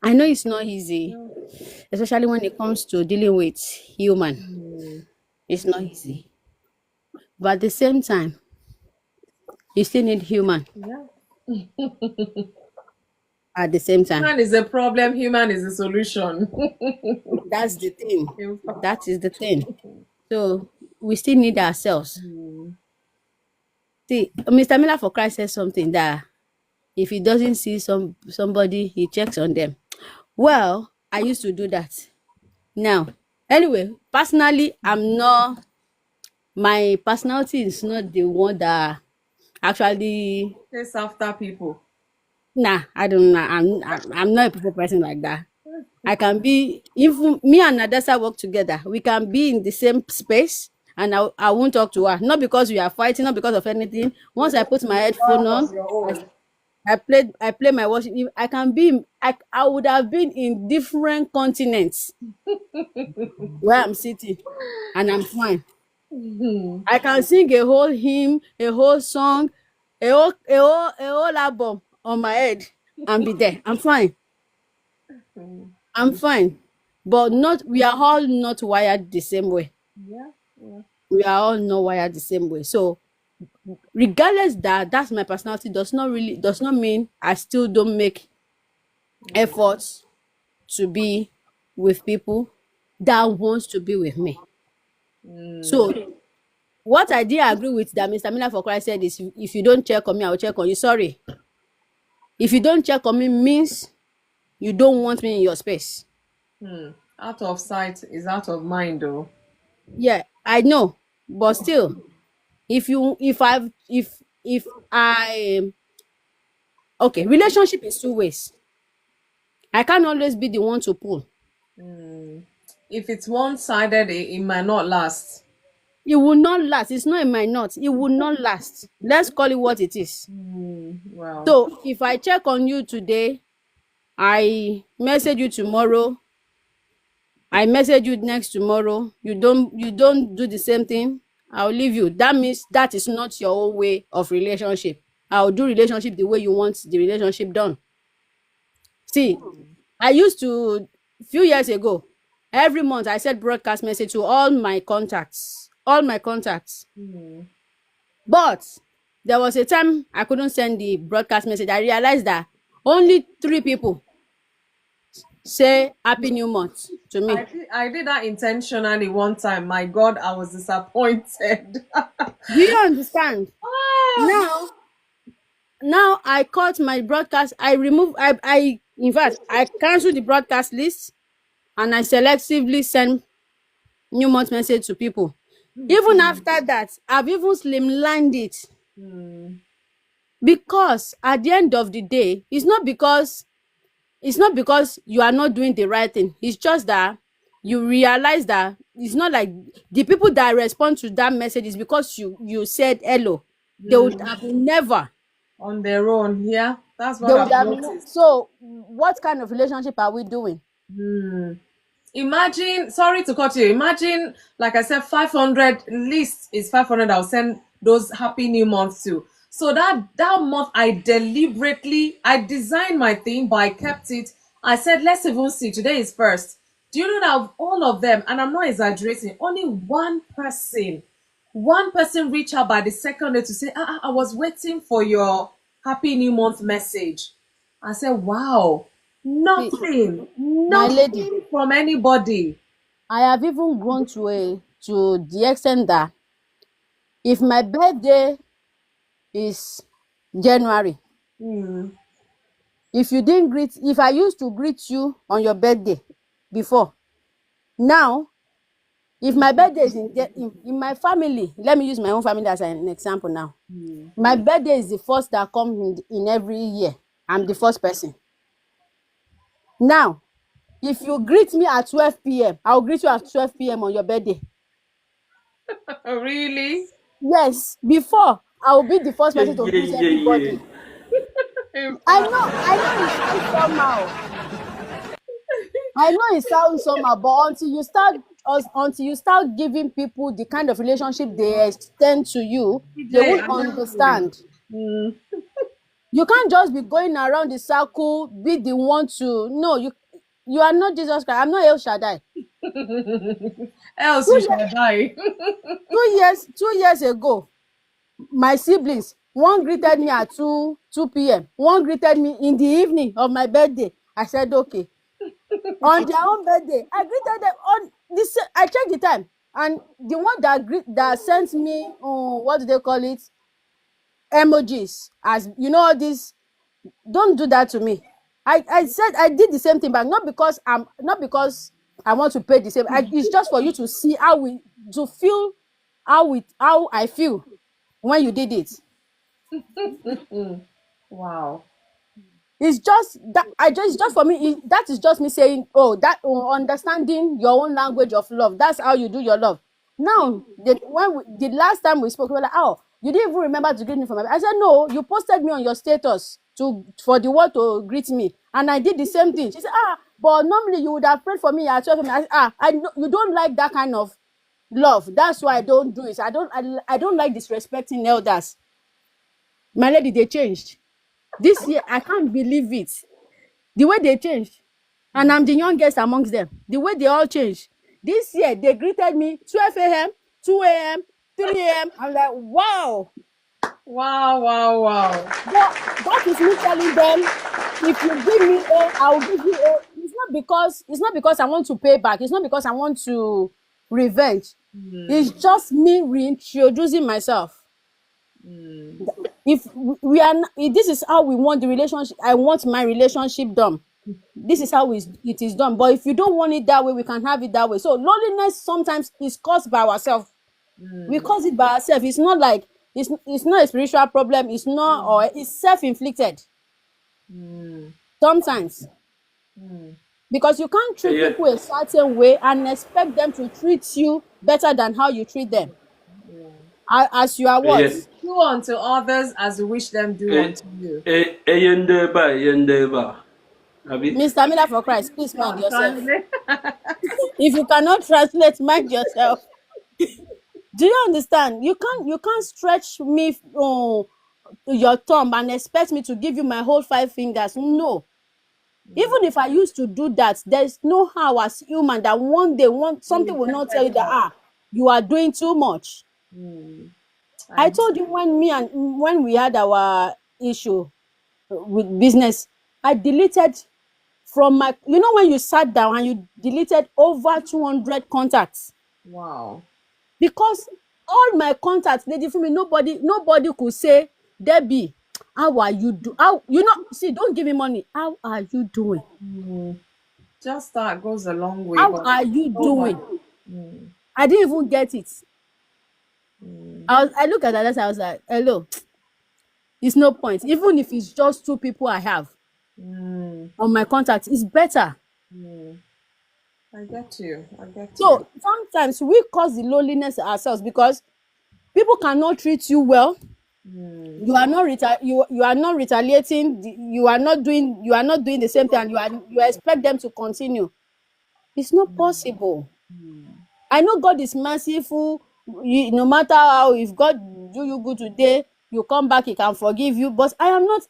I know it's not easy, especially when it comes to dealing with human. It's not easy. But at the same time, you still need human Yeah. at the same time. Human is a problem, human is a solution. That's the thing. In fact, That is the thing. So we still need ourselves. See, Mr. Miller for Christ says something that if he doesn't see somebody, he checks on them. Well, I used to do that. Now, anyway, personally, my personality is not the one that actually, chase after people. nah, I don't know. I'm not a people person like that. I can be, if me and Nadessa work together, we can be in the same space and I won't talk to her. Not because we are fighting, not because of anything. Once I put my headphone on, Of your own. I play my worship. I can be, I would have been in different continents where I'm sitting and I'm fine. I can sing a whole hymn, a whole song, a whole album on my head and be there. I'm fine. I'm fine. But we are all not wired the same way. Yeah. Yeah. We are all not wired the same way. So regardless that's my personality does not mean I still don't make efforts to be with people that wants to be with me. So what I did agree with that Mr. Miller for Christ said is, if you don't check on me, I will check on you. Sorry. If you don't check on me means you don't want me in your space. Out of sight is out of mind, though. Yeah, I know. But still, if I okay, relationship is two ways. I can't always be the one to pull. If it's one-sided, it might not last. It will not last. It's not, it might not. It will not last. Let's call it what it is. Well, So if I check on you today, I message you tomorrow, I message you next tomorrow, you don't do the same thing, I'll leave you. That means that is not your own way of relationship. I'll do relationship the way you want the relationship done. See, I used to, few years ago, every month I send broadcast message to all my contacts. But there was a time I couldn't send the broadcast message. I realized that only 3 people say Happy New Month to me. I did that intentionally one time. My God, I was disappointed. Do you understand? Now I cut my broadcast. I remove. In fact, I cancel the broadcast list and I selectively send New Month message to people. Even after that, I've even slimlined it. Because at the end of the day, it's not because you are not doing the right thing. It's just that you realize that it's not like the people that respond to that message is because you said hello. They would have never. On their own. Yeah, that's They what would I've have. noticed. So what kind of relationship are we doing? Imagine, sorry to cut you. Imagine, like I said, 500 least is 500. I'll send those happy new months to. So that month, I designed my thing, but I kept it. I said, let's even see. Today is first. Do you know that of all of them, and I'm not exaggerating, only one person reached out by the second day to say, I was waiting for your happy new month message. I said, wow, See, my lady, nothing from anybody. I have even grown to the extent that if my birthday is January, if I used to greet you on your birthday before, now if my birthday is in my family, let me use my own family as an example now. My birthday is the first that comes in every year. I'm the first person. Now, if you greet me at 12 p.m., I'll greet you at 12 p.m. on your birthday. Really? Yes, before I will be the first Yeah, person to yeah, greet yeah, yeah. everybody. In I fact, know, I know it sounds somehow. I know it sounds somehow, but until you start giving people the kind of relationship they extend to you, they DJ, won't I hear you. understand. You can't just be going around the circle, be the one to no, you are not Jesus Christ. I'm not El Shaddai. Else Two you years, shall die. 2 years ago, my siblings, one greeted me at 2 p.m. One greeted me in the evening of my birthday. I said, okay. On their own birthday, I greeted them on this. I checked the time, and the one that sent me, what do they call it? Emojis, as you know, all this. Don't do that to me. I said I did the same thing, but not because I want to pay the same. It's just for you to see to feel how I feel when you did it. Wow. It's just that it's just for me. That is just me saying, oh, understanding your own language of love. That's how you do your love. Now, the last time we spoke, we were like, oh, you didn't even remember to greet me for my. I said, no, you posted me on your status for the world to greet me, and I did the same thing. She said, but normally you would have prayed for me at 12. You don't like that kind of love. That's why I don't do it. I don't like disrespecting elders. My lady, they changed. This year, I can't believe it. The way they changed. And I'm the youngest amongst them. The way they all changed. This year, they greeted me 12 a.m., 2 a.m., 3 a.m. I'm like, wow. Wow, wow, wow. But that is me telling them, if you give me A, I will give you A. It's not because I want to pay back. It's not because I want to revenge. It's just me reintroducing myself. If we are this is how we want the relationship. I want my relationship done. This is how it is done. But if you don't want it that way, we can have it that way. So loneliness sometimes is caused by ourselves. We cause it by ourselves. It's not like it's not a spiritual problem. It's not, or it's self-inflicted sometimes. Because you can't treat Yeah, people a certain way and expect them to treat you better than how you treat them. As you are what? yeah. Do unto others as you wish them do Eh, unto you. Yendeba. Abi? Mr. Miller for Christ, please mind I'll yourself. translate. If you cannot translate, mind yourself. Do you understand? You can't stretch me your thumb and expect me to give you my whole 5 fingers. No. Even if I used to do that, there's no how as human that one day something will not tell you that you are doing too much. I I told you when we had our issue with business, I deleted from my, when you sat down and you deleted over 200 contacts, wow. because all my contacts, Lady Fumi, nobody could say, Debbie, how are you see, don't give me money. How are you doing? Just that goes a long way, How but are you over. doing? I didn't even get it. I look at that, I was like, hello, It's no point. Even if it's just two people I have Mm, on my contact, it's better. mm. I get you. I get you. So sometimes we cause the loneliness ourselves because people cannot treat you well. Mm, You are not you are not retaliating. You are not doing the same thing, and you expect them to continue. It's not possible. I know God is merciful. No matter how, if God do you good today, you come back, He can forgive you. But I am not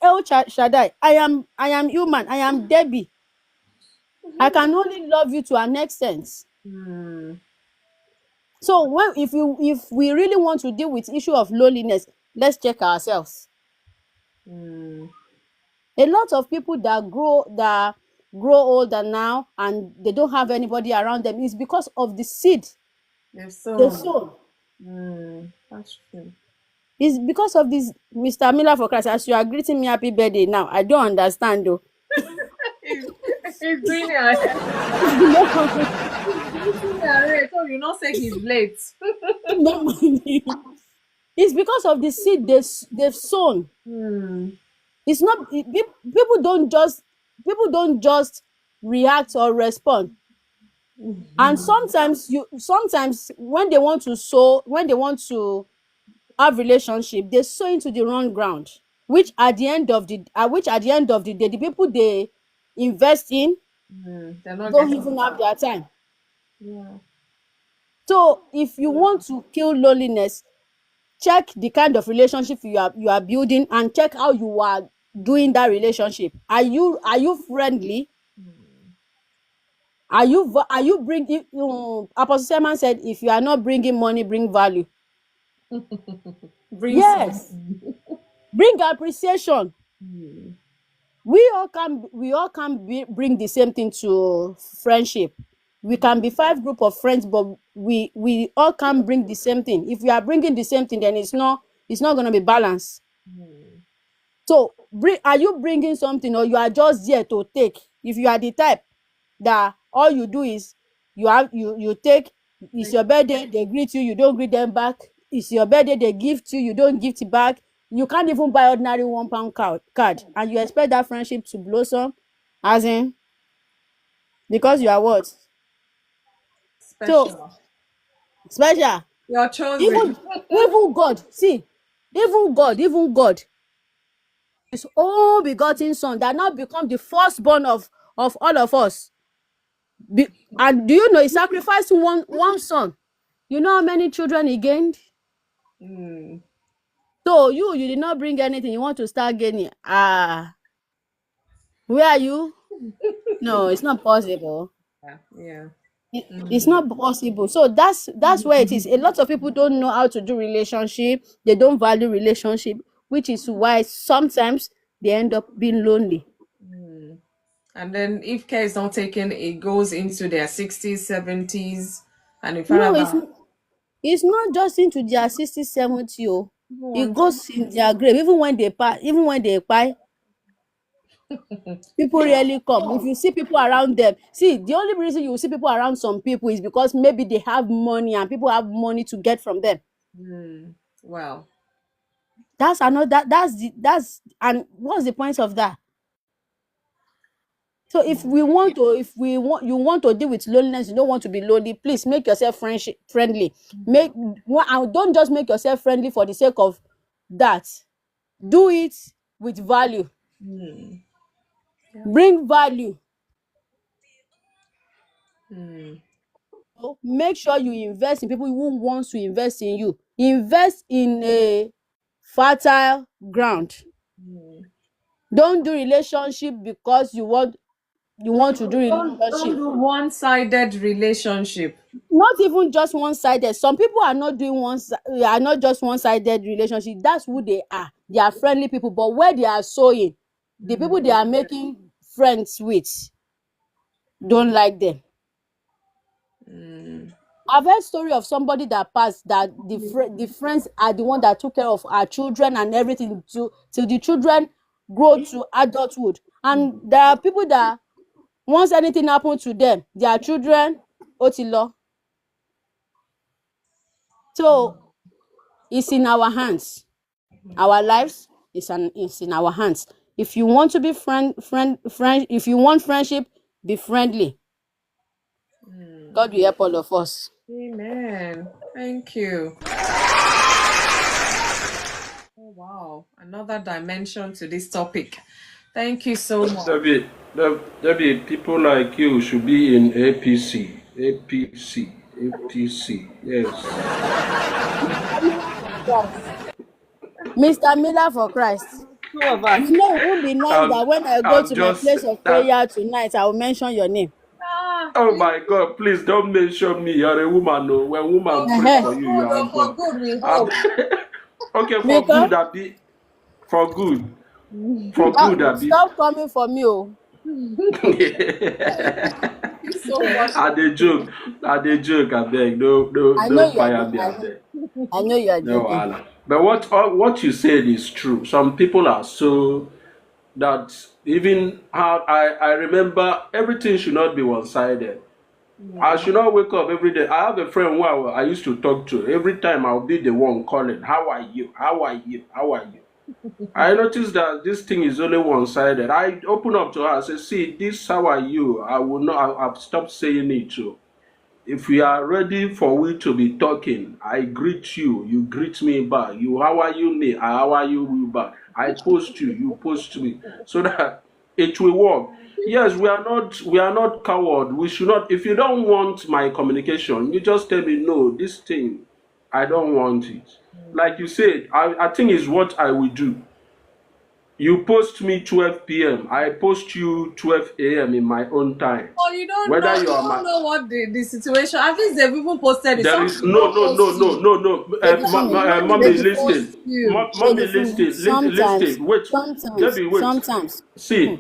Shaddai. I am human. I am Debbie. I can only love you to an extent. mm, So if we really want to deal with issue of loneliness, let's check ourselves. mm. A lot of people that grow older now and they don't have anybody around them is because of the seed They've they sown. sown. That's true. It's because of this. Mr. Miller for Christ, as you are greeting me happy birthday now, I don't understand though. He's, he's doing it ahead. No, He's greeting me ahead. So you not say he's late. no money. It's because of the seed they've sown. Mm, It's not people don't just react or respond. And sometimes when they want to sow, when they want to have relationship, they sow into the wrong ground, which at the end of the day, the people they invest in they're not don't getting even back. have their time. Yeah. So if you want to kill loneliness, check the kind of relationship you are building and check how you are doing that relationship. Are you friendly? Are you bringing Apostle Simon said if you are not bringing money, bring value. Bring Yes, something. bring appreciation. Mm, We all can bring the same thing to friendship. We can be five group of friends, but we all can bring the same thing. If we are bringing the same thing, then it's not going to be balanced. So are you bringing something, or you are just there to take? If you are the type that all you do is you take, it's like, your birthday, they greet you, you don't greet them back. It's your birthday, they gift you, you don't gift it back. You can't even buy ordinary £1 card, and you expect that friendship to blossom, as in, because you are what? So special. special. You're chosen. Even God, see, even God, his own begotten son that now become the firstborn of all of us. Be, and do you know he sacrificed one son? You know how many children he gained? Mm, So you did not bring anything. You want to start gaining? Where are you? No, it's not possible. yeah. Yeah. It's not possible. So that's where it is. A lot of people don't know how to do relationship. They don't value relationship, which is why sometimes they end up being lonely. And then if care is not taken, it goes into their 60s, 70s, and if No, about it's not just into their 60, 70. Oh. It one goes in their grave. Even when they buy, people really come. If you see people around them, see, the only reason you see people around some people is because maybe they have money and people have money to get from them. well, That's another that's and what's the point of that? So if we want you want to deal with loneliness, you don't want to be lonely, please make yourself friendly. And don't just make yourself friendly for the sake of that. Do it with value. yeah. Bring value. Make sure you invest in people who wants to invest in you. Invest in a fertile ground. Don't do relationship because you want to do Don't relationship. do one-sided relationship. Not even just one-sided. Some people are not doing are not just one-sided relationship. That's who they are. They are friendly people, but where they are sowing, the people they are making friends with don't like them. I've heard story of somebody that passed that the friends are the one that took care of our children and everything till the children grow to adulthood. And there are people that once anything happen to them, their children, otilo. So it's in our hands, our lives. is in our hands. If you want to be friend, if you want friendship, be friendly. God will help all of us. Amen. Thank you. Oh, wow. Another dimension to this topic. Thank you so much. There be people like you should be in APC. APC. APC. Yes. Mr. Miller for Christ. Two of us. You know, it would be nice I'm, that when I go I'm to my just place of that. prayer tonight, I will mention your name. Oh my God! Please don't mention me. You're a woman. No, when woman prays for you, you are For God. good, we Um, hope. okay, for Because good, Abi. For good. For good, Abi. stop coming for me, oh. Thank you so much. I dey joke. I dey joke. I beg. No, no, I know no you are fire me. I joking. beg. I know you are No, joking. Allah. But what you said is true. Some people are so that even how I remember everything should not be one-sided. I should not wake up every day. I have a friend who I used to talk to. Every time I'll be the one calling, "How are you? How are you? How are you?" I noticed that this thing is only one-sided. I open up to her and say, "See, this how are you?" I will not. I've stopped saying it too. If we are ready for we to be talking, I greet you, you greet me back. You how are you me, how are you back. I post you, you post me, so that it will work. Yes, we are not coward. We should not. If you don't want my communication, you just tell me no. This thing, I don't want it. Like you said, I think is what I will do. You post me 12 p.m. I post you 12 a.m. in my own time. Oh, you don't know. Whether You you are don't my know what the situation. At least they've even posted it. There Some is people no, don't no, no, post no, you. no, no. Lady Some Fumi, don't Mommy, even Lady post Fumi, listen. you. Lady Mommy, Fumi. Sometimes, listen. Wait, sometimes, Debbie, wait. sometimes. See,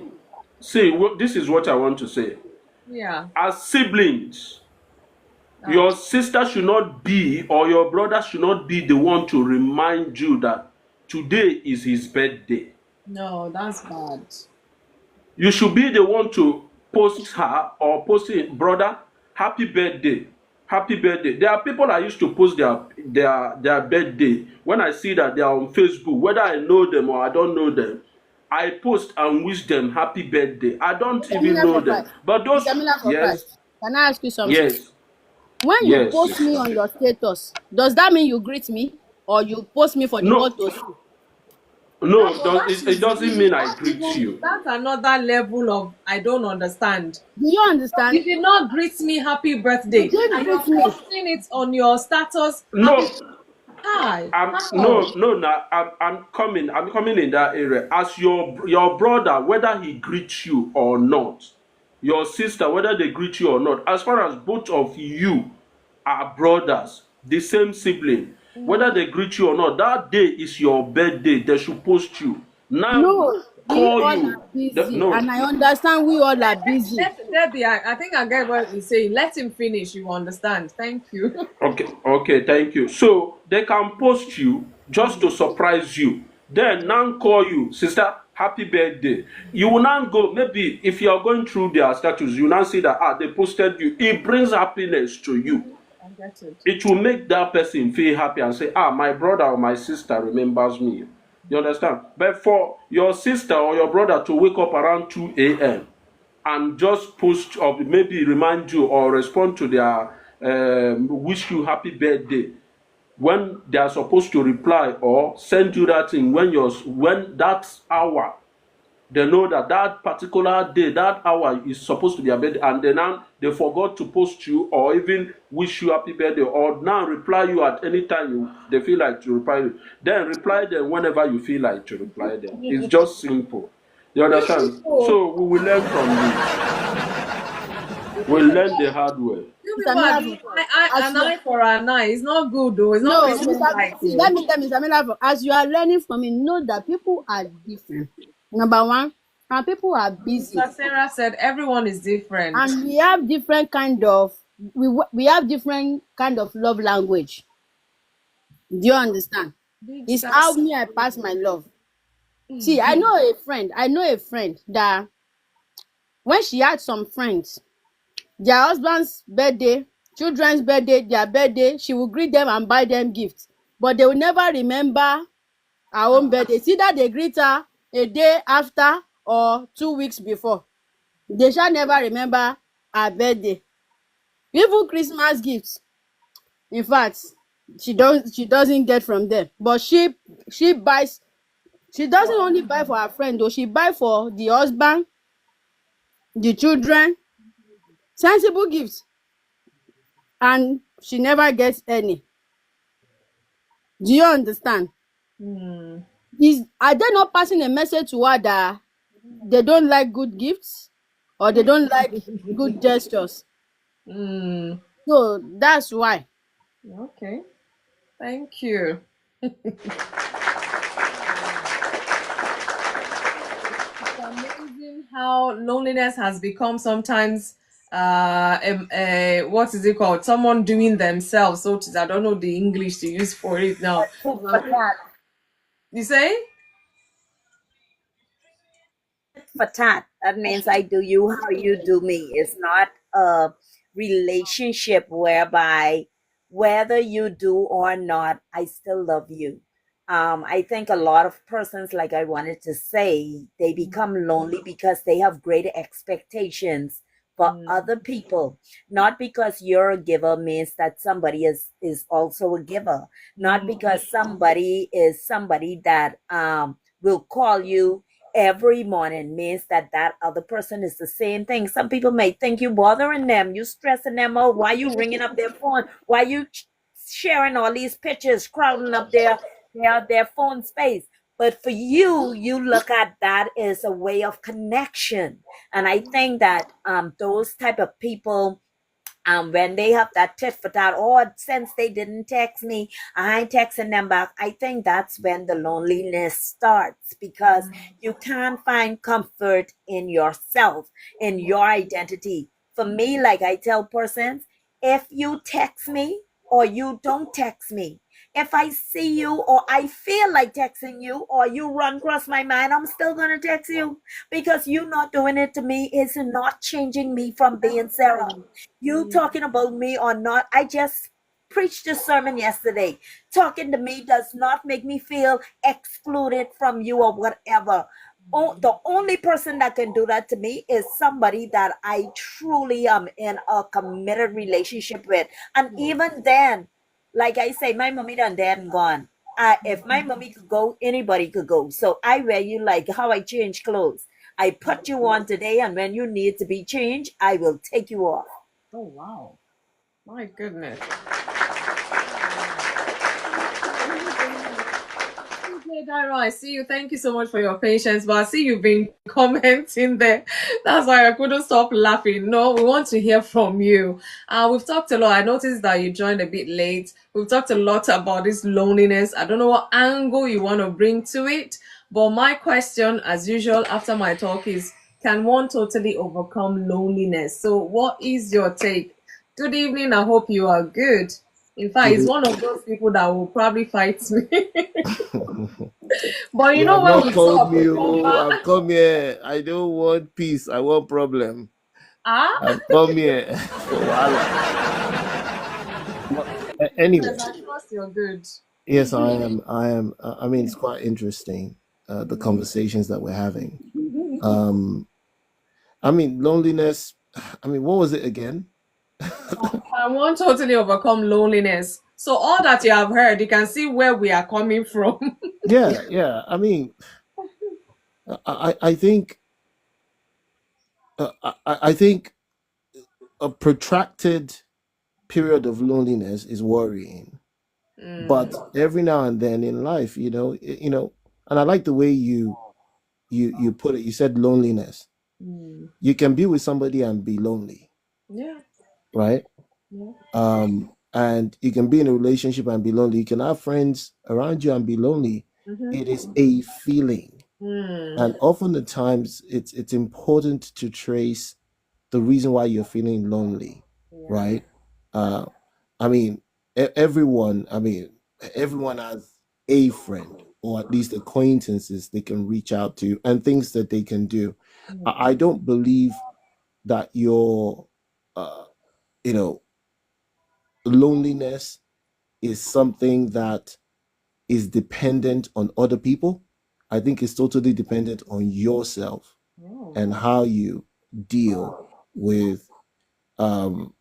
this is what I want to say. Yeah. As siblings, Ah, your sister should not be, or your brother should not be the one to remind you that today is his birthday. no, that's bad. You should be the one to post her or post it, brother, happy birthday. Happy birthday. There are people I used to post their birthday. When I see that they are on Facebook, whether I know them or I don't know them, I post and wish them happy birthday. I don't Mr. even Miller know for them. Christ. But those, Mr. Miller for yes, Christ. Can I ask you something? yes, When you yes, post me sister. on your status, does that mean you greet me? Or you post me for the No, world to see? Ah, no, but that it is doesn't really mean I greet you. that's another level of I don't understand. Do you understand? You did not greet me happy You birthday, did and greet you're me. posting it on your status. Happy No, hi. How? I'm coming in that area. As your brother, whether he greets you or not, your sister, whether they greet you or not, as far as both of you are brothers, the same sibling, whether they greet you or not, that day is your birthday. They should post you. Now No, we call all you. are busy. No. And I understand we all are busy. Debbie, I think I get what you're saying. Let him finish. You understand? Thank you. Okay, thank you. So they can post you just to surprise you. Then now call you, sister, happy birthday. You will now go, maybe if you are going through their status, you now see that they posted you. It brings happiness to you. I get it. It will make that person feel happy and say, my brother or my sister remembers me. You understand? But for your sister or your brother to wake up around 2 a.m. and just post or maybe remind you or respond to their wish you happy birthday when they are supposed to reply or send you that thing when that hour they know that that particular day that hour is supposed to be a birthday and then now they forgot to post you or even wish you happy birthday or now reply you at any time they feel like to reply you, then reply them whenever you feel like to reply them. It's just simple. You understand? People, So we will learn from this. We'll learn the hard way. you Mr. people are Miller doing for Christ. As an you eye for an eye. It's not good though. It's not No, business-like. see, let me tell Mr. Miller, as you are learning from me, know that people are different. Number one, and people are busy, Sister Sarah said everyone is different. and we have different kind of we have different kind of love language. Do you understand? Big It's how sass. me I pass my love. See, I know a friend. I know a friend that when she had some friends, their husband's birthday, children's birthday, their birthday, she will greet them and buy them gifts, but they will never remember her own birthday. It's either they greet her a day after or 2 weeks before. They shall never remember her birthday. Even Christmas gifts, in fact, she doesn't get from them. But she buys. She doesn't only buy for her friend though. She buy for the husband, the children, sensible gifts, and she never gets any. Do you understand? Mm. Are they not passing a message to her that they don't like good gifts or they don't like good gestures? Mm. So that's why. Okay. Thank you. It's amazing how loneliness has become sometimes what is it called? Someone doing themselves. So I don't know the English to use for it now. Tit for tat. You say? For tat. That means I do you how you do me. It's not a relationship whereby whether you do or not, I still love you. I think a lot of persons, like I wanted to say, they become lonely because they have greater expectations for Mm. other people. Not because you're a giver means that somebody is also a giver. Not Mm. because somebody is somebody that will call you every morning means that that other person is the same thing. Some people may think you bothering them, you stressing them out. Why you ringing up their phone? Why you sharing all these pictures, crowding up their phone space? But for you, you look at that as a way of connection, and I think that those type of people when they have that tit for tat, or since they didn't text me, I ain't texting them back. I think that's when the loneliness starts because you can't find comfort in yourself, in your identity. For me, like I tell persons, if you text me or you don't text me, if I see you or I feel like texting you or you run across my mind, I'm still gonna text you because you not doing it to me is not changing me from being Sarah. You talking about me or not, I just preached a sermon yesterday. Talking to me does not make me feel excluded from you or whatever. Oh, the only person that can do that to me is somebody that I truly am in a committed relationship with. And even then, like I say, my mommy done dead and gone. If my mommy could go, anybody could go. So I wear you like how I change clothes. I put you on today, and when you need to be changed, I will take you off. Oh wow. My goodness. Okay, Dairo, I see you. Thank you so much for your patience. But I see you've been commenting there. That's why I couldn't stop laughing. No, we want to hear from you. We've talked a lot. I noticed that you joined a bit late. We've talked a lot about this loneliness. I don't know what angle you want to bring to it. But my question, as usual, after my talk is, can one totally overcome loneliness? So what is your take? Good evening. I hope you are good. In fact, Good. he's one of those people that will probably fight me. But you You know have when not we called talk, me. Oh, remember? I've come here. I don't want peace. I want problem. Ah, I've come here for Wala. But, yes, anyway, I trust you're good. yes, I am. I am. I mean, it's quite interesting the conversations that we're having. Um, I mean, loneliness. I mean, what was it again? I won't totally overcome loneliness. So all that you have heard, you can see where we are coming from. Yeah, yeah. I mean, I think I think a protracted period of loneliness is worrying. But Mm, every now and then in life, and I like the way you put it. You said loneliness. mm, You can be with somebody and be lonely, yeah, right? yeah. And you can be in a relationship and be lonely. You can have friends around you and be lonely. It is a feeling, Mm, and often the times it's important to trace the reason why you're feeling lonely, yeah. right? Uh, I mean, everyone. I mean, everyone has a friend or at least acquaintances they can reach out to and things that they can do. I don't believe that your, uh, you know, loneliness is something that is dependent on other people. I think it's totally dependent on yourself Oh. and how you deal with um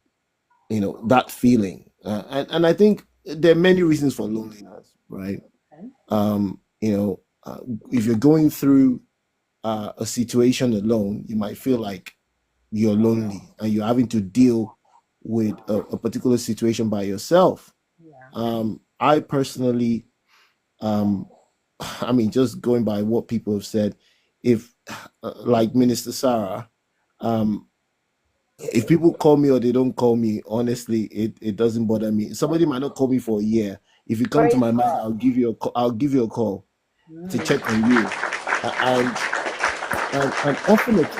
that feeling. And I think there are many reasons for loneliness, right? Okay. If you're going through a situation alone, you might feel like you're lonely and you're having to deal with a particular situation by yourself. Yeah. I personally, um, I mean, just going by what people have said, if like Minister Sarah, um, if people call me or they don't call me, honestly, it doesn't bother me. Somebody might not call me for a year. If you come to Praise my mind, God. I'll give you a call. I'll give you a call to check on you. And often at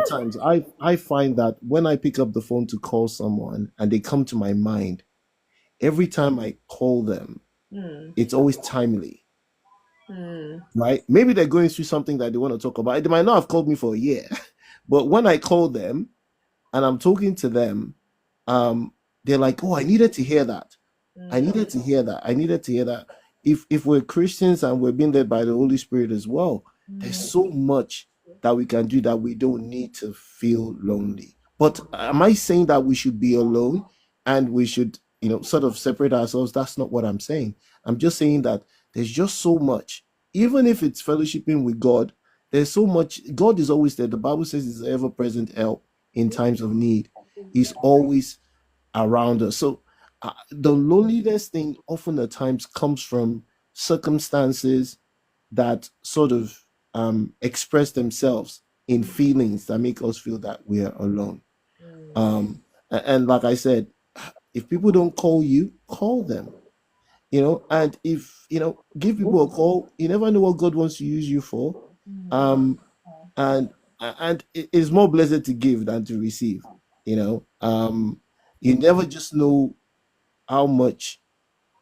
times, I find that when I pick up the phone to call someone and they come to my mind, every time I call them, Mm. it's always timely, Mm. right? Maybe they're going through something that they want to talk about. They might not have called me for a year, but when I call them and I'm talking to them, um, they're like, "Oh, I needed to hear that. I Mm. needed to hear that. I needed to hear that." If we're Christians and we're being led by the Holy Spirit as well, there's so much that we can do that we don't need to feel lonely. But am I saying that we should be alone and we should, sort of separate ourselves? That's not what I'm saying. I'm just saying that there's just so much, even if it's fellowshipping with God, there's so much. God is always there. The Bible says He's ever present help in times of need. He's always around us. So the loneliness thing often at times comes from circumstances that sort of express themselves in feelings that make us feel that we are alone. And like I said, if people don't call you, call them. And if give people a call. You never know what God wants to use you for. Um, and it's more blessed to give than to receive. You never just know how much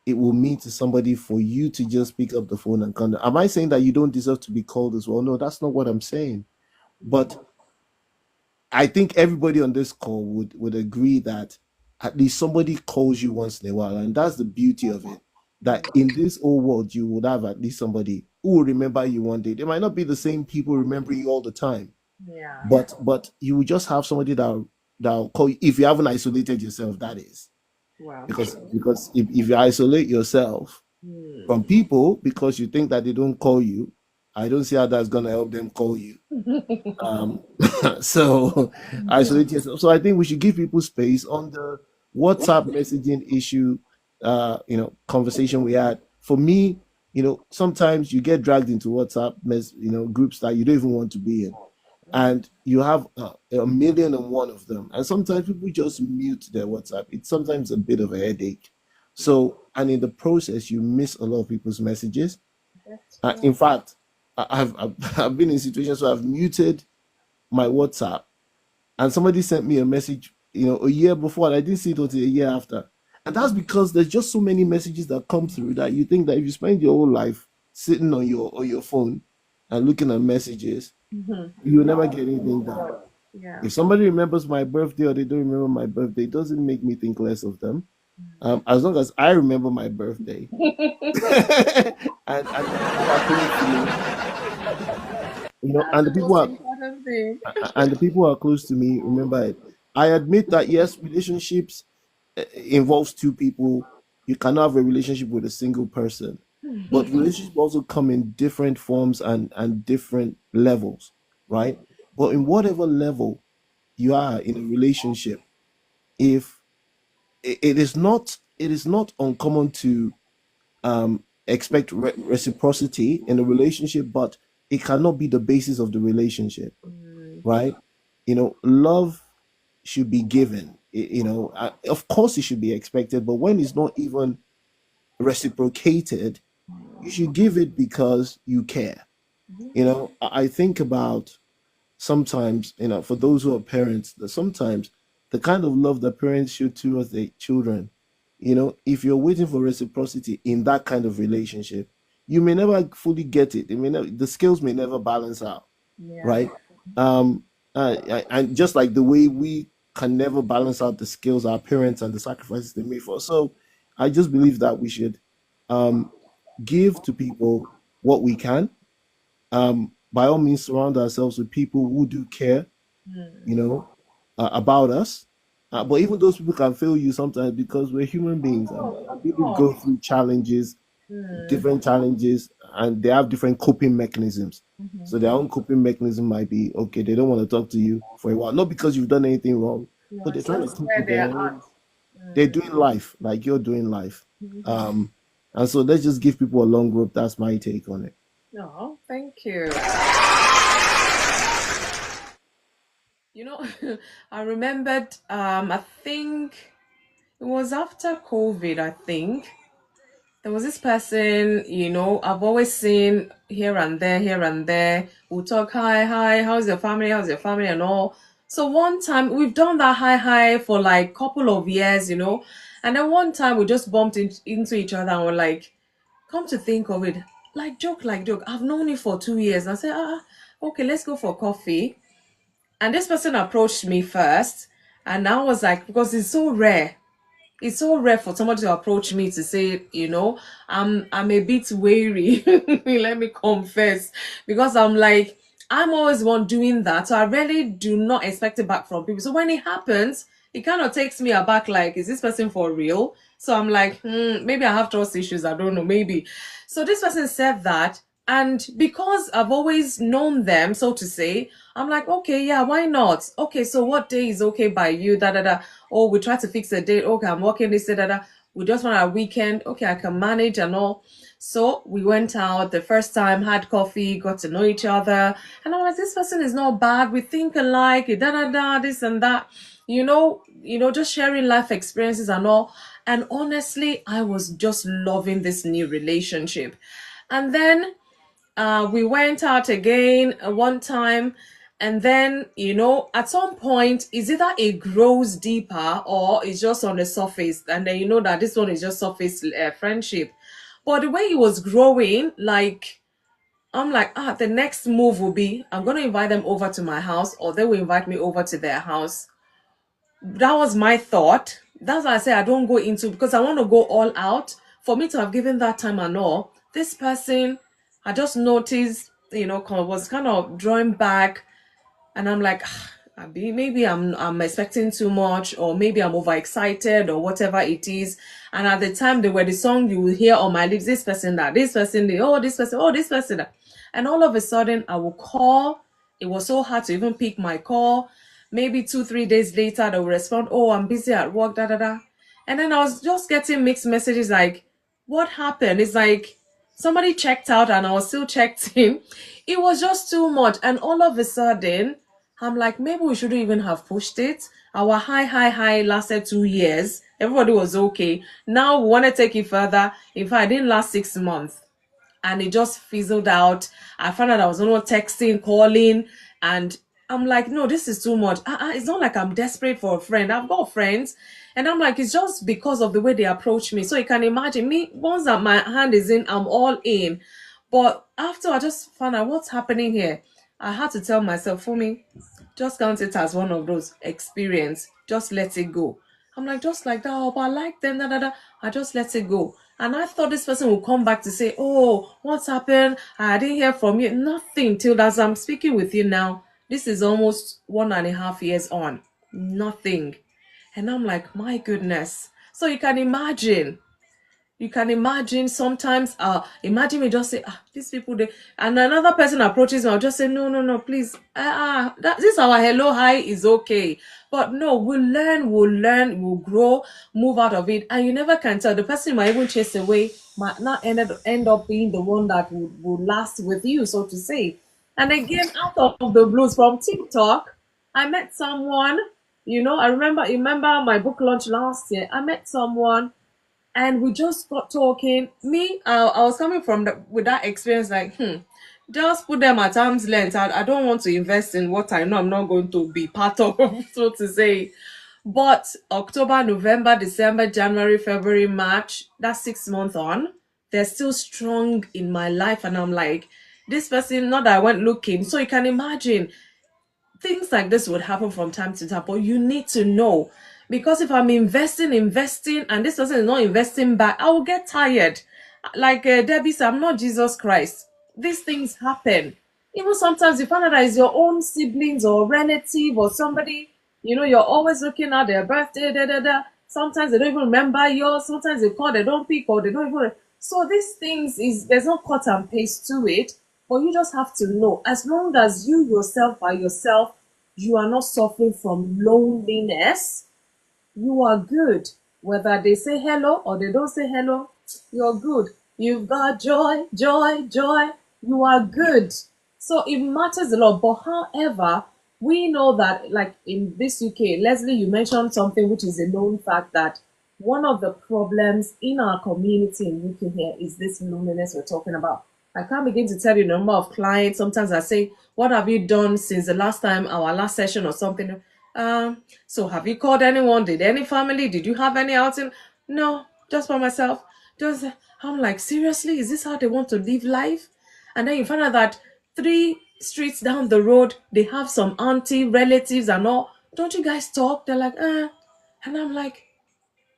it will mean to somebody for you to just pick up the phone and call. Am I saying that you don't deserve to be called as well? No, that's not what I'm saying. But I think everybody on this call would agree that at least somebody calls you once in a while, and that's the beauty of it. That in this old world, you would have at least somebody who will remember you one day. They might not be the same people remembering you all the time, Yeah. but you will just have somebody that'll call you if you haven't isolated yourself. That is Wow. because if you isolate yourself from people because you think that they don't call you, I don't see how that's gonna help them call you. Um, so isolate yourself. So I think we should give people space on the WhatsApp messaging issue. Conversation we had. For me, sometimes you get dragged into WhatsApp groups that you don't even want to be in, and you have a million and one of them. And sometimes people just mute their WhatsApp. It's sometimes a bit of a headache. So, and in the process, you miss a lot of people's messages. In fact, I've been in situations where I've muted my WhatsApp, and somebody sent me a message, a year before, and I didn't see it until a year after. And that's because there's just so many messages that come through that you think that if you spend your whole life sitting on your phone and looking at messages, you'll never get anything done. Yeah. If somebody remembers my birthday or they don't remember my birthday, it doesn't make me think less of them. As long as I remember my birthday, and the people are close to me, and the people Most are important thing. and the people who are close to me remember it. I admit that yes, relationships involves two people. You cannot have a relationship with a single person, but relationships also come in different forms and different levels, right? But in whatever level you are in a relationship, if it is not uncommon to expect reciprocity in a relationship, but it cannot be the basis of the relationship, right? Love should be given. Of course, it should be expected, but when it's not even reciprocated, you should give it because you care. I think about sometimes, for those who are parents, that sometimes the kind of love that parents show towards their children, if you're waiting for reciprocity in that kind of relationship, you may never fully get it. The scales may never balance out, Yeah. right? Um, and just like the way we can never balance out the skills our parents and the sacrifices they made for us. So I just believe that we should give to people what we can. By all means, surround ourselves with people who do care, you know, about us. But even those people can fail you sometimes because we're human beings, and people go through challenges, different challenges, and they have different coping mechanisms. So their own coping mechanism might be okay. They don't want to talk to you for a while, not because you've done anything wrong, but they're trying to That's cope where with they their are own. at. They're doing life like you're doing life. Um, and so let's just give people a long rope. That's my take on it. No, thank you. You know, I remembered, I think it was after COVID, I think. There was this person, I've always seen here and there, here and there. We'll talk, hi, hi, how's your family, and all. So one time, we've done that hi, hi for like couple of years, and then one time we just bumped into each other and we're like, come to think of it, like joke, I've known you for 2 years. And I said, okay, let's go for coffee. And this person approached me first, and I was like, because it's so rare for somebody to approach me to say, I'm a bit wary. Let me confess, because I'm like, I'm always one doing that, so I really do not expect it back from people. So when it happens, it kind of takes me aback, like, is this person for real? So I'm like, maybe I have trust issues, I don't know, maybe. So this person said that, and because I've always known them, so to say, I'm like, okay, yeah, why not? Okay, so what day is okay by you? Da da da. Oh, we try to fix a date. Okay, I'm working this, da da da. We just want a weekend. Okay, I can manage and all. So we went out the first time, had coffee, got to know each other. And I'm like, this person is not bad. We think alike, da da da, this and that. Just sharing life experiences and all. And honestly, I was just loving this new relationship. And then we went out again one time, and then at some point, is either it grows deeper or it's just on the surface, and then you know that this one is just surface friendship. But the way it was growing, like, I'm like, the next move will be I'm gonna invite them over to my house, or they will invite me over to their house. That was my thought. That's why I say I don't go into, because I want to go all out. For me to have given that time and all, this person, I just noticed, was kind of drawing back, and I'm like, maybe I'm expecting too much, or maybe I'm overexcited, or whatever it is. And at the time, they were the song you will hear on my lips, this person, that, this person, this person, this person, that. And all of a sudden, I will call. It was so hard to even pick my call. Maybe 2, 3 days later, they will respond, oh, I'm busy at work, da da da. And then I was just getting mixed messages like, what happened? It's like somebody checked out and I was still checked in. It was just too much. And all of a sudden, I'm like, maybe we shouldn't even have pushed it. Our high lasted 2 years. Everybody was okay. Now we want to take it further. In fact, it didn't last 6 months, and it just fizzled out. I found out I was not texting, calling, and I'm like, no, this is too much. It's not like I'm desperate for a friend. I've got friends, and I'm like, it's just because of the way they approach me. So you can imagine me, once that my hand is in, I'm all in. But after I just found out what's happening here, I had to tell myself, for me, just count it as one of those experience. Just let it go. I'm like, just like that, oh, but I like them, da, da, da. I just let it go. And I thought this person would come back to say, oh, what's happened? I didn't hear from you. Nothing till as I'm speaking with you now. This is almost 1.5 years on. Nothing. And I'm like, my goodness. So you can imagine sometimes, imagine me just say, these people, they, and another person approaches me, I'll just say, no, no, no, please, this our hello, hi is okay. But no, we'll grow, move out of it, and you never can tell. The person might even chase away, might not end up being the one that will last with you, so to say. And again, out of the blues, from TikTok, I met someone, I remember my book launch last year. I met someone, and we just got talking. Me, I was coming from with that experience, like, just put them at arm's length. I don't want to invest in what I know I'm not going to be part of, so to say. But October, November, December, January, February, March, that's 6 months on, they're still strong in my life. And I'm like, this person, not that I went looking. So you can imagine things like this would happen from time to time, but you need to know, because if I'm investing, and this person is not investing back, I will get tired. like Debbie said, I'm not Jesus Christ. These things happen. Even sometimes you find out that it's your own siblings or relative or somebody, you're always looking at their birthday, da da da. Sometimes they don't even remember yours. Sometimes they call, they don't pick, or they don't even. So these things there's no cut and paste to it, but you just have to know. As long as you yourself by yourself, you are not suffering from loneliness, you are good. Whether they say hello or they don't say hello, you're good. You've got joy, joy, joy. You are good. So it matters a lot. But however, we know that, like in this UK, Leslie, you mentioned something which is a known fact, that one of the problems in our community in UK here is this loneliness we're talking about. I can't begin to tell you the number of clients. Sometimes I say, what have you done since the last time, our last session or something? So have you called anyone? Did any family? Did you have any outing? No, just by myself. Just I'm like, seriously, is this how they want to live life? And then you find out that 3 streets down the road, they have some auntie relatives and all. Don't you guys talk? They're like, and I'm like,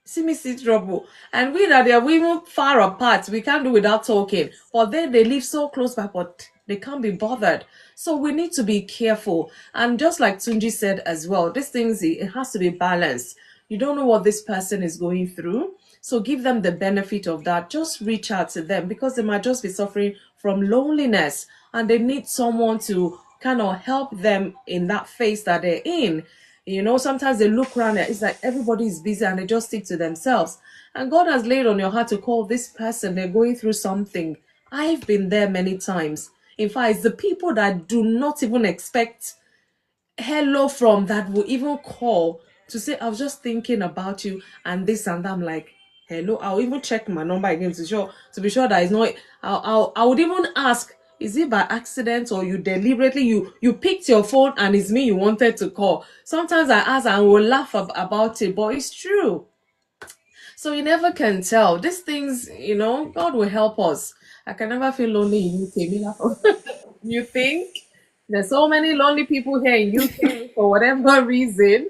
see me see trouble. And we that we even far apart, we can't do without talking. But then they live so close by, but they can't be bothered. So we need to be careful. And just like Tunji said as well, these things, it has to be balanced. You don't know what this person is going through. So give them the benefit of that. Just reach out to them, because they might just be suffering from loneliness and they need someone to kind of help them in that phase that they're in. Sometimes they look around, it's like everybody is busy and they just stick to themselves. And God has laid on your heart to call this person, they're going through something. I've been there many times. In fact, it's the people that do not even expect hello from that will even call to say, I was just thinking about you and this and that. I'm like, hello. I'll even check my number again to be sure that it's not. I would even ask, is it by accident or you deliberately you picked your phone and it's me you wanted to call? Sometimes I ask and we'll laugh about it, but it's true. So you never can tell. These things, God will help us. I can never feel lonely in UK. You think? There's so many lonely people here in UK for whatever reason.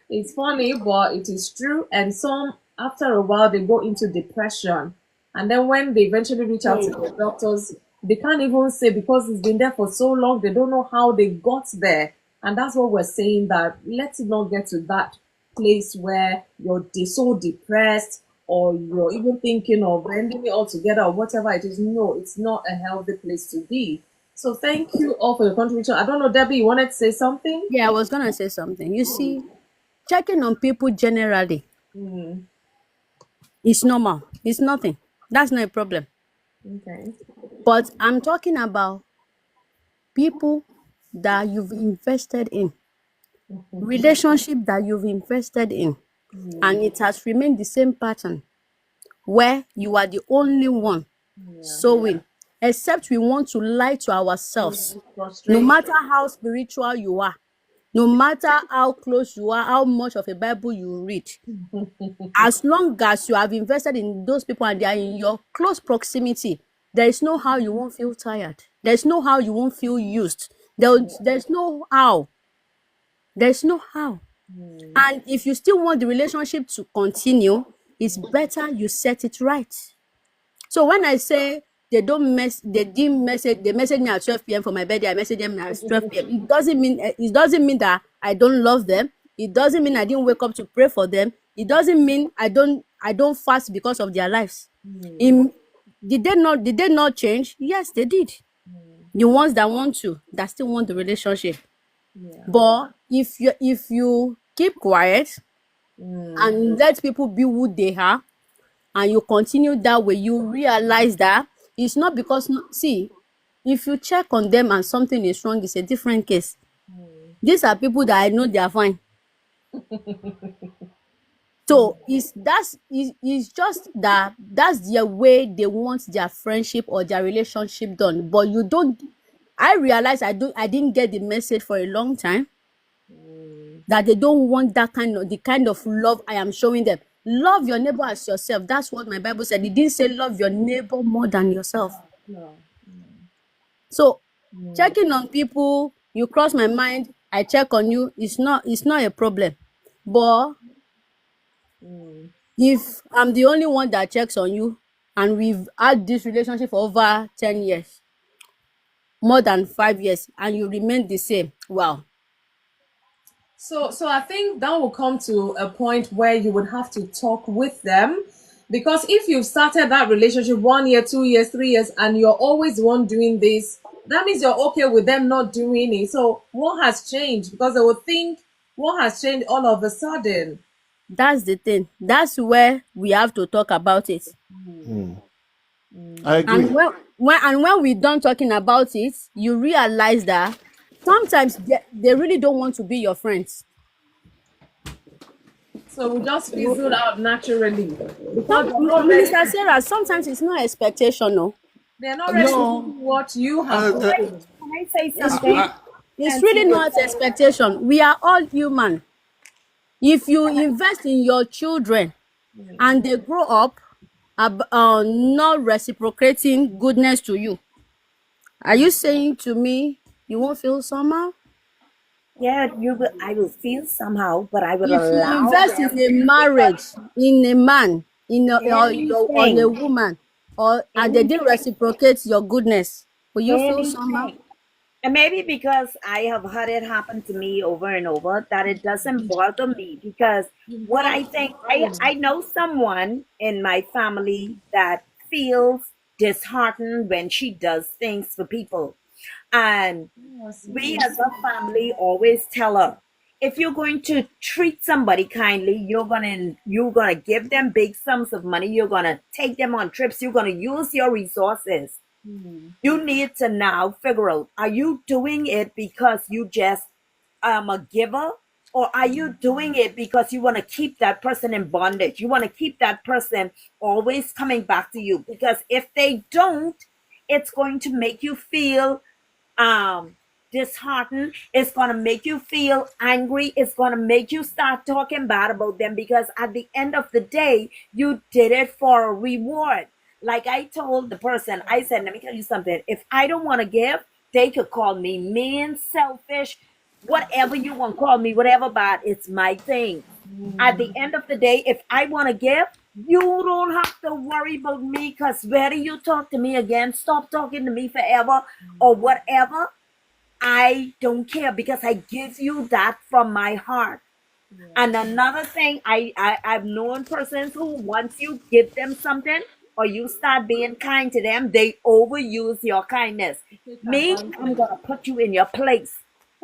It's funny, but it is true. And some, after a while, they go into depression. And then when they eventually reach out to the doctors, they can't even say, because it's been there for so long, they don't know how they got there. And that's what we're saying, that let's not get to that place where you're so depressed, or you're even thinking of ending it altogether, or whatever it is. No, it's not a healthy place to be. So thank you all for your contribution. I don't know, Debbie, you wanted to say something? Yeah, I was gonna say something. You see, checking on people generally is normal. It's nothing. That's not a problem. Okay. But I'm talking about people that you've invested in, relationship that you've invested in, and it has remained the same pattern where you are the only one sowing. Except we want to lie to ourselves. No Frustration. matter how spiritual you are, no matter how close you are, how much of a Bible you read, as long as you have invested in those people and they are in your close proximity, there is no how you won't feel tired. There's no how you won't feel used. There's no how. There's no how. And if you still want the relationship to continue, it's better you set it right. So when I say they didn't message, they message me at 12 p.m. for my birthday, I message them at 12 p.m. It doesn't mean that I don't love them. It doesn't mean I didn't wake up to pray for them. It doesn't mean I don't fast because of their lives. Did they not change? Yes, they did. The ones that still want the relationship. But if you keep quiet and let people be who they are, and you continue that way, you realize that it's not because see, if you check on them and something is wrong, it's a different case. These are people that I know they are fine. So it's just that's their way they want their friendship or their relationship done. But you don't. I realize I didn't get the message for a long time that they don't want the kind of love I am showing them. Love your neighbor as yourself. That's what my Bible said. It didn't say love your neighbor more than yourself. No. So checking on people, you cross my mind, I check on you, it's not a problem. But if I'm the only one that checks on you, and we've had this relationship for over 10 years, more than 5 years, and you remain the same. Wow. So I think that will come to a point where you would have to talk with them, because if you've started that relationship 1 year, 2 years, 3 years, and you're always the one doing this, that means you're okay with them not doing it. So what has changed? Because they will think what has changed all of a sudden. That's the thing. That's where we have to talk about it. I And agree. when we done talking about it, you realize that sometimes they really don't want to be your friends. So we just fizzled out naturally because Some Minister Sarah, sometimes it's not expectation, no. they're not ready to No, see what you have uh, uh, gotten. Can I say It's something? it's And see really this. not expectation. We are all human. If you invest in your children and they grow up not reciprocating goodness to you, are you saying to me you won't feel somehow? Yeah, you will. I will feel somehow, but I will If you allow invest in them a because marriage, in a man, on a anything, woman, or and they didn't anything, reciprocate your goodness, will you feel somehow? anything. And maybe because I have had it happen to me over and over that it doesn't bother me because You've what gone I think through. I know someone in my family that feels disheartened when she does things for people. And we as a family always tell her if you're going to treat somebody kindly, you're gonna give them big sums of money, you're gonna take them on trips, you're gonna use your resources. You need to now figure out, are you doing it because you just a giver, or are you doing it because you want to keep that person in bondage, you want to keep that person always coming back to you? Because if they don't, it's going to make you feel um disheartened, it's going to make you feel angry, it's going to make you start talking bad about them, because at the end of the day you did it for a reward. Like I told the person, I said, let me tell you something, if I don't want to give, they could call me mean, selfish, whatever you want to call me, whatever, bad, it's my thing. At the end of the day, if I want to give, you don't have to worry about me, because whether you talk to me again, stop talking to me forever, or whatever, I don't care, because I give you that from my heart. And another thing, I've known persons who, once you give them something or you start being kind to them, they overuse your kindness. Take Me, I'm advantage. gonna put you in your place.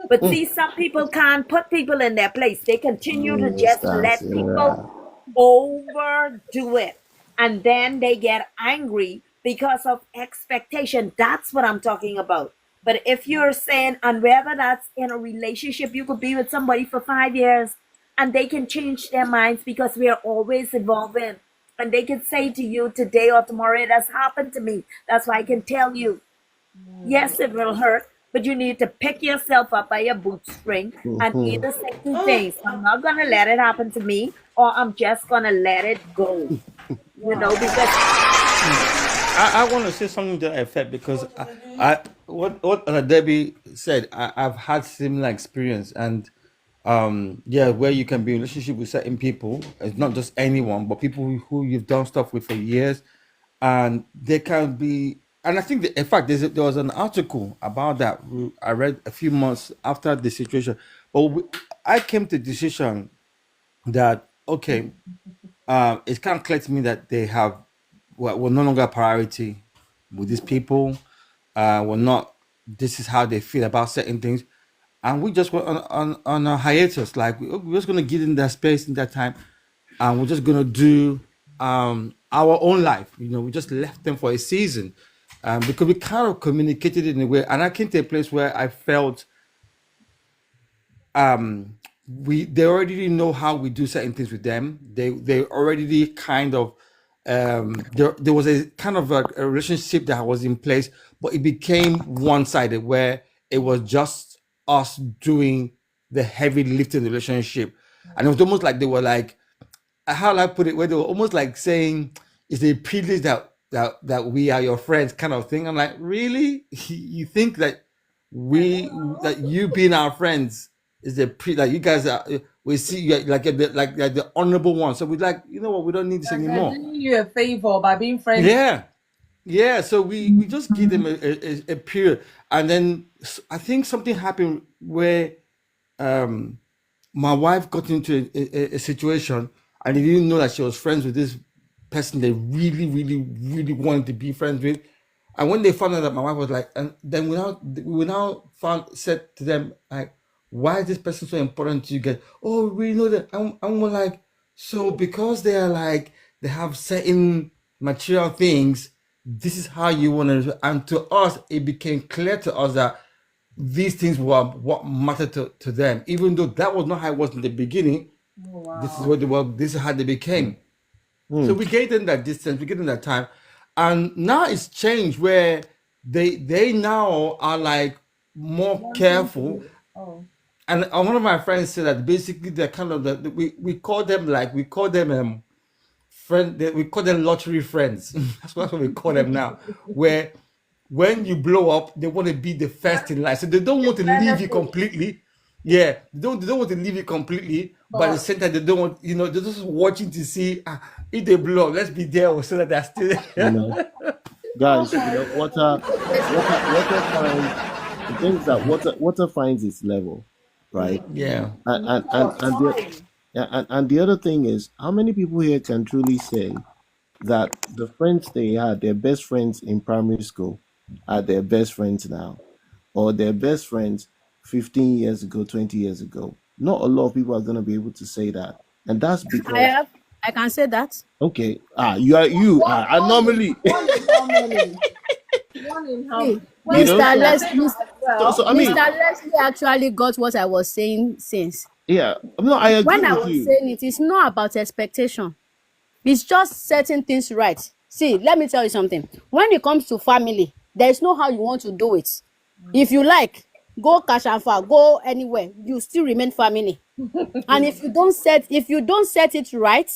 But see, some people can't put people in their place. They continue to just Minister let people Sarah. overdo it. And then they get angry because of expectation. That's what I'm talking about. But if you're saying, and whether that's in a relationship, you could be with somebody for 5 years and they can change their minds, because we are always evolving. And they can say to you today or tomorrow, it has happened to me. That's why I can tell you, yes, it will hurt, but you need to pick yourself up by your bootstring and either say two things: I'm not going to let it happen to me, or I'm just going to let it go. Because I want to say something to that effect because what Debbie said, I've had similar experience, and yeah, where you can be in a relationship with certain people. It's not just anyone, but people who you've done stuff with for years, and they can be. And I think, that, in fact, there was an article about that I read a few months after the situation. But I came to the decision that okay, it's kind of clear to me that they have were no longer a priority with these people. Were not. This is how they feel about certain things, and we just went on a hiatus. Like we're just gonna give them that space in that time, and we're just gonna do our own life. We just left them for a season, because we kind of communicated in a way. And I came to a place where I felt they already know how we do certain things with them. They already kind of there was a kind of a relationship that was in place, but it became one-sided where it was just us doing the heavy lifting in the relationship. And it was almost like they were like, how do I put it, where they were almost like saying it's a privilege that we are your friends kind of thing. I'm like, really? You think that you being our friends is the like you guys are. We see you like the honorable one. So we like, you know what? We don't need this They're anymore. doing you a favor by being friends. Yeah, yeah. So we just give them a period, and then I think something happened where my wife got into a situation, and they didn't know that she was friends with this person they really, really, really wanted to be friends with. And when they found out that my wife was like, and then we now said to them like, why is this person so important to you guys? Oh, we know that. And we're like, so because they are like they have certain material things, this is how you want to. And to us, it became clear to us that these things were what mattered to them, even though that was not how it was in the beginning. This is what they were. This is how they became. So we gave them that distance, we gave them that time, and now it's changed where they now are like more careful. And one of my friends said that basically they're kind of we call them friend. We call them lottery friends. That's what we call them now. Where when you blow up, they want to be the first in line, so they don't want to leave you completely. Yeah, they don't want to leave you completely, but at the same time they don't want, they're just watching to see if they blow up, let's be there so that they're still You know, guys, water finds the thing is that water finds its level, right? yeah. And the other thing is, how many people here can truly say that the friends they had, their best friends in primary school, are their best friends now, or their best friends 15 years ago, 20 years ago? Not a lot of people are going to be able to say that, and that's because I can say that. okay, I normally One in how See, you know. Mr. Leslie, So I mean, Mr. Leslie actually got what I was saying since. yeah, no, I agree When I with was you. saying it's not about expectation. It's just setting things right. See, let me tell you something. When it comes to family, there is no how you want to do it. If you like, go Kashafa, go anywhere, you still remain family. And if you don't set it right,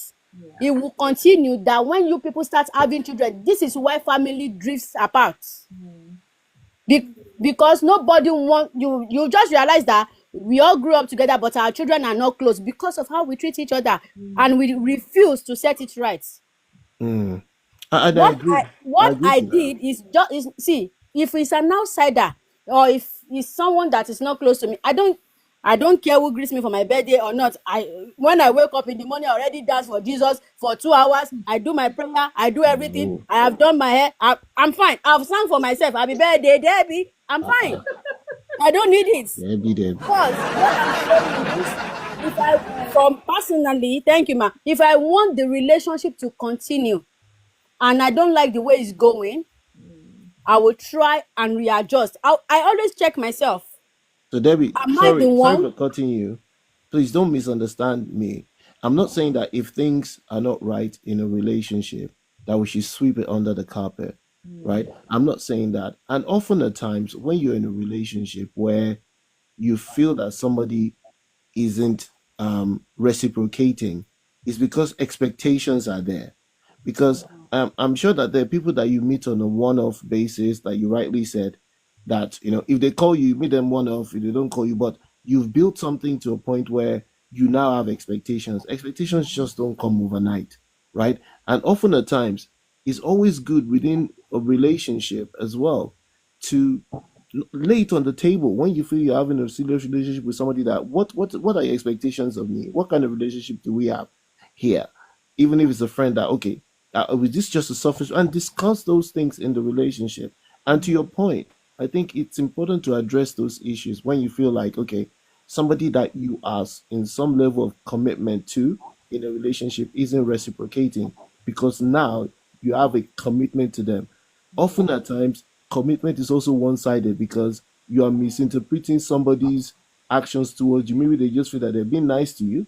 it will continue that when you people start having children, this is why family drifts apart. Because nobody want you just realize that we all grew up together, but our children are not close because of how we treat each other, and we refuse to set it right. Mm. I agree. I What agree I to that. did is see, if it's an outsider or if it's someone that is not close to me, I don't care who greets me for my birthday or not. When I wake up in the morning, I already dance for Jesus for 2 hours. I do my prayer, I do everything. Oh, I have done my hair. I'm fine. I've sung for myself. Happy birthday, Debbie. I'm fine. I don't need it. Debbie. Because what I'm saying is, if from personally, thank you, ma. If I want the relationship to continue and I don't like the way it's going, I will try and readjust. I always check myself. So Debbie, Am I the sorry for one? cutting you. Please don't misunderstand me. I'm not saying that if things are not right in a relationship, that we should sweep it under the carpet, right? I'm not saying that. And often at times when you're in a relationship where you feel that somebody isn't reciprocating, is because expectations are there. Because I'm sure that there are people that you meet on a one-off basis, that you rightly said, that if they call you, you meet them one-off. If they don't call you, but you've built something to a point where you now have expectations. Expectations just don't come overnight, right? And often at times, it's always good within a relationship as well to lay it on the table when you feel you're having a serious relationship with somebody. That what are your expectations of me? What kind of relationship do we have here? Even if it's a friend, that okay, was this just a selfish, and discuss those things in the relationship. And to your point, I think it's important to address those issues when you feel like, okay, somebody that you are in some level of commitment to in a relationship isn't reciprocating, because now you have a commitment to them. Often at times, commitment is also one-sided because you are misinterpreting somebody's actions towards you. Maybe they just feel that they're being nice to you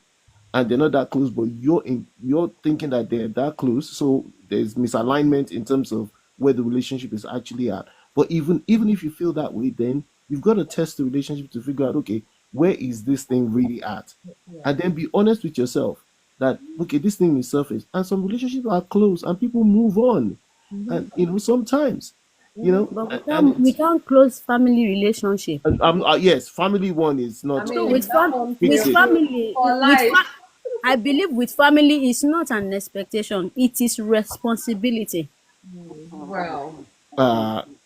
and they're not that close, but you're thinking that they're that close. So there's misalignment in terms of where the relationship is actually at. But even if you feel that way, then you've got to test the relationship to figure out, okay, where is this thing really at? And then be honest with yourself that okay, this thing is surface. And some relationships are close and people move on. And sometimes you know, But and we it's, can't close family relationship. yes, family one is I not So mean, with that fam one with fix feels it. good family for with life. I believe with family is not an expectation. It is responsibility. Well,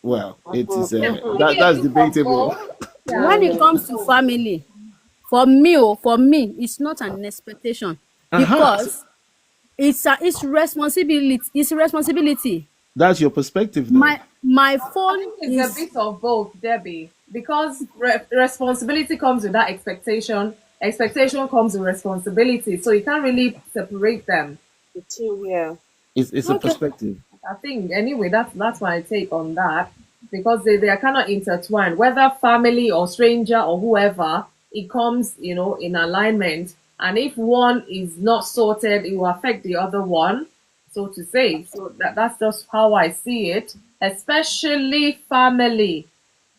Well, it is maybe a that's bit of debatable. both. Yeah, a When bit it of comes to both. family, for me, it's not an expectation So because it's responsibility. that's your perspective, though. My I phone think it's a is bit of both, Debbie, because responsibility comes with that expectation. Expectation comes with responsibility, so you can't really separate them. The two, yeah. It's a okay. perspective. I think anyway, that's my take on that because they are kind of intertwined, whether family or stranger or whoever, it comes, in alignment. And if one is not sorted, it will affect the other one, so to say. So that's just how I see it, especially family.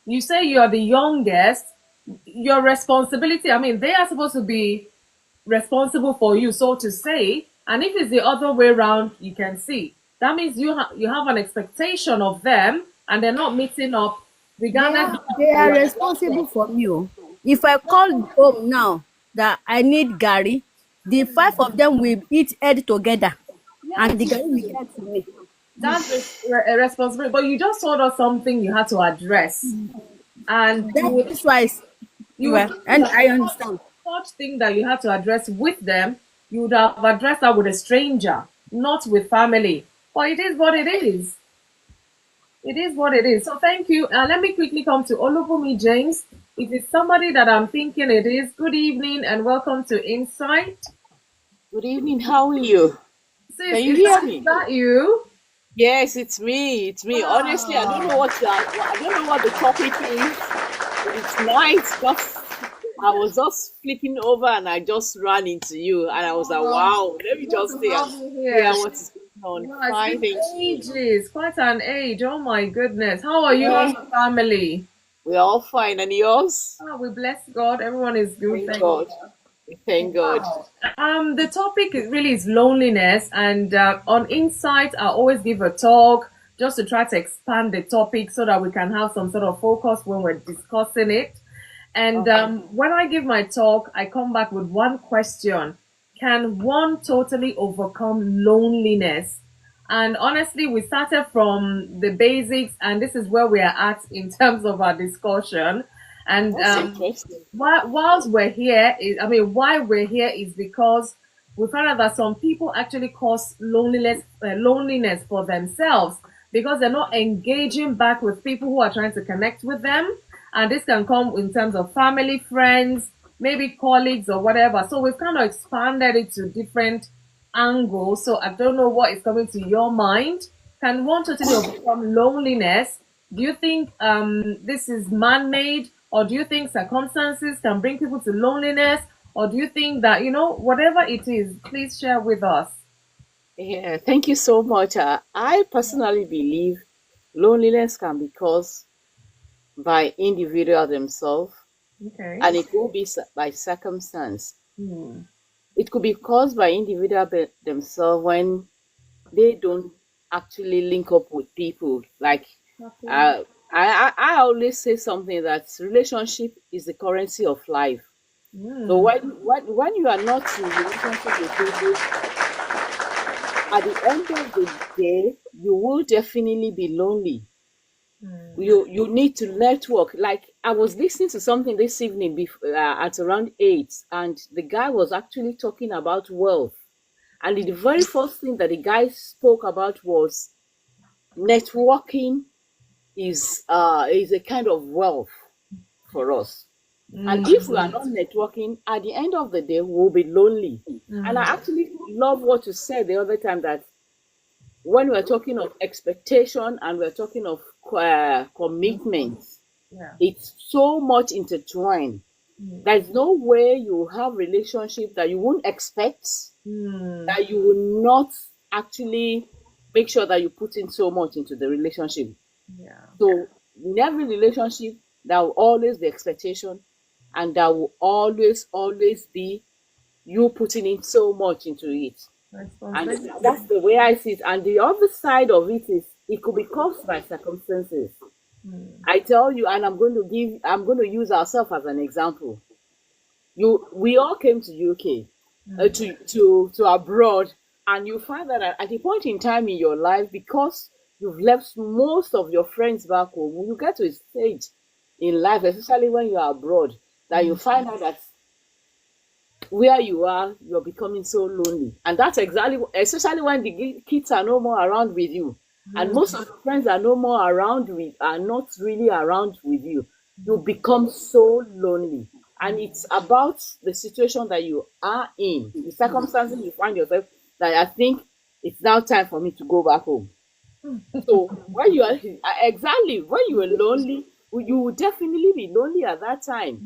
You say you're the youngest, your responsibility, I mean, they are supposed to be responsible for you, so to say. And if it's the other way around, you can see that means you have an expectation of them, and they're not meeting up, They regardless are of they where are you are responsible from. for me. Oh. If I call home now that I need Gary, the five of them will eat head together and the Yes, Gary will get to me. that's a responsibility. But you just told us something you had to address, and you would That's why you would well, think and that I understand. such thing that you had to address with them, you would have addressed that with a stranger, not with family. But it is what it is. It is what it is. So thank you. Let me quickly come to Olubumi James. If it's somebody that I'm thinking it is, good evening and welcome to Insight. Good evening. How are you? Sis, Can you is hear that, is me? that you? Yes, it's me. It's me. Honestly, I don't know Wow. I don't know what the topic is, but it's nice. Just I was just flipping over and I just ran into you, and I was like, Wow. wow. Let me Good just to stay and have you hear here. what is going on. Wow, it's Fine, been thank you. ages, quite an age. Oh my goodness. How are you? Yeah, How's the family? we're all fine, and yours? Oh, we bless God. Everyone is good. Thank Thank God. Thank God. Wow. The topic really is loneliness, and on Insight, I always give a talk just to try to expand the topic so that we can have some sort of focus when we're discussing it. And Okay. when I give my talk, I come back with one question: can one totally overcome loneliness? And honestly, we started from the basics, and this is where we are at in terms of our discussion. And That's interesting. whilst we're here, why we're here is because we found out that some people actually cause loneliness for themselves because they're not engaging back with people who are trying to connect with them. And this can come in terms of family, friends, maybe colleagues or whatever. So we've kind of expanded it to different angles. So I don't know what is coming to your mind. Can one totally overcome loneliness? Do you think this is man-made, or do you think circumstances can bring people to loneliness, or do you think that whatever it is, please share with us. Yeah, thank you so much. I personally believe loneliness can be caused by individual themselves, Okay. and it will be by circumstance. Hmm. It could be caused by individual themselves when they don't actually link up with people. Like Okay. I always say something that relationship is the currency of life. So Hmm. when you are not in relationship with people, at the end of the day, you will definitely be lonely. You need to network. Like I was listening to something this evening at around 8, and the guy was actually talking about wealth, and the very first thing that the guy spoke about was networking is a kind of wealth for us. And if we are not networking, at the end of the day, we'll be lonely. And I actually love what you said the other time, that when we're talking of expectation and we're talking of commitment, Yeah. it's so much intertwined. There's no way you have relationship that you won't expect, Hmm. that you will not actually make sure that you put in so much into the relationship. Yeah. So in every relationship, there will always be expectation, and there will always be you putting in so much into it. And Responsibility. that's the way I see it. And the other side of it is it could be caused by circumstances. I tell you, and I'm going to use ourselves as an example. We all came to UK, to abroad, and you find that at a point in time in your life, because you've left most of your friends back home, you get to a stage in life, especially when you're abroad, that you find out that where you are, you're becoming so lonely. And that's exactly, especially when the kids are no more around with you. And most of your friends are no more around with, are not really around with you. You become so lonely. And it's about the situation that you are in, the circumstances you find yourself, that I think it's now time for me to go back home. So when you are exactly when you are lonely, you will definitely be lonely at that time.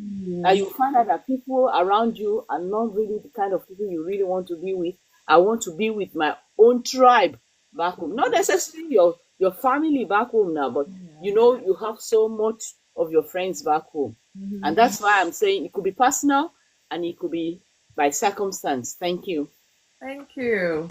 And you find out that people around you are not really the kind of people you really want to be with. I want to be with my own tribe back home, not necessarily your family back home now, but you have so much of your friends back home, and that's why I'm saying it could be personal and it could be by circumstance. Thank you. Thank you.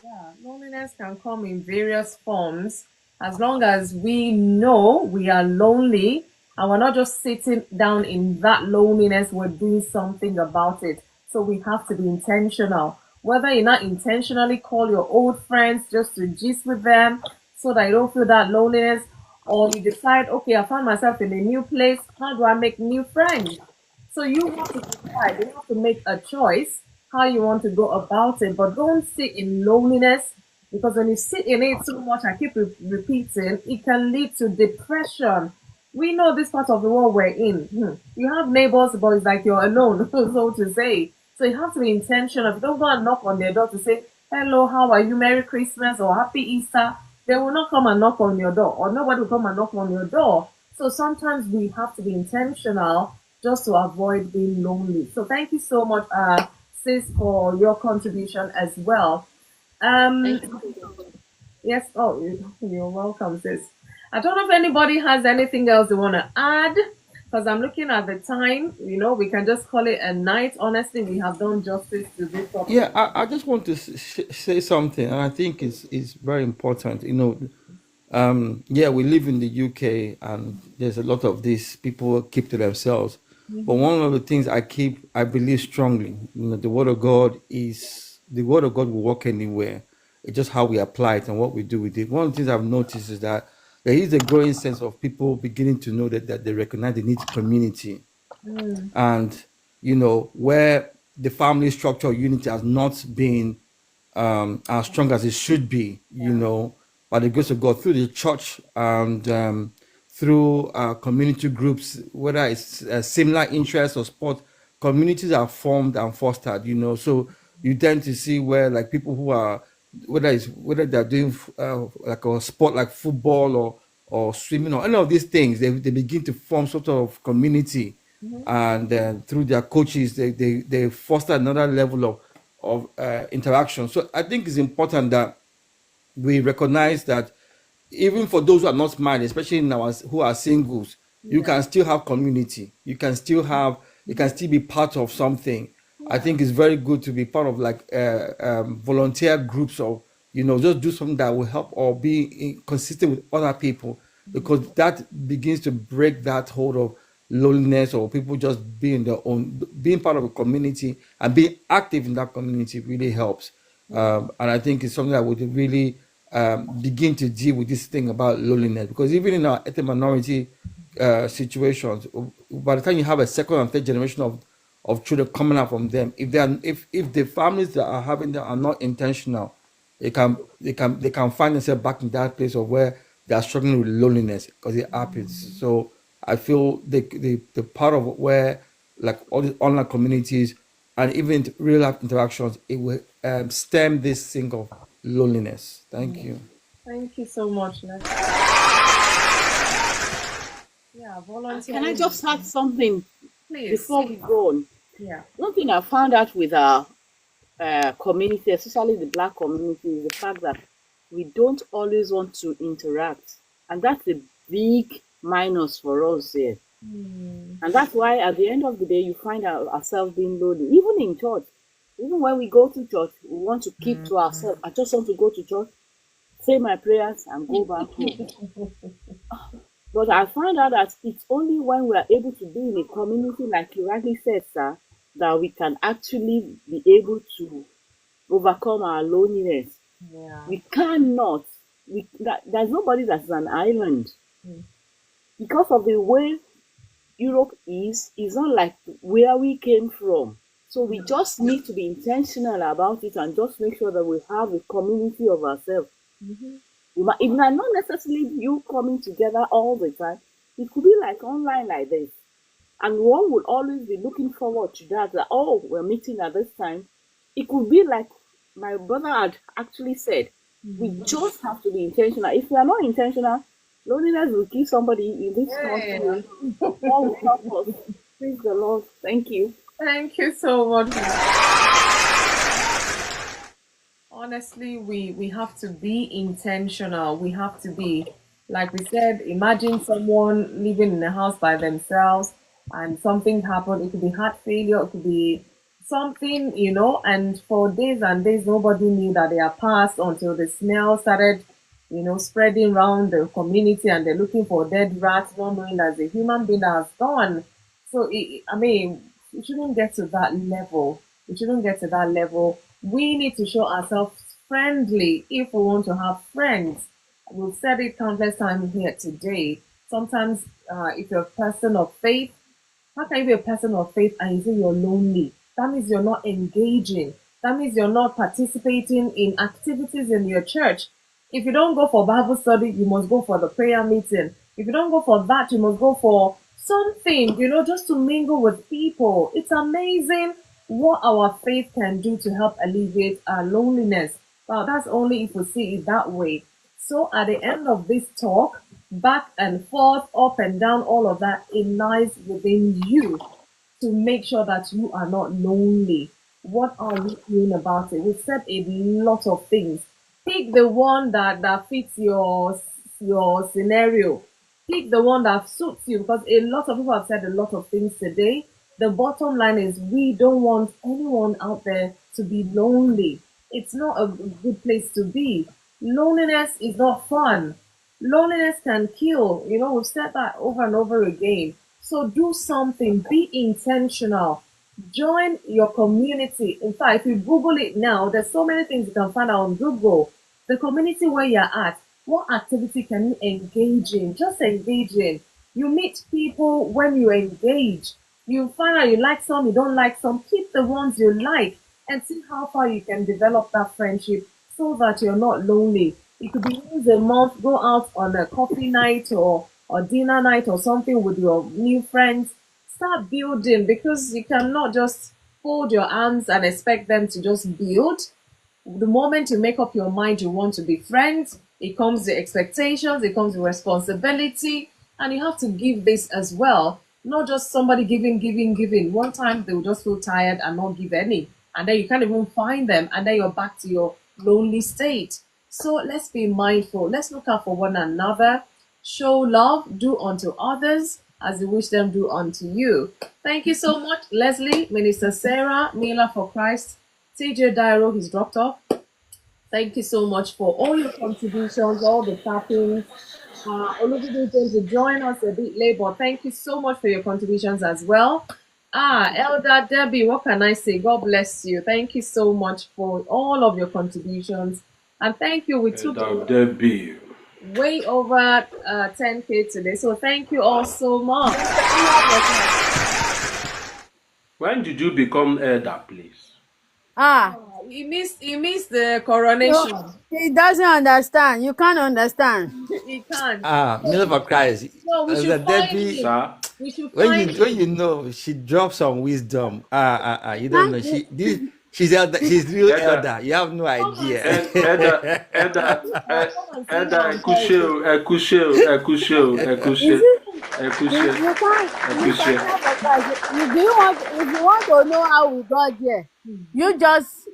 Yeah, loneliness can come in various forms as long as we know we are lonely and we're not just sitting down in that loneliness, we're doing something about it. So we have to be intentional. Whether you not intentionally call your old friends just to gist with them so that you don't feel that loneliness, or you decide, okay, I found myself in a new place, how do I make new friends? So you have to decide, you have to make a choice how you want to go about it, but don't sit in loneliness, because when you sit in it too much, I keep repeating, it can lead to depression. We know this part of the world we're in. You have neighbors, but it's like you're alone, so to say. So you have to be intentional. If you don't go and knock on their door to say, hello, how are you, Merry Christmas or Happy Easter, they will not come and knock on your door, or nobody will come and knock on your door. So sometimes we have to be intentional just to avoid being lonely. So thank you so much, sis, for your contribution as well. Thank Um, you. yes, oh, you're welcome, sis. I don't know if anybody has anything else they want to add, because I'm looking at the time. We can just call it a night. Honestly, we have done justice to this topic. Yeah, I just want to say something, and I think it's very important. Yeah, we live in the UK, and there's a lot of these people keep to themselves. But one of the things I believe strongly, the word of God will work anywhere. It's just how we apply it and what we do with it. One of the things I've noticed is that there is a growing sense of people beginning to know that they recognize the need to community, and where the family structure unity has not been as strong as it should be, by the grace of God, through the church and through community groups, whether it's similar interests or sport, communities are formed and fostered, So you tend to see where, like, people who are, whether they're doing like a sport like football or swimming or any of these things, they begin to form sort of community, and through their coaches, they foster another level of interaction. So I think it's important that we recognize that even for those who are not married, especially in our who are singles, you Yeah. can still have community. You can still be part of something. I Yeah. think it's very good to be part of, like, volunteer groups, or just do something that will help or be consistent with other people, because that begins to break that hold of loneliness, or people just being part of a community and being active in that community really helps. And I think it's something that would really begin to deal with this thing about loneliness, because even in our ethnic minority situations, by the time you have a second and third generation of children coming out from them, if the families that are having them are not intentional, they can find themselves back in that place of where they are struggling with loneliness, because it happens. So I feel the part of where, like, all these online communities and even real life interactions, it will stem this thing of loneliness. Thank you. Thank you so much, Les. Yeah, Can I volunteering. just add something Please. before we go on? Yeah. One thing I found out with our community, especially the Black community, is the fact that we don't always want to interact. And that's a big minus for us here. And that's why at the end of the day, you find ourselves being lonely, even in church. Even when we go to church, we want to keep to ourselves. I just want to go to church, say my prayers, and go back home. But I find out that it's only when we are able to be in a community, like you rightly said, sir, that we can actually be able to overcome our loneliness. Yeah. We cannot. There's nobody that's an island. Because of the way Europe is not like where we came from. So we just need to be intentional about it and just make sure that we have a community of ourselves. It might not necessarily be you coming together all the time. It could be like online like this. And one would always be looking forward to that, oh, we're meeting at this time. It could be like my brother had actually said, we just have to be intentional. If we are not intentional, loneliness will kill somebody in this country. Hey. God will help us. Praise the Lord. Thank you. Thank you so much. Honestly, we have to be intentional. We have to be, like we said, imagine someone living in a house by themselves and something happened. It could be heart failure, it could be something, and for days and days, nobody knew that they are passed until the smell started, spreading around the community and they're looking for dead rats, not knowing that it's a human being that has gone. So, I mean, we shouldn't get to that level. We shouldn't get to that level. We need to show ourselves friendly if we want to have friends. We've said it countless times here today. Sometimes, if you're a person of faith, how can you be a person of faith and you say you're lonely? That means you're not engaging. That means you're not participating in activities in your church. If you don't go for Bible study, you must go for the prayer meeting. If you don't go for that, you must go for something, just to mingle with people. It's amazing what our faith can do to help alleviate our loneliness. Well, that's only if we see it that way. So at the end of this talk, back and forth, up and down, all of that, it lies within you to make sure that you are not lonely. What are we doing about it? We've said a lot of things. Pick the one that fits your scenario. Pick the one that suits you, because a lot of people have said a lot of things today. The bottom line is we don't want anyone out there to be lonely. It's not a good place to be. Loneliness is not fun. Loneliness can kill. We've said that over and over again. So do something, be intentional. Join your community. In fact, if you Google it now, there's so many things you can find out on Google. The community where you're at, what activity can you engage in? Just engage in. You meet people when you engage. You find out you like some, you don't like some. Pick the ones you like and see how far you can develop that friendship so that you're not lonely. It could be once a month, go out on a coffee night or dinner night or something with your new friends. Start building, because you cannot just fold your arms and expect them to just build. The moment you make up your mind you want to be friends, it comes the expectations, it comes the responsibility, and you have to give this as well. Not just somebody giving. One time they will just feel tired and not give any, and then you can't even find them, and then you're back to your lonely state. So let's be mindful. Let's look out for one another. Show love, do unto others as you wish them do unto you. Thank you so much, Leslie, Minister Sarah, Mila for Christ, TJ Dairo, he's dropped off. Thank you so much for all your contributions, all the tappings. Oluvide going to join us a bit late, but thank you so much for your contributions as well. Elder Debbie, what can I say? God bless you. Thank you so much for all of your contributions. And thank you. We took Debbie. way over 10K today. So thank you all so much. When did you become elder, please? He missed the coronation. No, he doesn't understand. You can't understand. He can't. Miller for Christ. No, we As a should find Debbie, him. Sir? We should when find you when him. you know she drops some wisdom. You don't know. She's elder, she's real elder. You have no idea. Elder, If you want to know how we got there, you just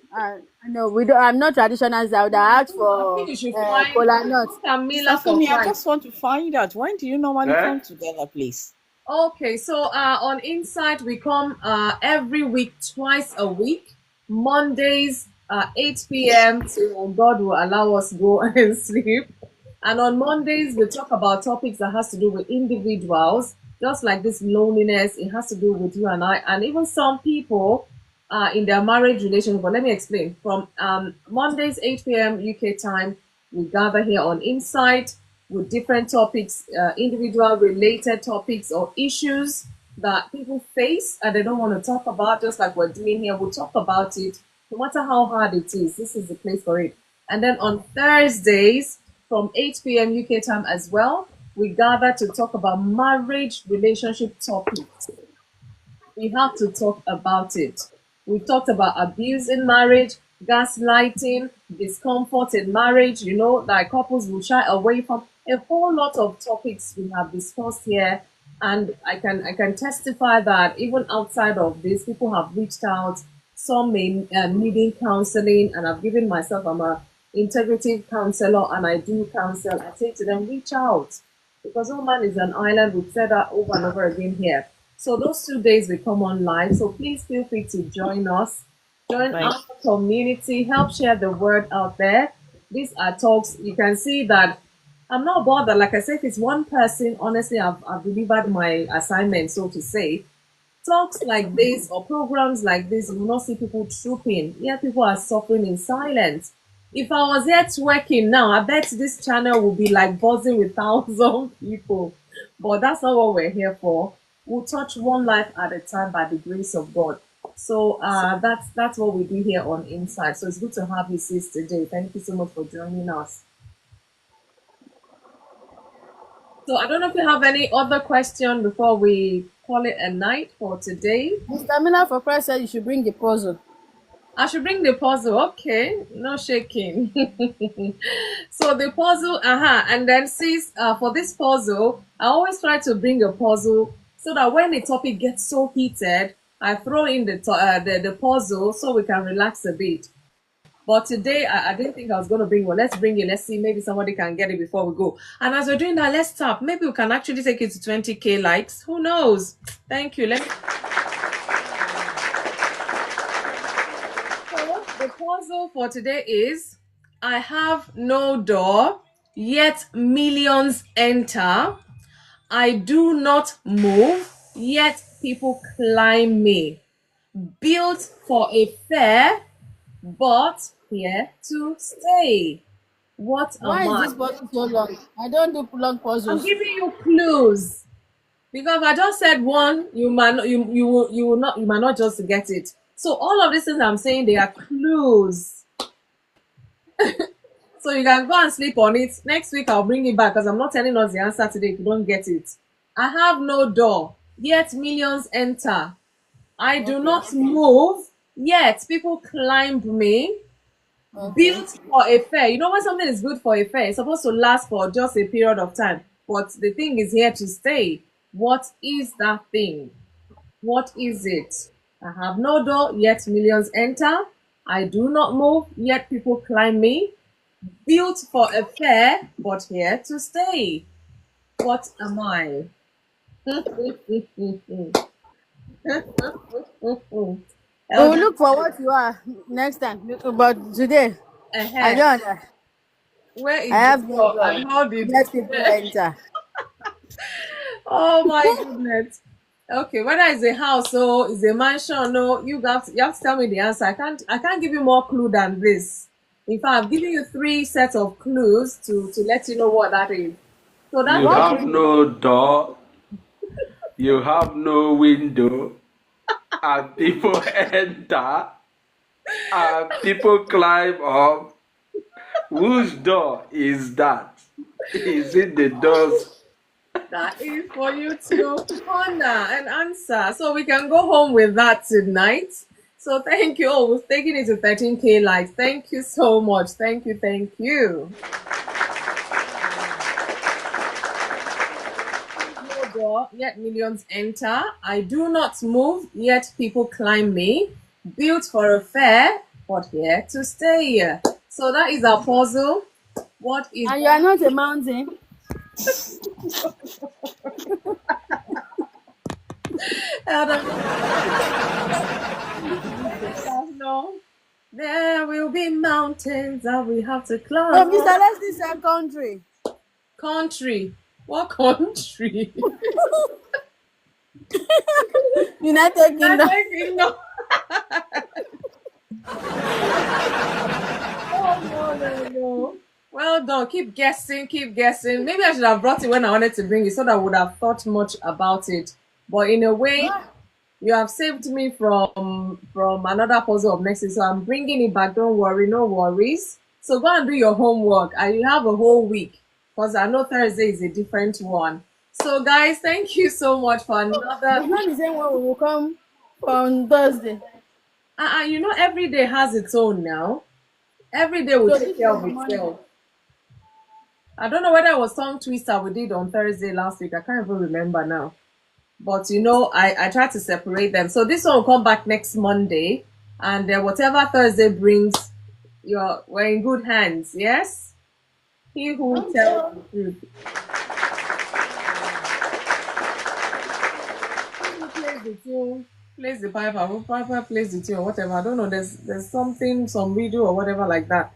no, we don't. I'm not traditional. So I would have asked I for think you should find kola nut. Camila Mr. for Fumi, I Christ. just want to find out, when do you normally come together, please? Okay, so on Insight we come every week, twice a week. Mondays 8 p.m. till God will allow us go and sleep. And on Mondays, we talk about topics that has to do with individuals, just like this loneliness. It has to do with you and I, and even some people in their marriage relationship. But let me explain. From Mondays 8 p.m. UK time, we gather here on Insight with different topics, individual related topics or issues that people face and they don't want to talk about, just like we're doing here. We'll talk about it no matter how hard it is. This is the place for it. And then on Thursdays from 8 p.m. UK time as well, we gather to talk about marriage relationship topics. We have to talk about it. We talked about abuse in marriage, gaslighting, discomfort in marriage, that couples will shy away from. A whole lot of topics we have discussed here. And I can testify that even outside of this, people have reached out. Some may needing counseling, and I've given myself, I'm a integrative counselor and I do counsel. I say to them, reach out, because no man is an island. We've said that over and over again here. So those 2 days we come on live. So please feel free to join us. Join Right. our community. Help share the word out there. These are talks. You can see that I'm not bothered. Like I said, if it's one person, honestly, I've delivered my assignment, so to say. Talks like this or programs like this, you will not see people trooping. Yeah, people are suffering in silence. If I was here twerking now, I bet this channel will be like buzzing with thousands of people. But that's not what we're here for. We'll touch one life at a time by the grace of God. So that's what we do here on Inside. So it's good to have you, sis, today. Thank you so much for joining us. So I don't know if you have any other question before we call it a night for today. Mr. Miller for Christ said you should bring the puzzle. I should bring the puzzle. Okay, no shaking. So the puzzle, and then sis, for this puzzle, I always try to bring a puzzle so that when the topic gets so heated, I throw in the puzzle so we can relax a bit. But today, I didn't think I was going to bring one. Let's bring it. Let's see. Maybe somebody can get it before we go. And as we're doing that, let's tap. Maybe we can actually take it to 20K likes. Who knows? Thank you. So the puzzle for today is, I have no door, yet millions enter. I do not move, yet people climb me. Built for a fair, but here to stay. What Why am is I? this puzzle so long? I don't do long I'm puzzles. giving you clues because I just said one. You might not, you might not just get it. So all of these things I'm saying, they are clues. So you can go and sleep on it. Next week I'll bring it back because I'm not telling us the answer today if you don't get it. I have no door, yet millions enter. I do not move, yet people climb me. Built for a fair. You know when something is good for a fair, it's supposed to last for just a period of time. But the thing is here to stay. What is that thing? What is it? I have no door, yet millions enter. I do not move, yet people climb me. Built for a fair, but here to stay. What am I? We'll look for what you are next time. But today, I don't know. Where is I have the no door? door. And how did Let people enter. Oh my goodness. Okay, whether it's a house or it's a mansion, no, you have to tell me the answer. I can't give you more clue than this. In fact, I've given you 3 sets of clues to let you know what that is. So You that's have no door, you have no window, and people enter, and people climb up. Whose door is that? Is it the doors? that is for you to ponder and answer. So we can go home with that tonight. So thank you. Oh, we've taken it to 13K likes. Thank you so much. Thank you. Thank you. No door, yet millions enter. I do not move, yet people climb me. Built for a fair, but here to stay. So that is our puzzle. What is And you are not a mountain. I don't know. There will be mountains that we have to Oh, climb. Mr. Leslie said country. Country. What country? United Kingdom. United Kingdom. Oh, no. Well done. Keep guessing, keep guessing. Maybe I should have brought it when I wanted to bring it so that I would have thought much about it. But in a way, you have saved me from another puzzle of next week. So I'm bringing it back. Don't worry, no worries. So go and do your homework. And you have a whole week because I know Thursday is a different one. So guys, thank you so much for It's another. not the same one we will come on Thursday. You know, every day has its own now. Every day will So take this care is of on Monday. itself. I don't know whether it was tongue twister we did on Thursday last week. I can't even remember now. But you know, I try to separate them. So this one will come back next Monday, and whatever Thursday brings, we're in good hands. Yes, he who tells the truth. Who plays the tune, plays the piper, who piper plays the tune, or whatever. I don't know. There's something, some video or whatever like that.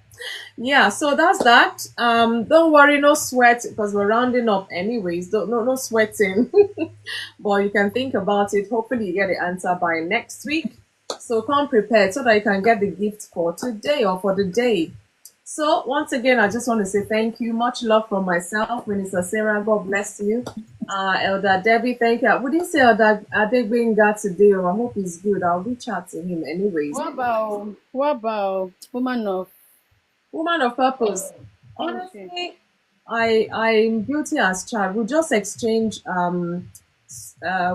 Yeah, so that's that. Don't worry, no sweat because we're rounding up anyways. No sweating. But you can think about it. Hopefully you get the answer by next week. So come prepared so that you can get the gift for today or for the day. So once again, I just want to say thank you. Much love from myself, Minister Sarah. God bless you. Elder Debbie, thank you. Would you say Elder Adegbenga today? Or I hope he's good. I'll reach out to him anyways. What about woman of purpose? Honestly, I'm guilty as charged. We just exchange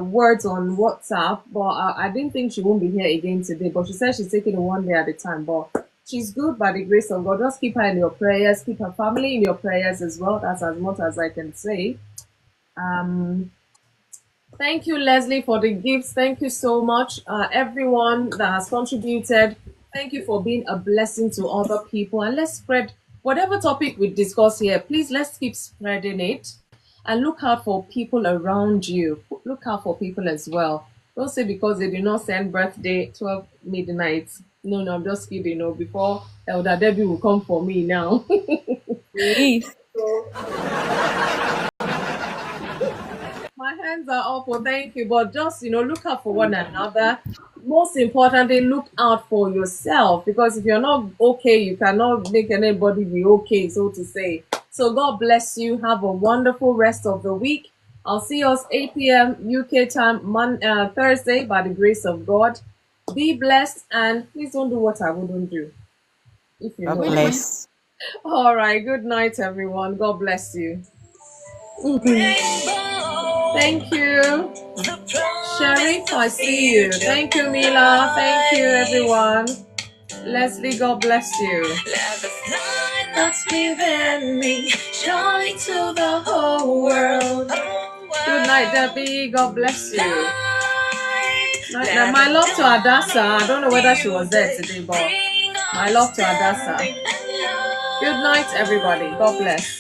words on WhatsApp, but I didn't think she won't be here again today. But she said she's taking it one day at a time. But she's good by the grace of God. Just keep her in your prayers. Keep her family in your prayers as well. That's as much as I can say. Thank you, Leslie, for the gifts. Thank you so much, everyone that has contributed. Thank you for being a blessing to other people. And let's spread whatever topic we discuss here. Please, let's keep spreading it. And look out for people around you. Look out for people as well. Don't say because they do not send birthday 12 midnight. No, I'm just kidding. No, before Elder Debbie will come for me now. Please. My hands are up for thank you, but just look out for one another. Most importantly, look out for yourself, because if you're not okay, you cannot make anybody be okay, so to say. So God bless you. Have a wonderful rest of the week. I'll see us 8 p.m. UK time Thursday by the grace of God. Be blessed, and please don't do what I wouldn't do. If you God know. bless. All right. Good night, everyone. God bless you. Thank you. Sharif, I see you. Thank you, Mila. Thank you, everyone. Leslie, God bless you. Let the light that's within me shine to the whole world. Good night, Debbie. God bless you. Now, my love to Adassa. I don't know whether she was there today, but my love to Adassa. Good night, everybody. God bless.